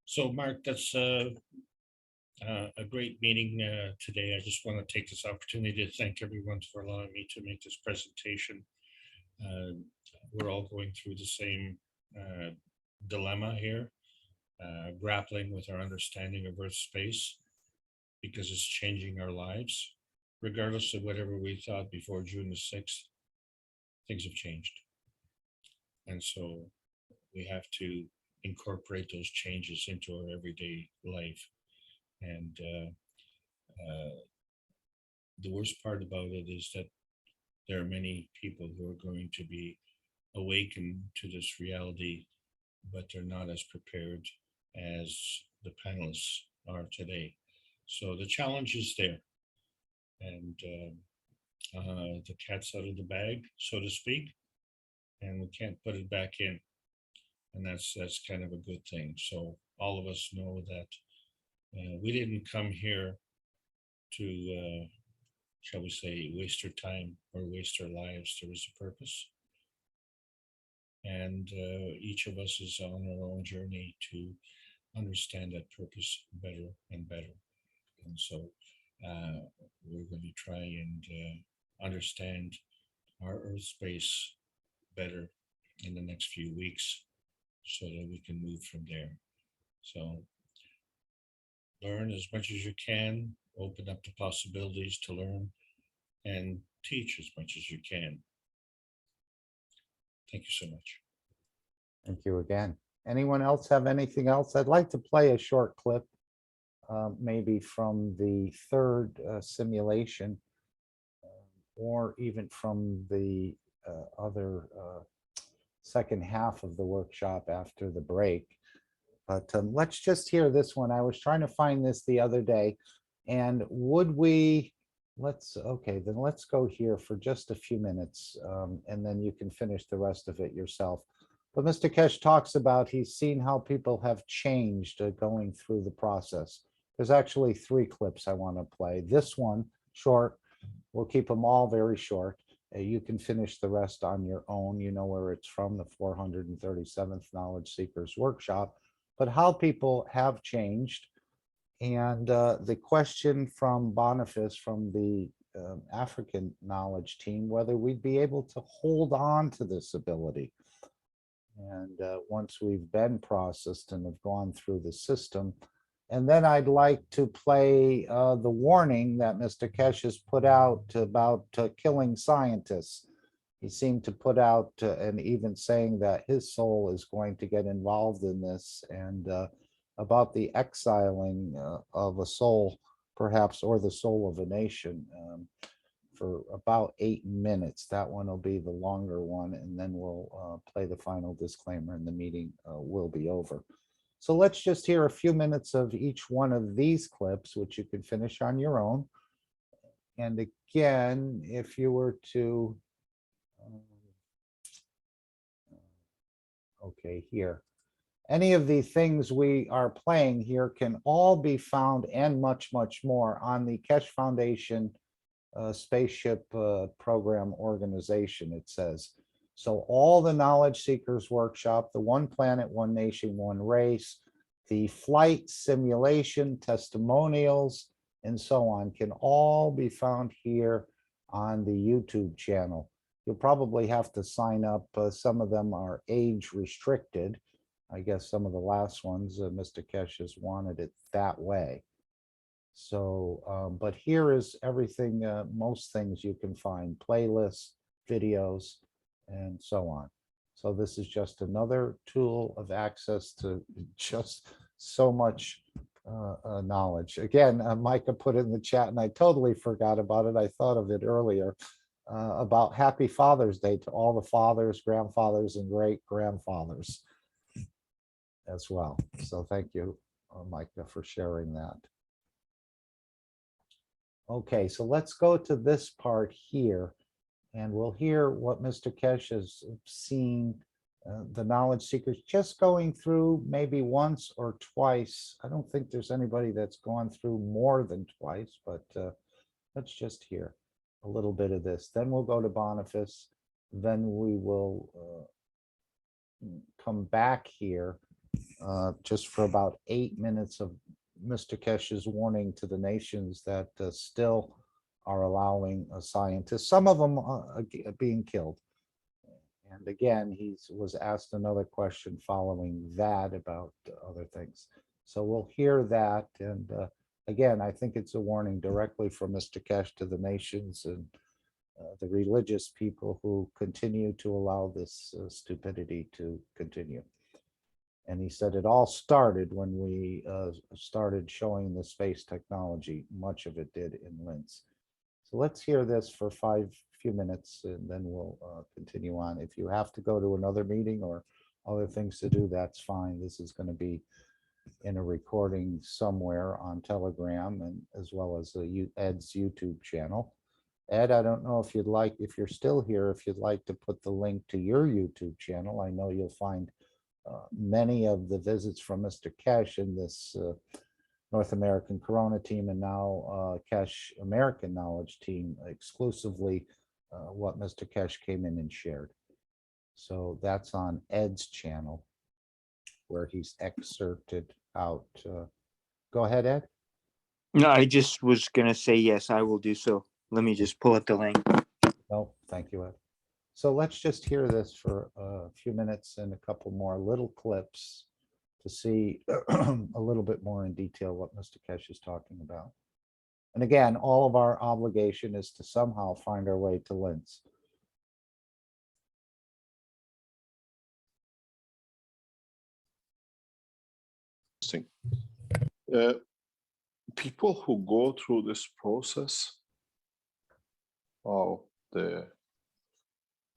So Mark, that's a great meeting today. I just want to take this opportunity to thank everyone for allowing me to make this presentation. We're all going through the same dilemma here, grappling with our understanding of Earth space, because it's changing our lives. Regardless of whatever we thought before June the 6th, things have changed. And so we have to incorporate those changes into our everyday life. And the worst part about it is that there are many people who are going to be awakened to this reality, but they're not as prepared as the panelists are today. So the challenge is there. And the cat's out of the bag, so to speak, and we can't put it back in. And that's kind of a good thing. So all of us know that we didn't come here to, shall we say, waste our time or waste our lives. There was a purpose. And each of us is on our own journey to understand that purpose better and better. And so we're going to try and understand our Earth space better in the next few weeks so that we can move from there. So learn as much as you can, open up the possibilities to learn, and teach as much as you can. Thank you so much. Thank you again. Anyone else have anything else? I'd like to play a short clip, maybe from the third simulation, or even from the other second half of the workshop after the break. But let's just hear this one. I was trying to find this the other day, and would we, okay, then let's go here for just a few minutes, and then you can finish the rest of it yourself. But Mr. Keshe talks about he's seen how people have changed going through the process. There's actually 3 clips I want to play. This one, short, we'll keep them all very short. You can finish the rest on your own. You know where it's from, the 437th Knowledge Seekers Workshop. But how people have changed. And the question from Boniface from the African Knowledge Team, whether we'd be able to hold on to this ability. And once we've been processed and have gone through the system. And then I'd like to play the warning that Mr. Keshe has put out about killing scientists. He seemed to put out and even saying that his soul is going to get involved in this, and about the exiling of a soul, perhaps, or the soul of a nation, for about 8 minutes. That one will be the longer one, and then we'll play the final disclaimer and the meeting will be over. So let's just hear a few minutes of each one of these clips, which you can finish on your own. And again, if you were to, okay, here. Any of the things we are playing here can all be found, and much, much more, on the Keshe Foundation Spaceship Program Organization, it says. So all the Knowledge Seekers Workshop, the One Planet, One Nation, One Race, the flight simulation, testimonials, and so on can all be found here on the YouTube channel. You'll probably have to sign up. Some of them are age restricted. I guess some of the last ones, Mr. Keshe has wanted it that way. So, but here is everything, most things you can find, playlists, videos, and so on. So this is just another tool of access to just so much knowledge. Again, Micah put it in the chat and I totally forgot about it. I thought of it earlier about Happy Father's Day to all the fathers, grandfathers, and great grandfathers as well. So thank you, Micah, for sharing that. Okay, so let's go to this part here, and we'll hear what Mr. Keshe has seen the knowledge seekers just going through maybe once or twice. I don't think there's anybody that's gone through more than twice, but let's just hear a little bit of this. Then we'll go to Boniface. Then we will come back here just for about 8 minutes of Mr. Keshe's warning to the nations that still are allowing scientists, some of them being killed. And again, he was asked another question following that about other things. So we'll hear that. And again, I think it's a warning directly from Mr. Keshe to the nations and the religious people who continue to allow this stupidity to continue. And he said it all started when we started showing the space technology. Much of it did in Linz. So let's hear this for few minutes and then we'll continue on. If you have to go to another meeting or other things to do, that's fine. This is going to be in a recording somewhere on Telegram and as well as Ed's YouTube channel. Ed, I don't know if you'd like, if you're still here, if you'd like to put the link to your YouTube channel. I know you'll find many of the visits from Mr. Keshe in this North American Corona team and now Keshe American Knowledge Team exclusively what Mr. Keshe came in and shared. So that's on Ed's channel where he's excerpted out. Go ahead, Ed. No, I just was going to say, yes, I will do so. Let me just pull up the link. No, thank you, Ed. So let's just hear this for a few minutes and a couple more little clips to see a little bit more in detail what Mr. Keshe is talking about. And again, all of our obligation is to somehow find our way to Linz. People who go through this process of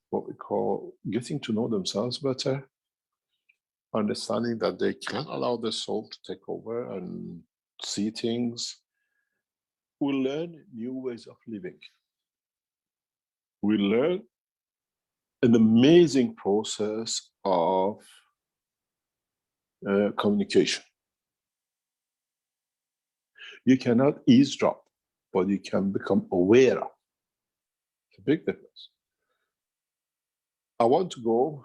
what we call getting to know themselves better, understanding that they can allow the soul to take over and see things, we learn new ways of living. We learn an amazing process of communication. You cannot eavesdrop, but you can become aware of. It's a big difference. I want to go,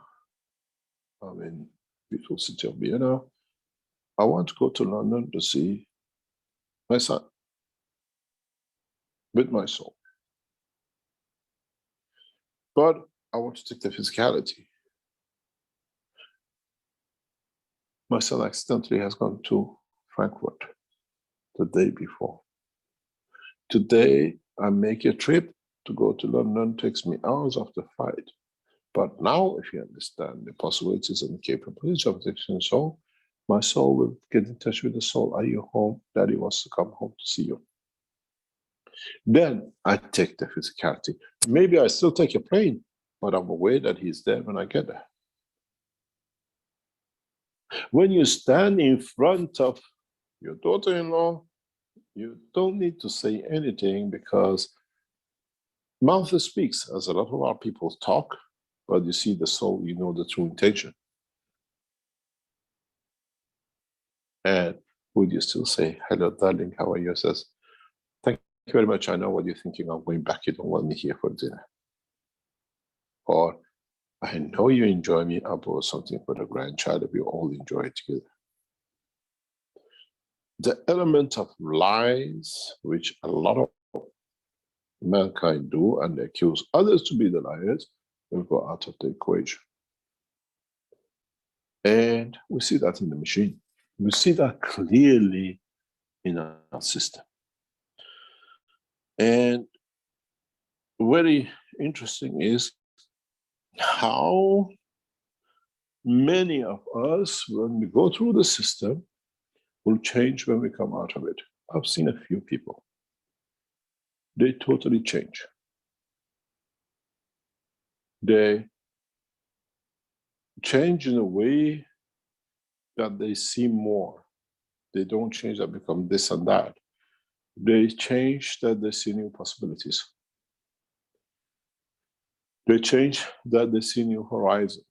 I'm in beautiful city of Vienna. I want to go to London to see my son with my soul. But I want to take the physicality. My son accidentally has gone to Frankfurt the day before. Today, I make a trip to go to London, takes me hours of the flight. But now, if you understand the possibilities and capabilities of the soul, my soul will get in touch with the soul. Are you home? Daddy wants to come home to see you. Then I take the physicality. Maybe I still take a plane, but I'm aware that he's there when I get there. When you stand in front of your daughter-in-law, you don't need to say anything because mouth speaks, as a lot of our people talk, but you see the soul, you know the true intention. And would you still say, hello, darling, how are you? Says, thank you very much. I know what you're thinking. I'm going back. You don't want me here for dinner. Or I know you enjoy me. I bought something for the grandchild. We all enjoy it together. The element of lies, which a lot of mankind do, and they accuse others to be the liars, will go out of the equation. And we see that in the machine. We see that clearly in our system. And very interesting is how many of us, when we go through the system, will change when we come out of it. I've seen a few people. They totally change. They change in a way that they see more. They don't change that become this and that. They change that they see new possibilities. They change that they see new horizon.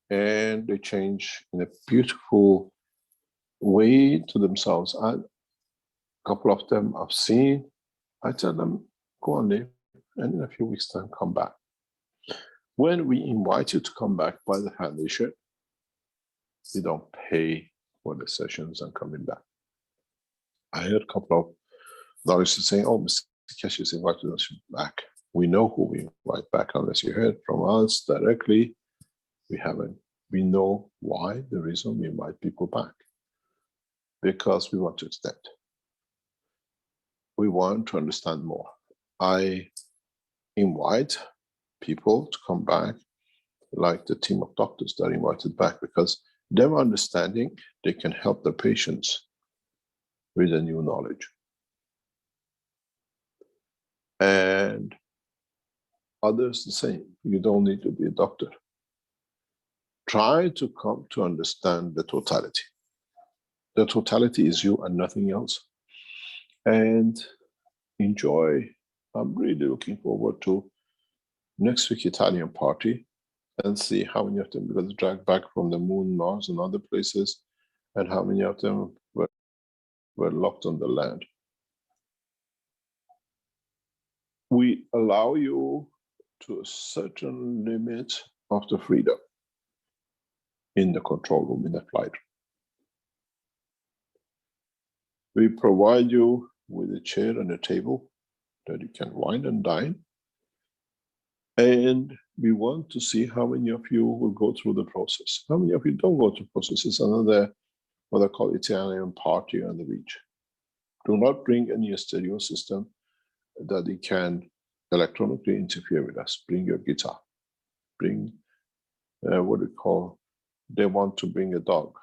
And they change in a beautiful way to themselves. And a couple of them I've seen, I tell them, go on live, and in a few weeks' time, come back. When we invite you to come back by the foundation, we don't pay for the sessions and coming back. I heard a couple of doctors saying, oh, Mr. Keshe is invited us back. We know who we invite back, unless you heard from us directly. We haven't. We know why, the reason we invite people back. Because we want to extend. We want to understand more. I invite people to come back, like the team of doctors that are invited back, because them understanding, they can help the patients with the new knowledge. And others the same. You don't need to be a doctor. Try to come to understand the totality. The totality is you and nothing else. And enjoy. I'm really looking forward to next week Italian party and see how many of them got dragged back from the moon, Mars, and other places, and how many of them were locked on the land. We allow you to a certain limit of the freedom in the control room, in the flight. We provide you with a chair and a table that you can wine and dine. And we want to see how many of you will go through the process. How many of you don't go through the process? It's another, what I call Italian party on the beach. Do not bring any stereo system that it can electronically interfere with us. Bring your guitar. Bring, what we call, they want to bring a dog.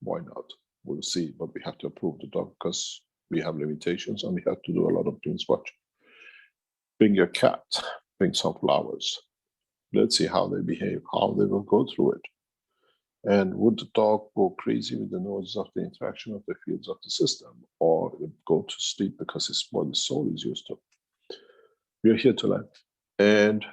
Why not? We'll see, but we have to approve the dog because we have limitations and we have to do a lot of things. Watch. Bring your cat, bring some flowers. Let's see how they behave, how they will go through it. And would the dog go crazy with the noise of the interaction of the fields of the system, or go to sleep because it's what the soul is used to? We are here to learn. And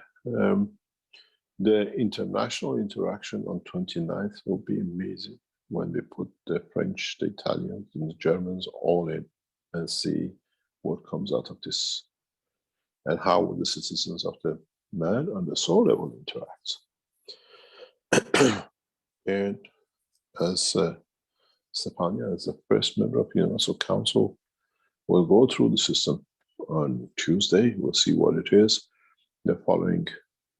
the international interaction on 29th will be amazing when we put the French, the Italians, and the Germans all in and see what comes out of this and how will the citizens of the man and the soul level interact. And as Stefania, as the first member of the Universal Council, will go through the system on Tuesday. We'll see what it is. The following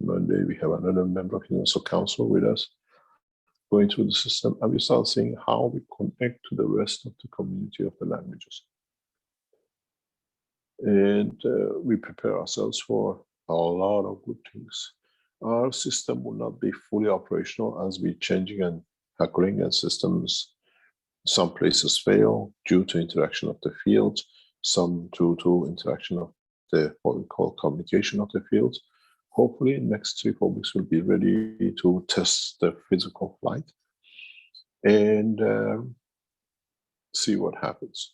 Monday, we have another member of the Universal Council with us going through the system, and we start seeing how we connect to the rest of the community of the languages. And we prepare ourselves for a lot of good things. Our system will not be fully operational as we're changing and hackling, and systems, some places fail due to interaction of the fields, some due to interaction of the, what we call communication of the fields. Hopefully in the next 3-4 weeks we'll be ready to test the physical flight and see what happens.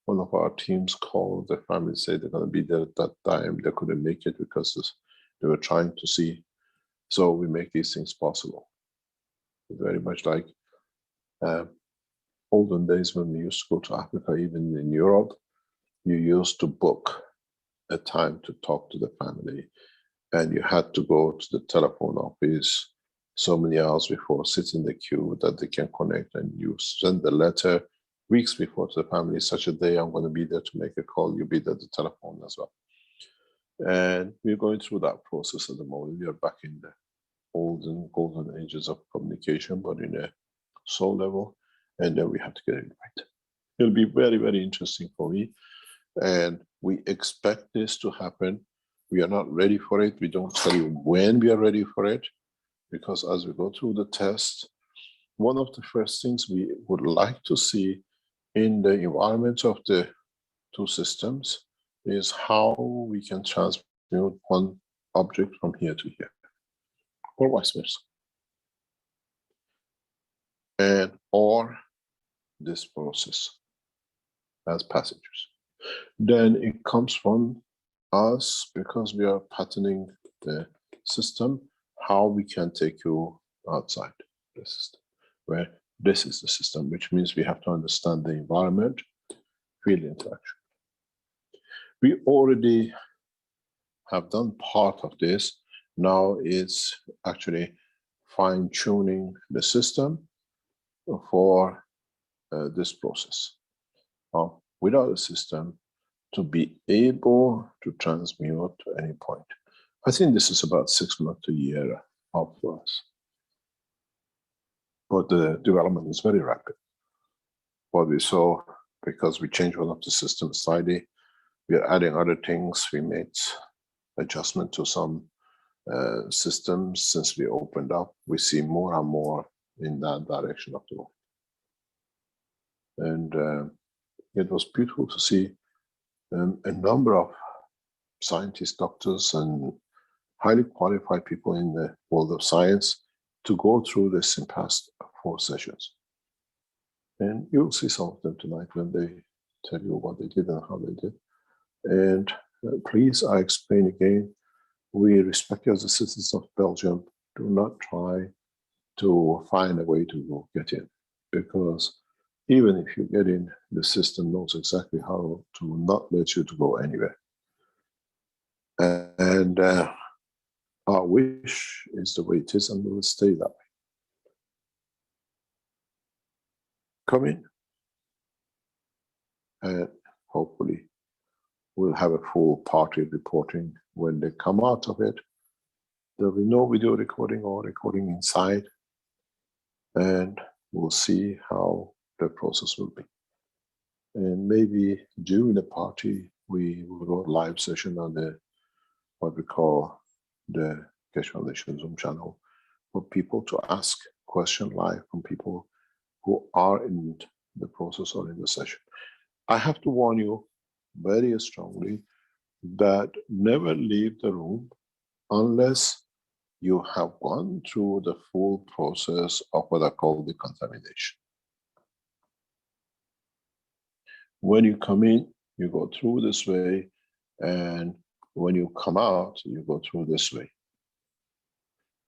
One of our teams called the family, said they're going to be there at that time. They couldn't make it because they were trying to see. So we make these things possible. Very much like olden days when we used to go to Africa, even in Europe, you used to book a time to talk to the family. and you had to go to the telephone office so many hours before, sit in the queue that they can connect, and you send the letter weeks before to the family, such a day I'm going to be there to make a call, you'll be there at the telephone as well. And we're going through that process at the moment. We are back in the golden ages of communication, but in a soul level, and then we have to get it right. It'll be very, very interesting for me, and we expect this to happen. We are not ready for it. We don't tell you when we are ready for it, because as we go through the test, one of the first things we would like to see in the environment of the two systems is how we can transmute one object from here to here, or vice versa. And or this process as passengers. Then it comes from us, because we are patterning the system, how we can take you outside the system, where this is the system, which means we have to understand the environment, feel interaction. We already have done part of this. Now it's actually fine-tuning the system for this process. Without a system, to be able to transmute to any point. I think this is about 6 months to a year out for us. But the development is very rapid. What we saw, because we changed one of the systems slightly, we are adding other things. We made adjustment to some systems since we opened up. We see more and more in that direction of the world. And it was beautiful to see a number of scientists, doctors, and highly qualified people in the world of science to go through this in past 4 sessions. And you'll see some of them tonight when they tell you what they did and how they did. And please, I explain again, we respect you as the citizens of Belgium. Do not try to find a way to get in, because even if you get in, the system knows exactly how to not let you to go anywhere. And our wish is the way it is, and will stay that way. Come in, and hopefully we'll have a full party reporting when they come out of it. There'll be no video recording or recording inside, and we'll see how the process will be. And maybe during the party, we will go live session on the, what we call the Keshe Foundation Zoom channel, for people to ask questions live from people who are in the process or in the session. I have to warn you very strongly that never leave the room unless you have gone through the full process of what I call decontamination. When you come in, you go through this way, and when you come out, you go through this way.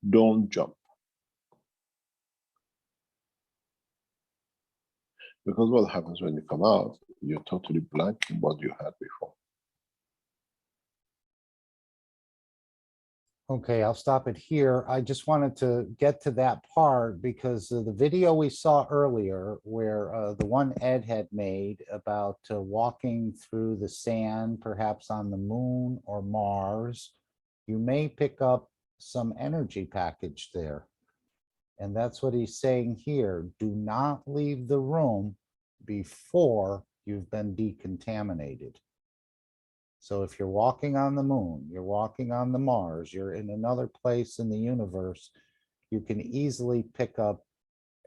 Don't jump. Because what happens when you come out, you're totally blank in what you had before. Okay, I'll stop it here. I just wanted to get to that part because the video we saw earlier where the one Ed had made about walking through the sand, perhaps on the moon or Mars, you may pick up some energy package there. And that's what he's saying here. Do not leave the room before you've been decontaminated. So if you're walking on the moon, you're walking on the Mars, you're in another place in the universe, you can easily pick up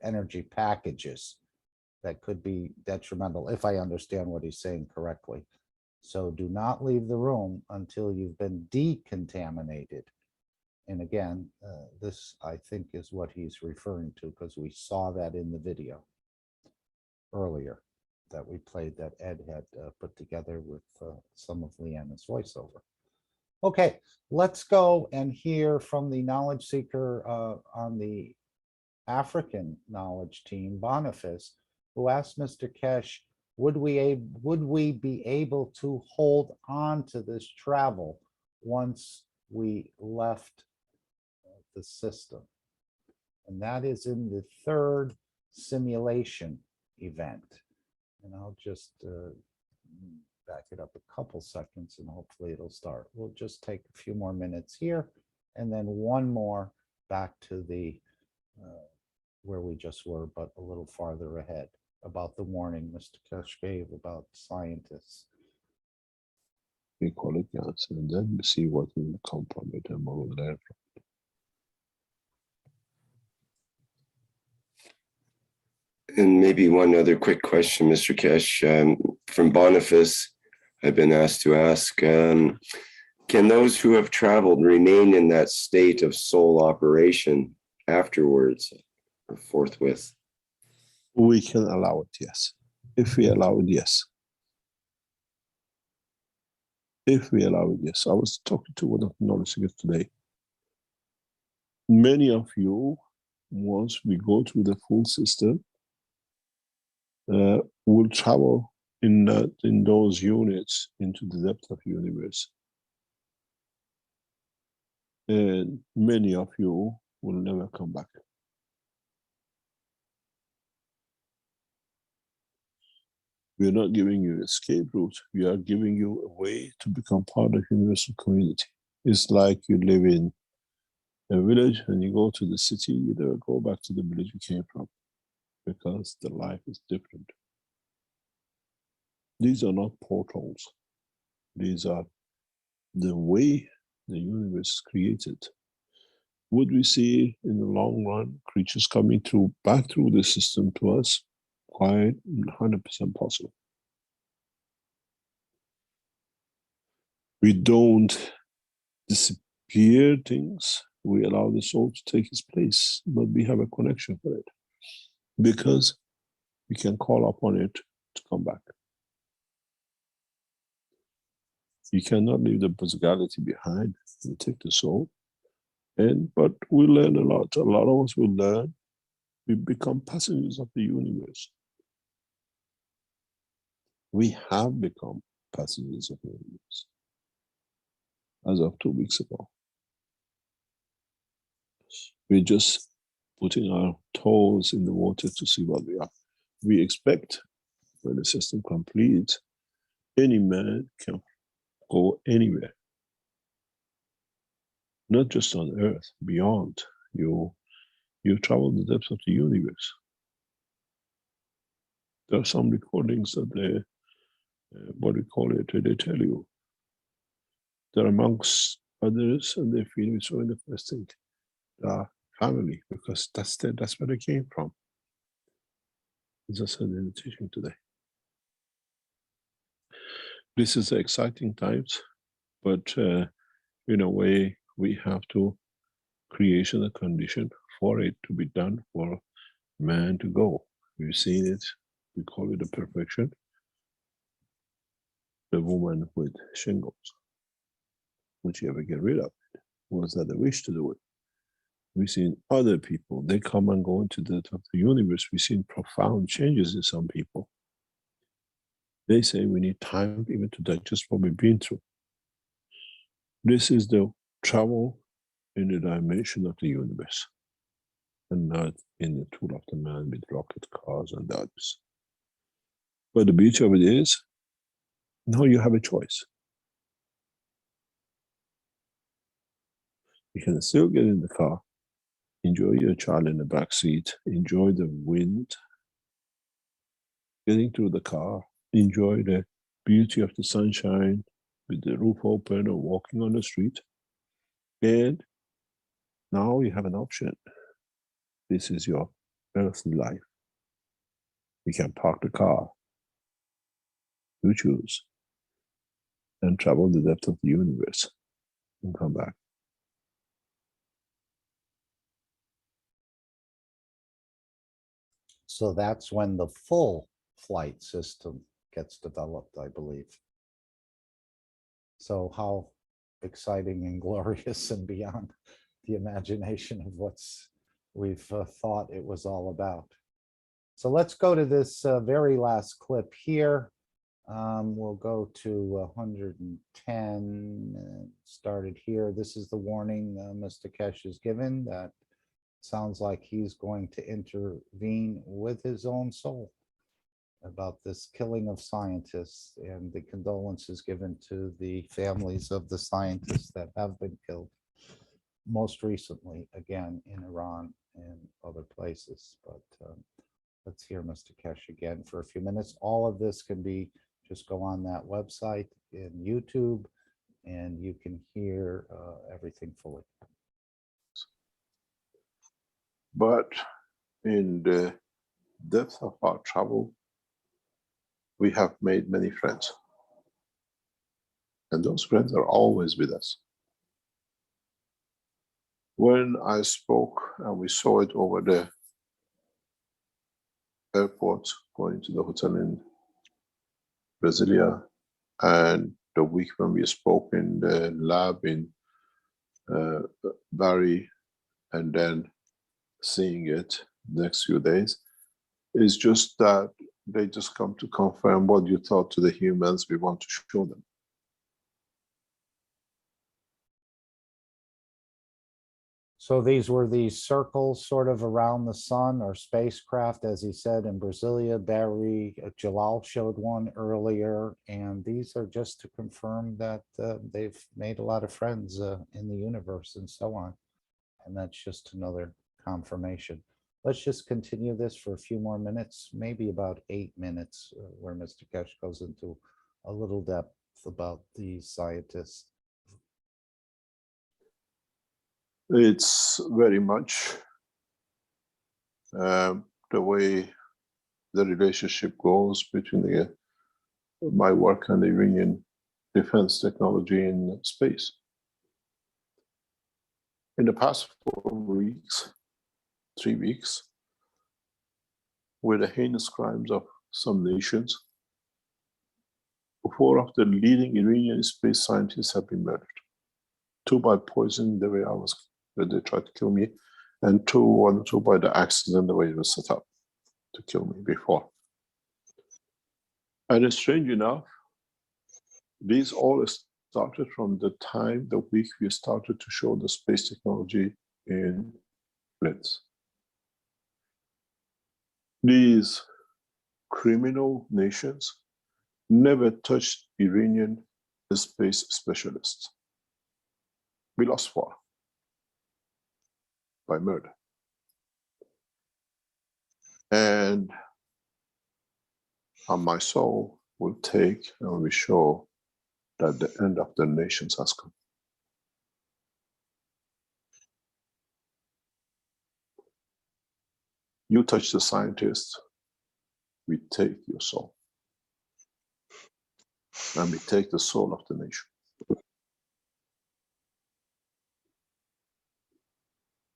energy packages that could be detrimental, if I understand what he's saying correctly. So do not leave the room until you've been decontaminated. And again, this I think is what he's referring to, because we saw that in the video earlier that we played that Ed had put together with some of Leanna's voiceover. Okay, let's go and hear from the knowledge seeker on the African knowledge team, Boniface, who asked Mr. Keshe, would we be able to hold on to this travel once we left the system. And that is in the third simulation event. And I'll just back it up a couple seconds and hopefully it'll start. We'll just take a few more minutes here and then one more back to the where we just were, but a little farther ahead, about the warning Mr. Keshe gave about scientists. We call it yes, and then we see what will come from it and what will learn from And maybe one other quick question, Mr. Keshe, from Boniface, I've been asked to ask, can those who have traveled remain in that state of soul operation afterwards or forthwith? We can allow it, yes. If we allow it, yes. If we allow it, yes. I was talking to one of the knowledge seekers today. Many of you, once we go through the full system, will travel in those units into the depth of the universe. And many of you will never come back. We are not giving you an escape route. We are giving you a way to become part of the universal community. It's like you live in a village and you go to the city, you never go back to the village you came from because the life is different. These are not portals. These are the way the universe is created. Would we see in the long run creatures coming back through the system to us? Quite 100% possible. We don't disappear things. We allow the soul to take its place, but we have a connection for it because we can call upon it to come back. You cannot leave the physicality behind. You take the soul, but we learn a lot. A lot of us will learn. We become passengers of the universe. We have become passengers of the universe as of 2 weeks ago. We're just putting our toes in the water to see what we are. We expect when the system completes, any man can go anywhere. Not just on Earth, beyond. You travel the depths of the universe. There are some recordings that they tell you. They're amongst others and they feel it's so interesting. Family, because that's where they came from. As I said in the teaching today. This is exciting times, but in a way, we have to create a condition for it to be done for man to go. We've seen it, we call it a perfection. The woman with shingles, would she ever get rid of it? Was that a wish to do it? We've seen other people, they come and go into the universe. We've seen profound changes in some people. They say we need time even to digest what we've been through. This is the travel in the dimension of the universe and not in the tool of the man with rocket cars and others. But the beauty of it is, now you have a choice. You can still get in the car, enjoy your child in the back seat, enjoy the wind, getting through the car, enjoy the beauty of the sunshine with the roof open or walking on the street. And now you have an option. This is your earthly life. You can park the car, you choose, and travel the depth of the universe and come back. So that's when the full flight system gets developed, I believe. So how exciting and glorious and beyond the imagination of what's we've thought it was all about. So let's go to this very last clip here. We'll go to 110, started here. This is the warning Mr. Keshe has given that sounds like he's going to intervene with his own soul about this killing of scientists, and the condolences given to the families of the scientists that have been killed, most recently, again, in Iran and other places. But let's hear Mr. Keshe again for a few minutes. All of this can be, just go on that website in YouTube and you can hear everything fully. But in the depth of our travel, we have made many friends. And those friends are always with us. When I spoke, and we saw it over the airport, going to the hotel in Brasilia, and the week when we spoke in the lab in Bari, and then seeing it next few days, is just that they just come to confirm what you taught to the humans we want to show them. So these were these circles sort of around the sun, or spacecraft, as he said, in Brasilia. Barry Jalal showed one earlier, and these are just to confirm that they've made a lot of friends in the universe and so on. And that's just another confirmation. Let's just continue this for a few more minutes, maybe about 8 minutes, where Mr. Keshe goes into a little depth about these scientists. It's very much the way the relationship goes between my work and the Iranian defense technology in space. In the past 3 weeks, with the heinous crimes of some nations, 4 of the leading Iranian space scientists have been murdered. 2 by poison, the way they tried to kill me, and 2 by the accident, the way it was set up to kill me before. And it's strange enough, these all started from the time, the week we started to show the space technology in Blitz. These criminal nations never touched Iranian space specialists. We lost 4 by murder. And on my soul will take and we show that the end of the nations has come. You touch the scientists, we take your soul. And we take the soul of the nation.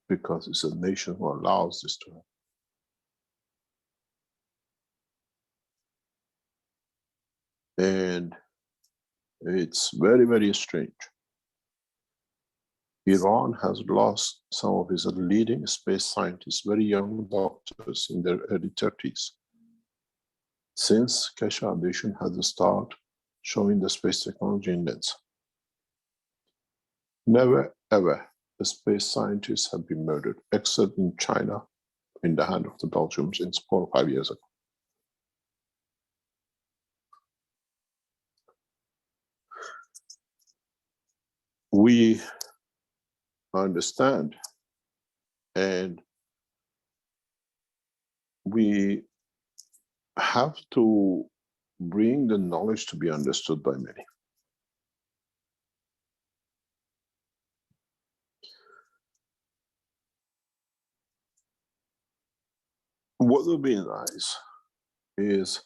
Because it's a nation who allows this to happen. And it's very, very strange. Iran has lost some of its leading space scientists, very young doctors in their early 30s. Since Keshe Foundation had started showing the space technology in Linz. Never ever a space scientists have been murdered, except in China, in the hand of the Belgians in 4 or 5 years ago. We understand, and we have to bring the knowledge to be understood by many. What would be nice is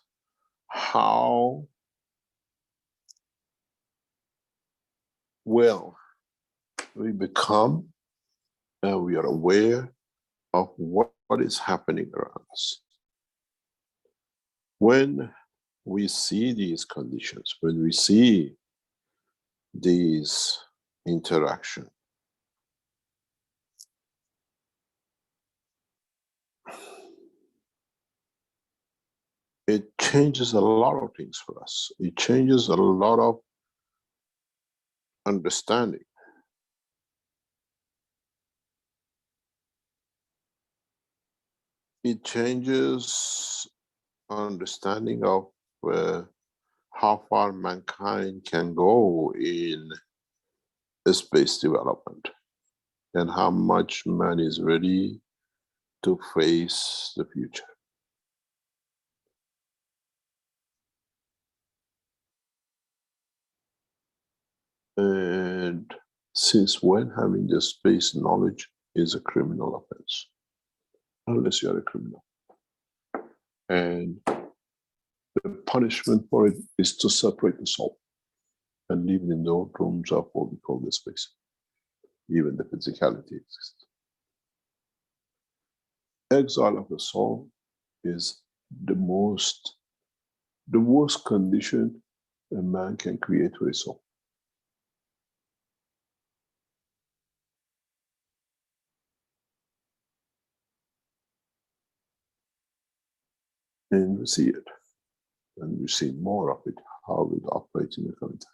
how well we become and we are aware of what is happening around us. When we see these conditions, when we see these interactions, it changes a lot of things for us. It changes a lot of understanding. It changes understanding of how far mankind can go in space development and how much man is ready to face the future. And since when having the space knowledge is a criminal offense, unless you are a criminal. And the punishment for it is to separate the soul and leave it in the rooms of what we call the space. Even the physicality exists. Exile of the soul is the worst condition a man can create for his soul. And we see it, and we see more of it, how it operates in the coming time.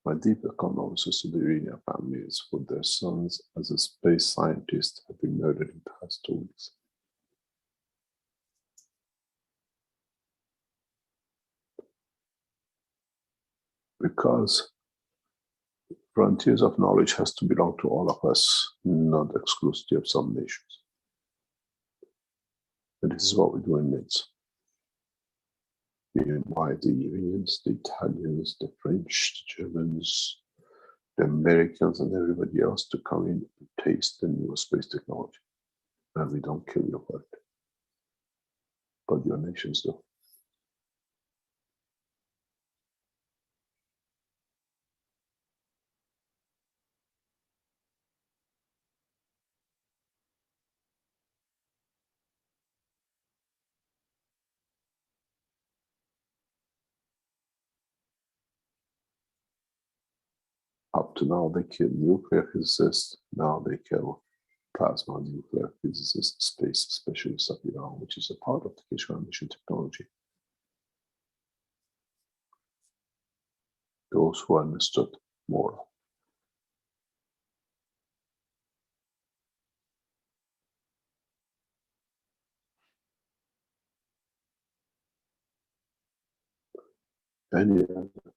My deeper condolences to the Iranian families for their sons as a space scientist have been murdered in the past 2 weeks. Because frontiers of knowledge has to belong to all of us, not exclusively of some nations. And this is what we do in NITS. We invite the Iranians, the Italians, the French, the Germans, the Americans, and everybody else to come in and taste the new space technology. And we don't kill you for it. But your nations do. Up to now, they kill nuclear physicists. Now they kill plasma nuclear physicists, space specialists of Iran, which is a part of the Keshe American technology. Those who understood more. Any other question?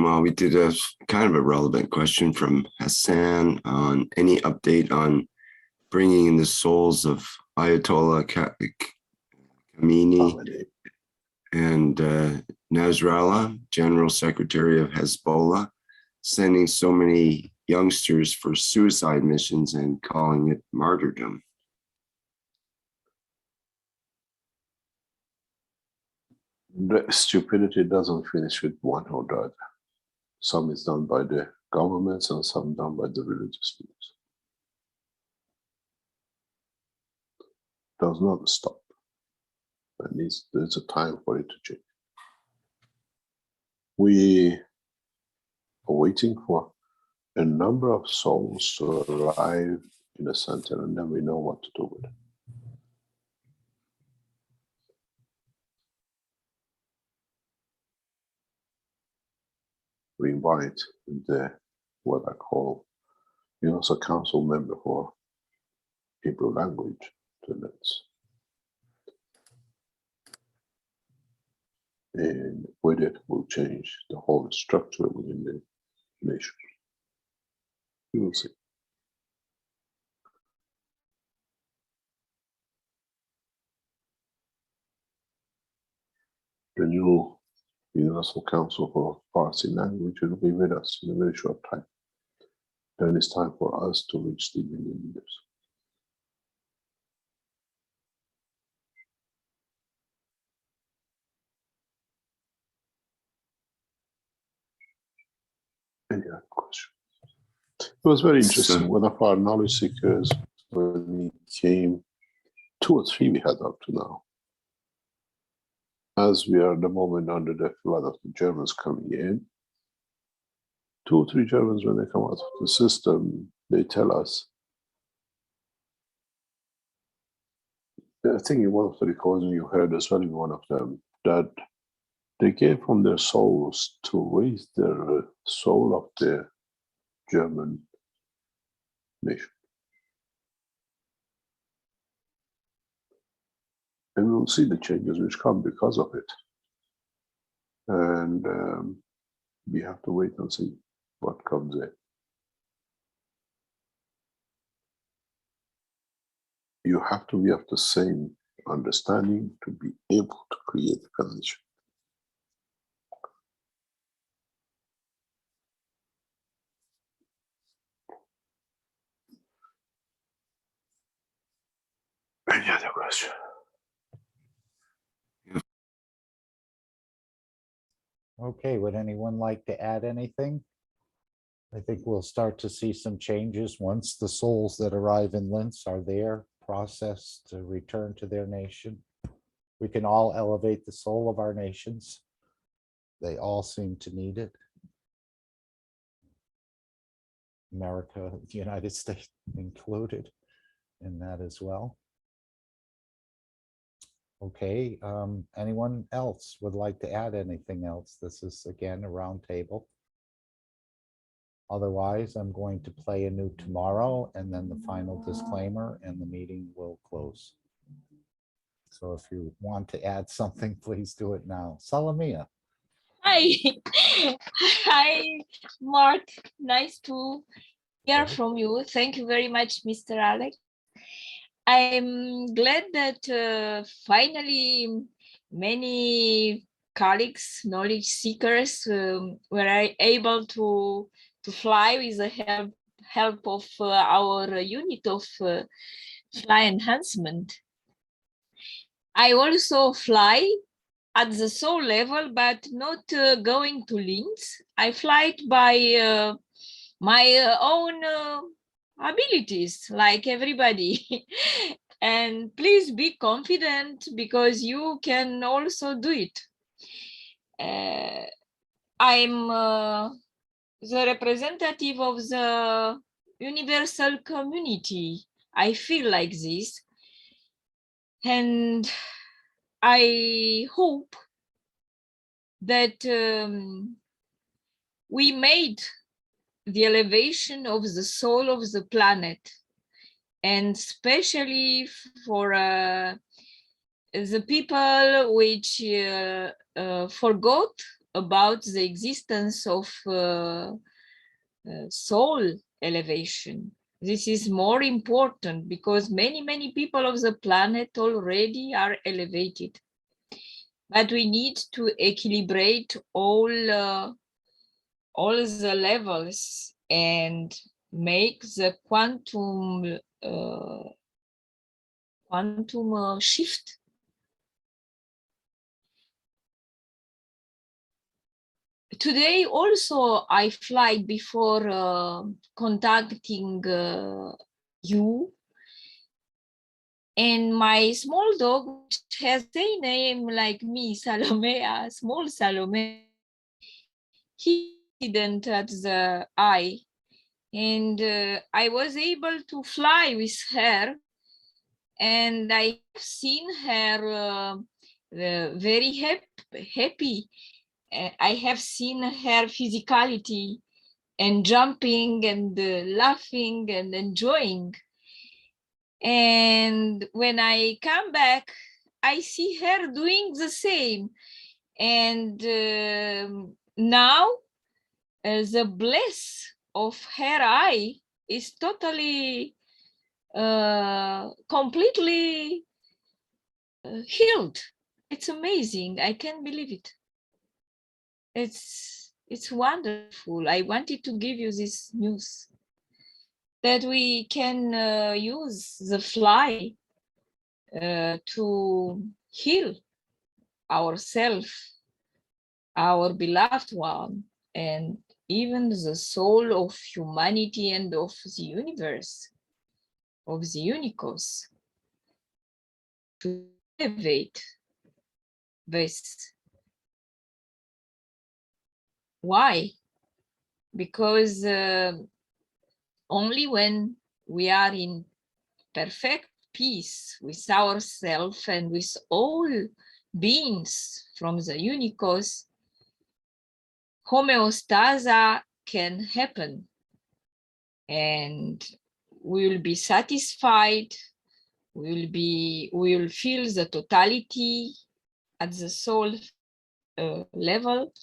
Well, we did a kind of a relevant question from Hassan on any update on bringing in the souls of Ayatollah Khamenei and Nasrallah, General Secretary of Hezbollah, sending so many youngsters for suicide missions and calling it martyrdom. The stupidity doesn't finish with one or the other. Some is done by the governments and some done by the religious leaders. Does not stop. There's a time for it to change. We are waiting for a number of souls to arrive in the center, and then we know what to do with it. We invite the, what I call, Universal Council member for Hebrew language to NITS. And with it, we'll change the whole structure within the nation. You will see. The new Universal Council for Farsi language will be with us in a very short time. Then it's time for us to reach the union leaders. Any other question? It was very interesting. One of our knowledge seekers, when he came, 2 or 3 we had up to now. as we are at the moment under the flood of the Germans coming in, 2 or 3 Germans, when they come out of the system, they tell us, I think in one of the recordings you heard as well in one of them, that they gave from their souls to raise the soul of the German nation. And we'll see the changes which come because of it. And we have to wait and see what comes in. You have to be of the same understanding to be able to create a condition. Any other question? Okay, would anyone like to add anything? I think we'll start to see some changes once the souls that arrive in Linz are there, processed to return to their nation. We can all elevate the soul of our nations. They all seem to need it. America, the United States included in that as well. Okay, anyone else would like to add anything else? This is again a round table. Otherwise, I'm going to play anew tomorrow and then the final disclaimer and the meeting will close. So if you want to add something, please do it now. Salamia. Hi. Hi, Mark. Nice to hear from you. Thank you very much, Mr. Alex. I'm glad that finally many colleagues, knowledge seekers were able to fly with the help of our unit of fly enhancement. I also fly at the soul level, but not going to Linz. I fly by my own abilities, like everybody. And please be confident because you can also do it. I'm the representative of the universal community. I feel like this. And I hope that we made the elevation of the soul of the planet, and especially for the people which forgot about the existence of soul elevation. This is more important because many people of the planet already are elevated. But we need to equilibrate all the levels and make the quantum shift. Today also I fly before contacting you, and my small dog, which has the name like me, Salomea, small Salome, he didn't at the eye, and I was able to fly with her, and I have seen her very happy. I have seen her physicality and jumping and laughing and enjoying. And when I come back, I see her doing the same. And now the bliss of her eye is totally, completely healed. It's amazing. I can't believe it. It's wonderful. I wanted to give you this news that we can use the fly to heal ourselves, our beloved one, and even the soul of humanity and of the universe, of the unicos, to elevate this. Why? Because only when we are in perfect peace with ourselves and with all beings from the unicos, homeostasis can happen, and we will be satisfied. We will feel the totality at the soul level,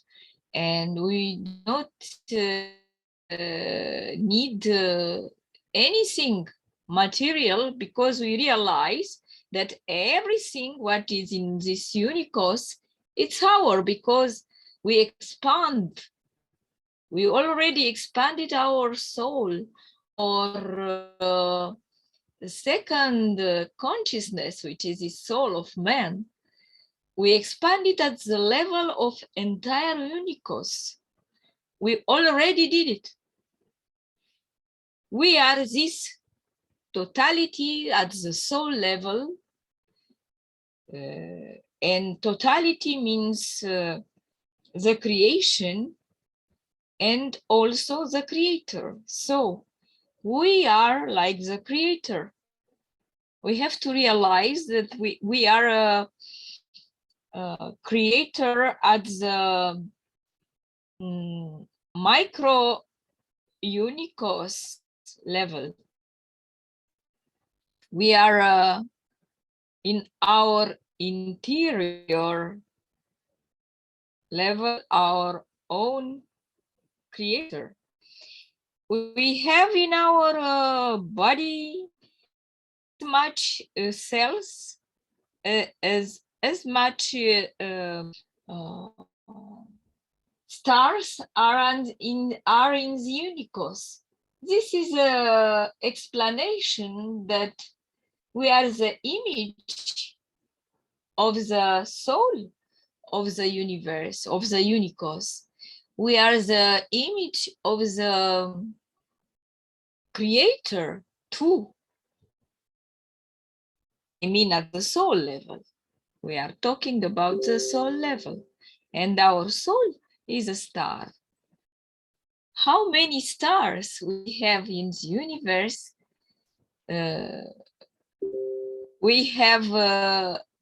and we do not need anything material, because we realize that everything what is in this unicos, it's our, because we expand. We already expanded our soul, or the second consciousness, which is the soul of man. We expanded at the level of entire unicos. We already did it. We are this totality at the soul level, and totality means the creation and also the creator. So we are like the creator. We have to realize that we are a creator at the micro unicos level. We are in our interior level, our own creator. We have in our body much cells as much stars are in the unicos. This is an explanation that we are the image of the soul of the universe, of the unicos. We are the image of the creator too. I mean, at the soul level. We are talking about the soul level, and our soul is a star. How many stars we have in the universe? We have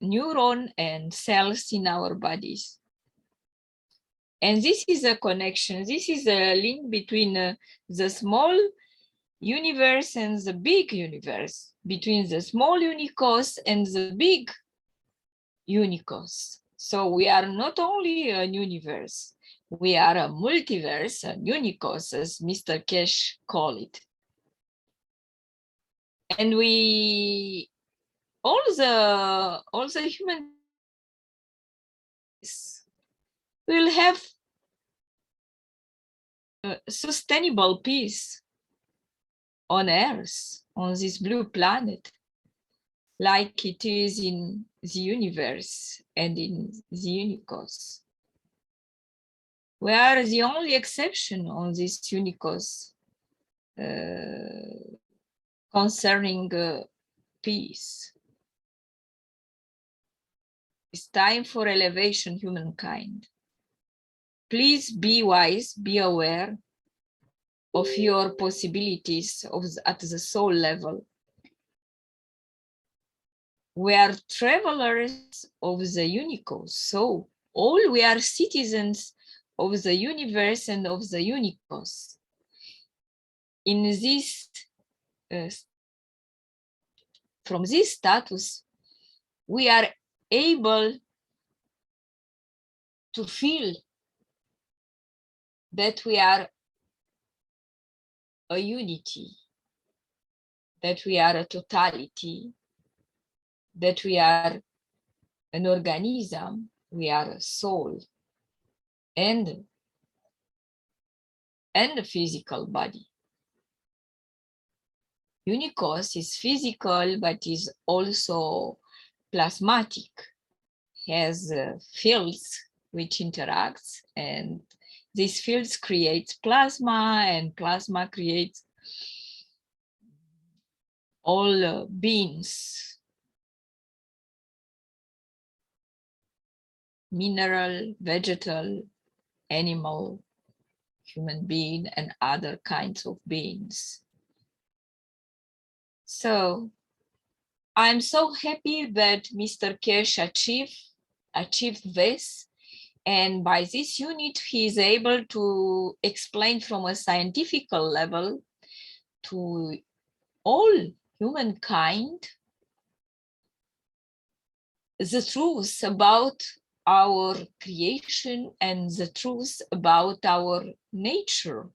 neuron and cells in our bodies. And this is a connection. This is a link between the small universe and the big universe, between the small unicos and the big unicos. So we are not only a universe, we are a multiverse, a unicos, as Mr. Keshe called it. And we, all the human will have sustainable peace on Earth, on this blue planet, like it is in the universe and in the unicos. We are the only exception on this unicos concerning peace. It's time for elevation, humankind. Please be wise, be aware of your possibilities at the soul level. We are travelers of the unicos, so all we are citizens of the universe and of the unicos. In this, from this status, we are able to feel that we are a unity, that we are a totality, that we are an organism, we are a soul, and a physical body. Unicos is physical, but is also plasmatic, has fields which interacts, and these fields create plasma, and plasma creates all beings. mineral, vegetal, animal, human being, and other kinds of beings. So I'm so happy that Mr. Keshe achieved this. And by this unit, he is able to explain from a scientific level to all humankind the truth about our creation and the truth about our nature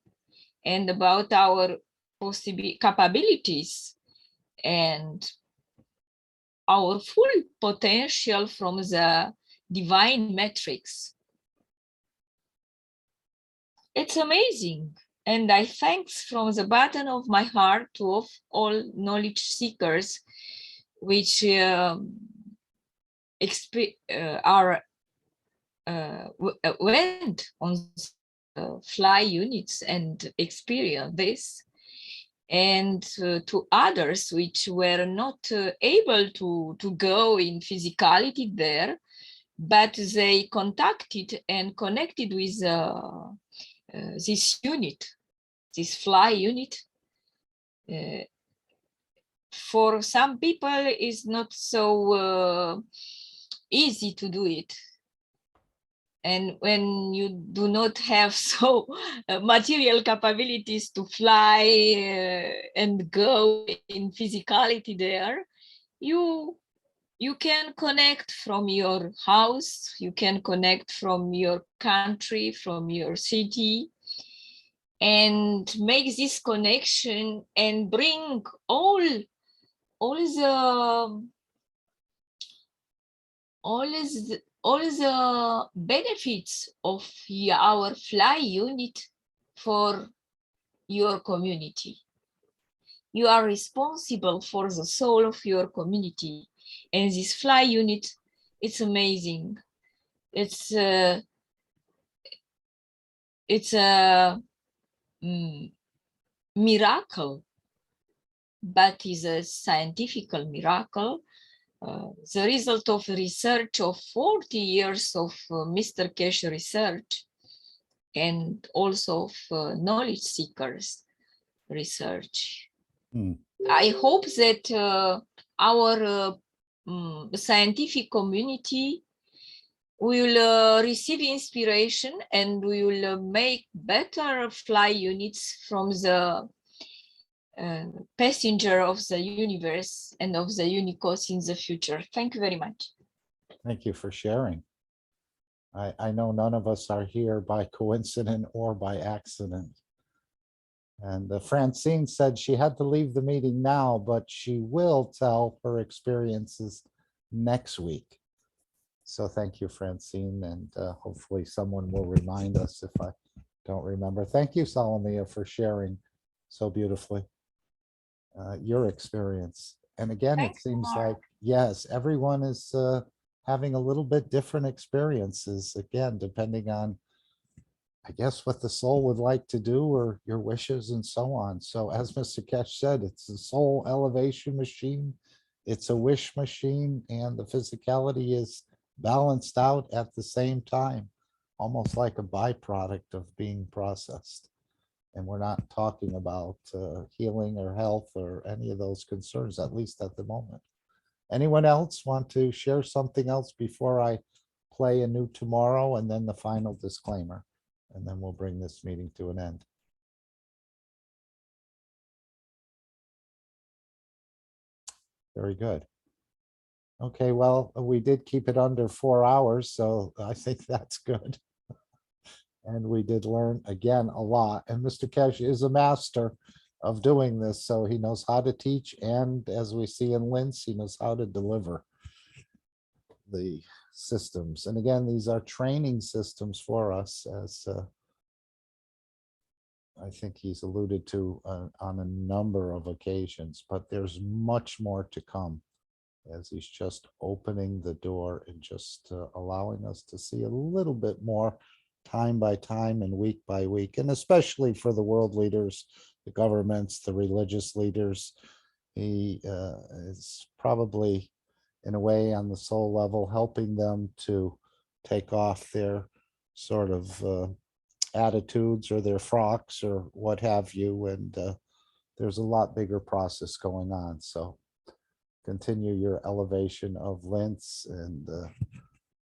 and about our capabilities and our full potential from the divine matrix. It's amazing. And I thanks from the bottom of my heart to all knowledge seekers which went on fly units and experience this, and to others which were not able to go in physicality there, but they contacted and connected with this unit, this fly unit. For some people is not so easy to do it. And when you do not have so material capabilities to fly and go in physicality there, you can connect from your house, you can connect from your country, from your city, and make this connection and bring all the benefits of our fly unit for your community. You are responsible for the soul of your community, and this fly unit, it's amazing. It's a miracle, but is a scientific miracle. The result of research of 40 years of Mr. Keshe research, and also of knowledge seekers research. I hope that our scientific community will receive inspiration, and we will make better fly units from the passenger of the universe and of the Unicos in the future. Thank you very much. Thank you for sharing. I know none of us are here by coincidence or by accident. And Francine said she had to leave the meeting now, but she will tell her experiences next week. So thank you, Francine, and hopefully someone will remind us if I don't remember. Thank you, Salomia, for sharing so beautifully your experience. And again, it seems like, yes, everyone is having a little bit different experiences, again, depending on, I guess, what the soul would like to do or your wishes and so on. So as Mr. Keshe said, it's a soul elevation machine, it's a wish machine, and the physicality is balanced out at the same time, almost like a byproduct of being processed. And we're not talking about healing or health or any of those concerns, at least at the moment. Anyone else want to share something else before I play a new tomorrow and then the final disclaimer? And then we'll bring this meeting to an end. Very good. Okay, well, we did keep it under 4 hours, so I think that's good. And we did learn, again, a lot. And Mr. Keshe is a master of doing this, so he knows how to teach. And as we see in Linz, he knows how to deliver the systems. And again, these are training systems for us, as I think he's alluded to on a number of occasions, but there's much more to come, as he's just opening the door and just allowing us to see a little bit more time by time and week by week, and especially for the world leaders, the governments, the religious leaders. He is probably, in a way, on the soul level, helping them to take off their sort of attitudes or their frocks or what have you. And there's a lot bigger process going on. So continue your elevation of Lintz and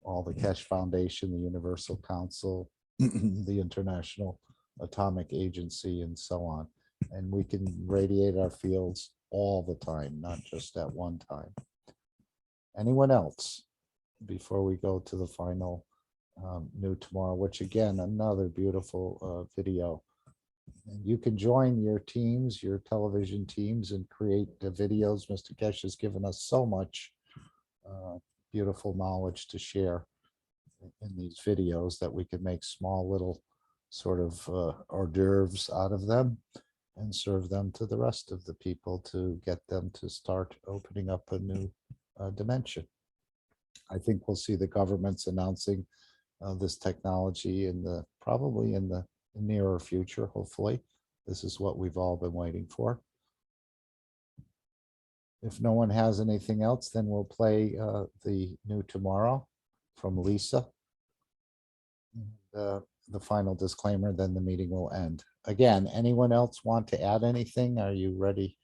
all the Keshe Foundation, the Universal Council, the International Atomic Agency, and so on. And we can radiate our fields all the time, not just at one time. Anyone else before we go to the final New Tomorrow, which again, another beautiful video. And you can join your teams, your television teams, and create the videos. Mr. Keshe has given us so much beautiful knowledge to share in these videos that we can make small little sort of hors d'oeuvres out of them and serve them to the rest of the people to get them to start opening up a new dimension. I think we'll see the governments announcing this technology in the probably in the nearer future. Hopefully, this is what we've all been waiting for. If no one has anything else, then we'll play the New Tomorrow from Lisa. The final disclaimer, then the meeting will end. Again, anyone else want to add anything? Are you ready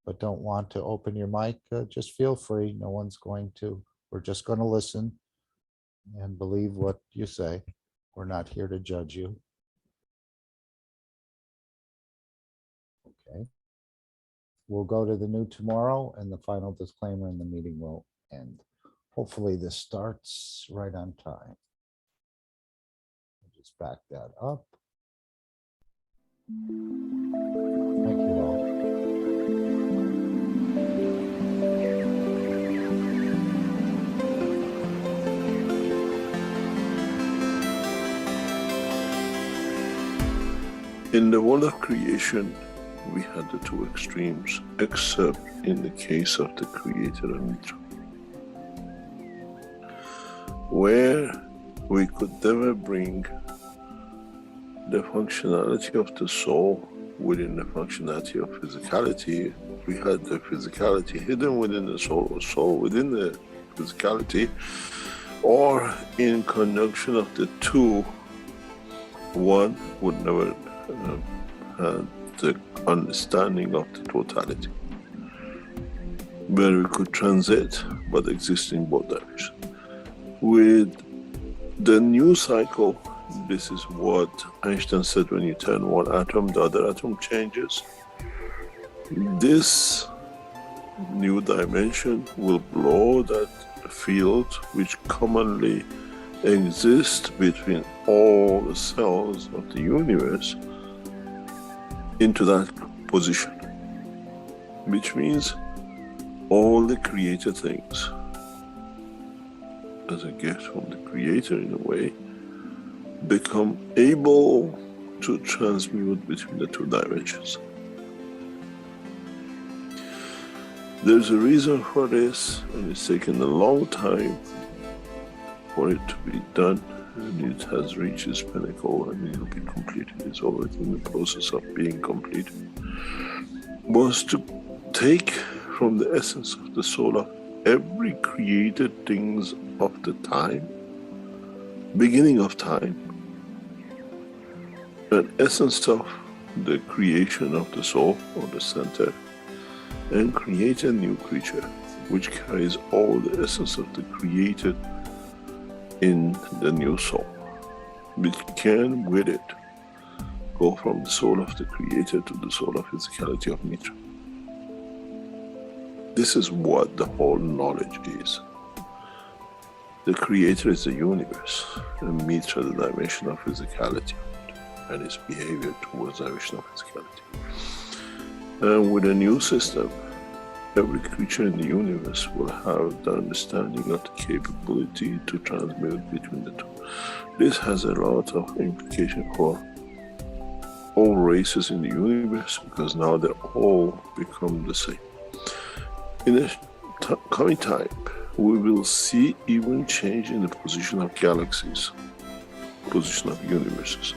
but don't want to open your mic? Just feel free. No one's going to. We're just going to listen and believe what you say. We're not here to judge you. Okay. We'll go to the New Tomorrow and the final disclaimer, and the meeting will end. Hopefully this starts right on time. Just back that up. Thank you all. In the world of creation, we had the two extremes, except in the case of the Creator and Mitra, where we could never bring the functionality of the soul within the functionality of physicality. We had the physicality hidden within the soul, or soul within the physicality, or in conjunction of the two, one would never have the understanding of the totality, where we could transit but exist in both directions. With the new cycle, this is what Einstein said: when you turn one atom, the other atom changes. This new dimension will blow that field which commonly exists between all the cells of the universe into that position, which means all the created things, as a gift from the Creator in a way, become able to transmute between the two dimensions. There's a reason for this, and it's taken a long time for it to be done, and it has reached its pinnacle, and it will be completed. It's already in the process of being completed. Was to take from the essence of the soul of every created things of the time, beginning of time, an essence of the creation of the soul or the center, and create a new creature which carries all the essence of the created in the new soul, which can with it go from the soul of the Creator to the soul of physicality of Mitra. This is what the whole knowledge is. The Creator is the universe, and Mitra the dimension of physicality and its behavior towards the dimension of physicality. And with a new system, every creature in the universe will have the understanding of the capability to transmute between the two. This has a lot of implication for all races in the universe, because now they all become the same. In the coming time, we will see even change in the position of galaxies, position of universes.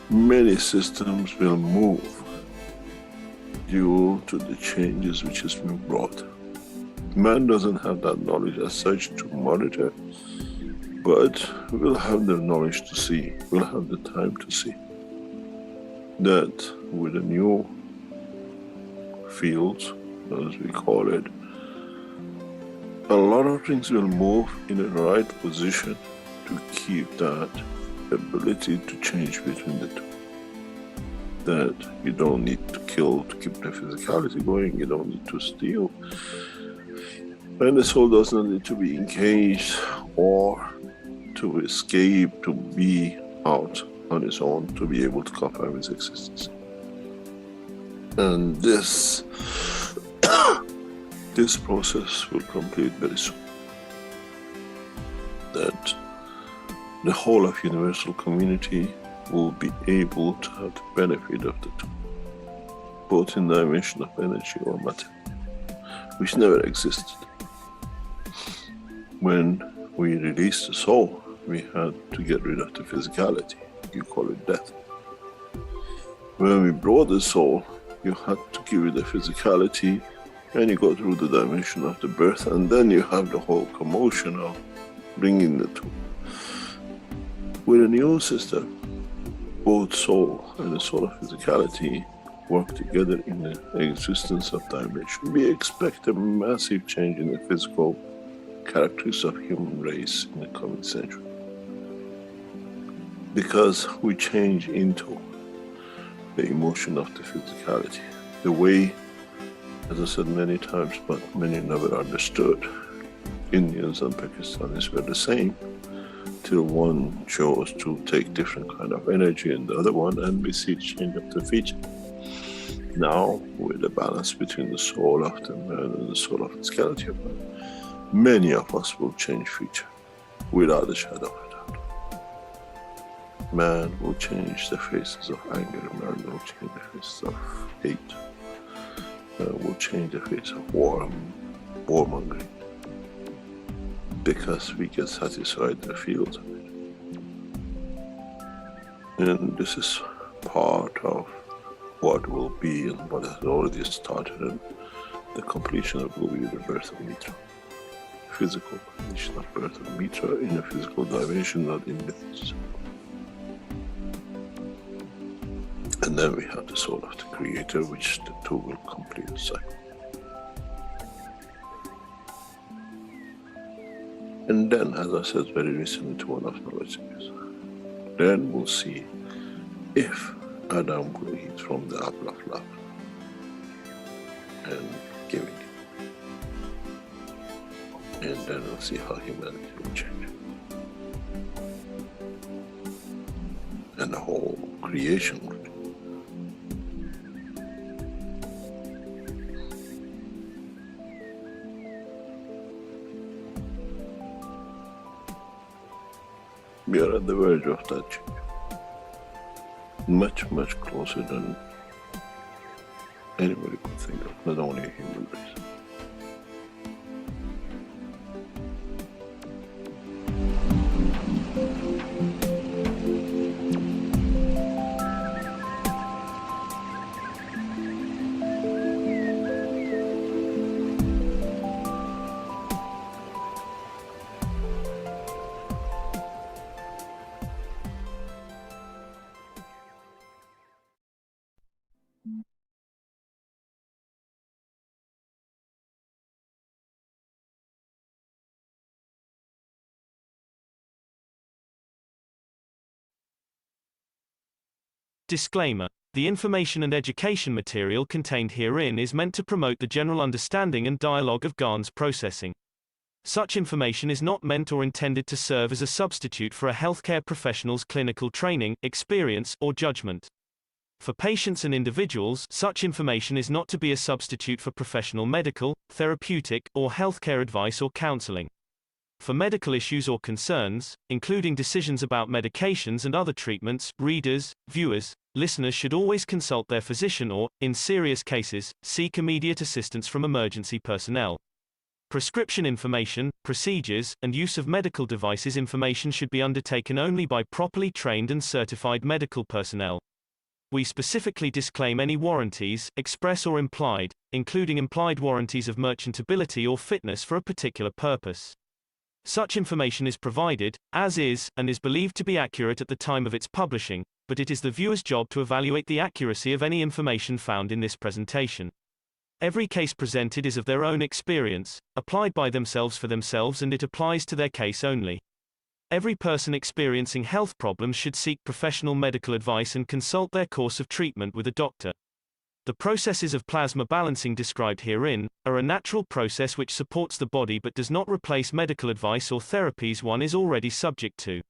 Many systems will move due to the changes which has been brought. Man doesn't have that knowledge as such to monitor, but But we'll have the knowledge to see, we'll have the time to see that with a new field, as we call it, a lot of things will move in the right position to keep that ability to change between the two. That you don't need to kill to keep the physicality going, you don't need to steal. And the soul does not need to be encaged or to escape, to be out on its own, to be able to confirm its existence. And this this process will complete very soon. That the whole of universal community will be able to have the benefit of the two, both in the dimension of energy or matter, which never existed. When we released the soul, we had to get rid of the physicality. You call it death. When we brought the soul, you had to give it the physicality, and you go through the dimension of the birth, and then you have the whole commotion of bringing the two. With a new system, both soul and the soul of physicality work together in the existence of dimension. We expect a massive change in the physical characteristics of human race in the coming century, because we change into the emotion of the physicality. The way, as I said many times, but many never understood, Indians and Pakistanis were the same, till one chose to take different kind of energy in the other one, and we see change of the feature. Now, with the balance between the soul of the man and the soul of physicality of man, many of us will change feature, without a shadow of a doubt. Man will change the faces of anger, man will change the faces of hate, man will change the face of warmongering, because we get satisfied in the field of it. And this is part of what will be and what has already started, and the completion of will be the birth of Mitra. Physical completion of birth of Mitra in a physical dimension, not in myths. And then we have the soul of the Creator, which the two will complete the cycle. And then, as I said very recently to one of the knowledge seekers, then we'll see if Adam will eat from the apple of love and giving it. And then we'll see how humanity will change. And the whole creation will change. We are at the verge of that change. Much, much closer than anybody could think of, not only a human race. Disclaimer. The information and education material contained herein is meant to promote the general understanding and dialogue of GAN's processing. Such information is not meant or intended to serve as a substitute for a healthcare professional's clinical training, experience, or judgment. For patients and individuals, such information is not to be a substitute for professional medical, therapeutic, or healthcare advice or counseling. For medical issues or concerns, including decisions about medications and other treatments, readers, viewers, listeners should always consult their physician or, in serious cases, seek immediate assistance from emergency personnel. Prescription information, procedures, and use of medical devices information should be undertaken only by properly trained and certified medical personnel. We specifically disclaim any warranties, express or implied, including implied warranties of merchantability or fitness for a particular purpose. Such information is provided, as is, and is believed to be accurate at the time of its publishing, but it is the viewer's job to evaluate the accuracy of any information found in this presentation. Every case presented is of their own experience, applied by themselves for themselves, and it applies to their case only. Every person experiencing health problems should seek professional medical advice and consult their course of treatment with a doctor. The processes of plasma balancing described herein are a natural process which supports the body but does not replace medical advice or therapies one is already subject to.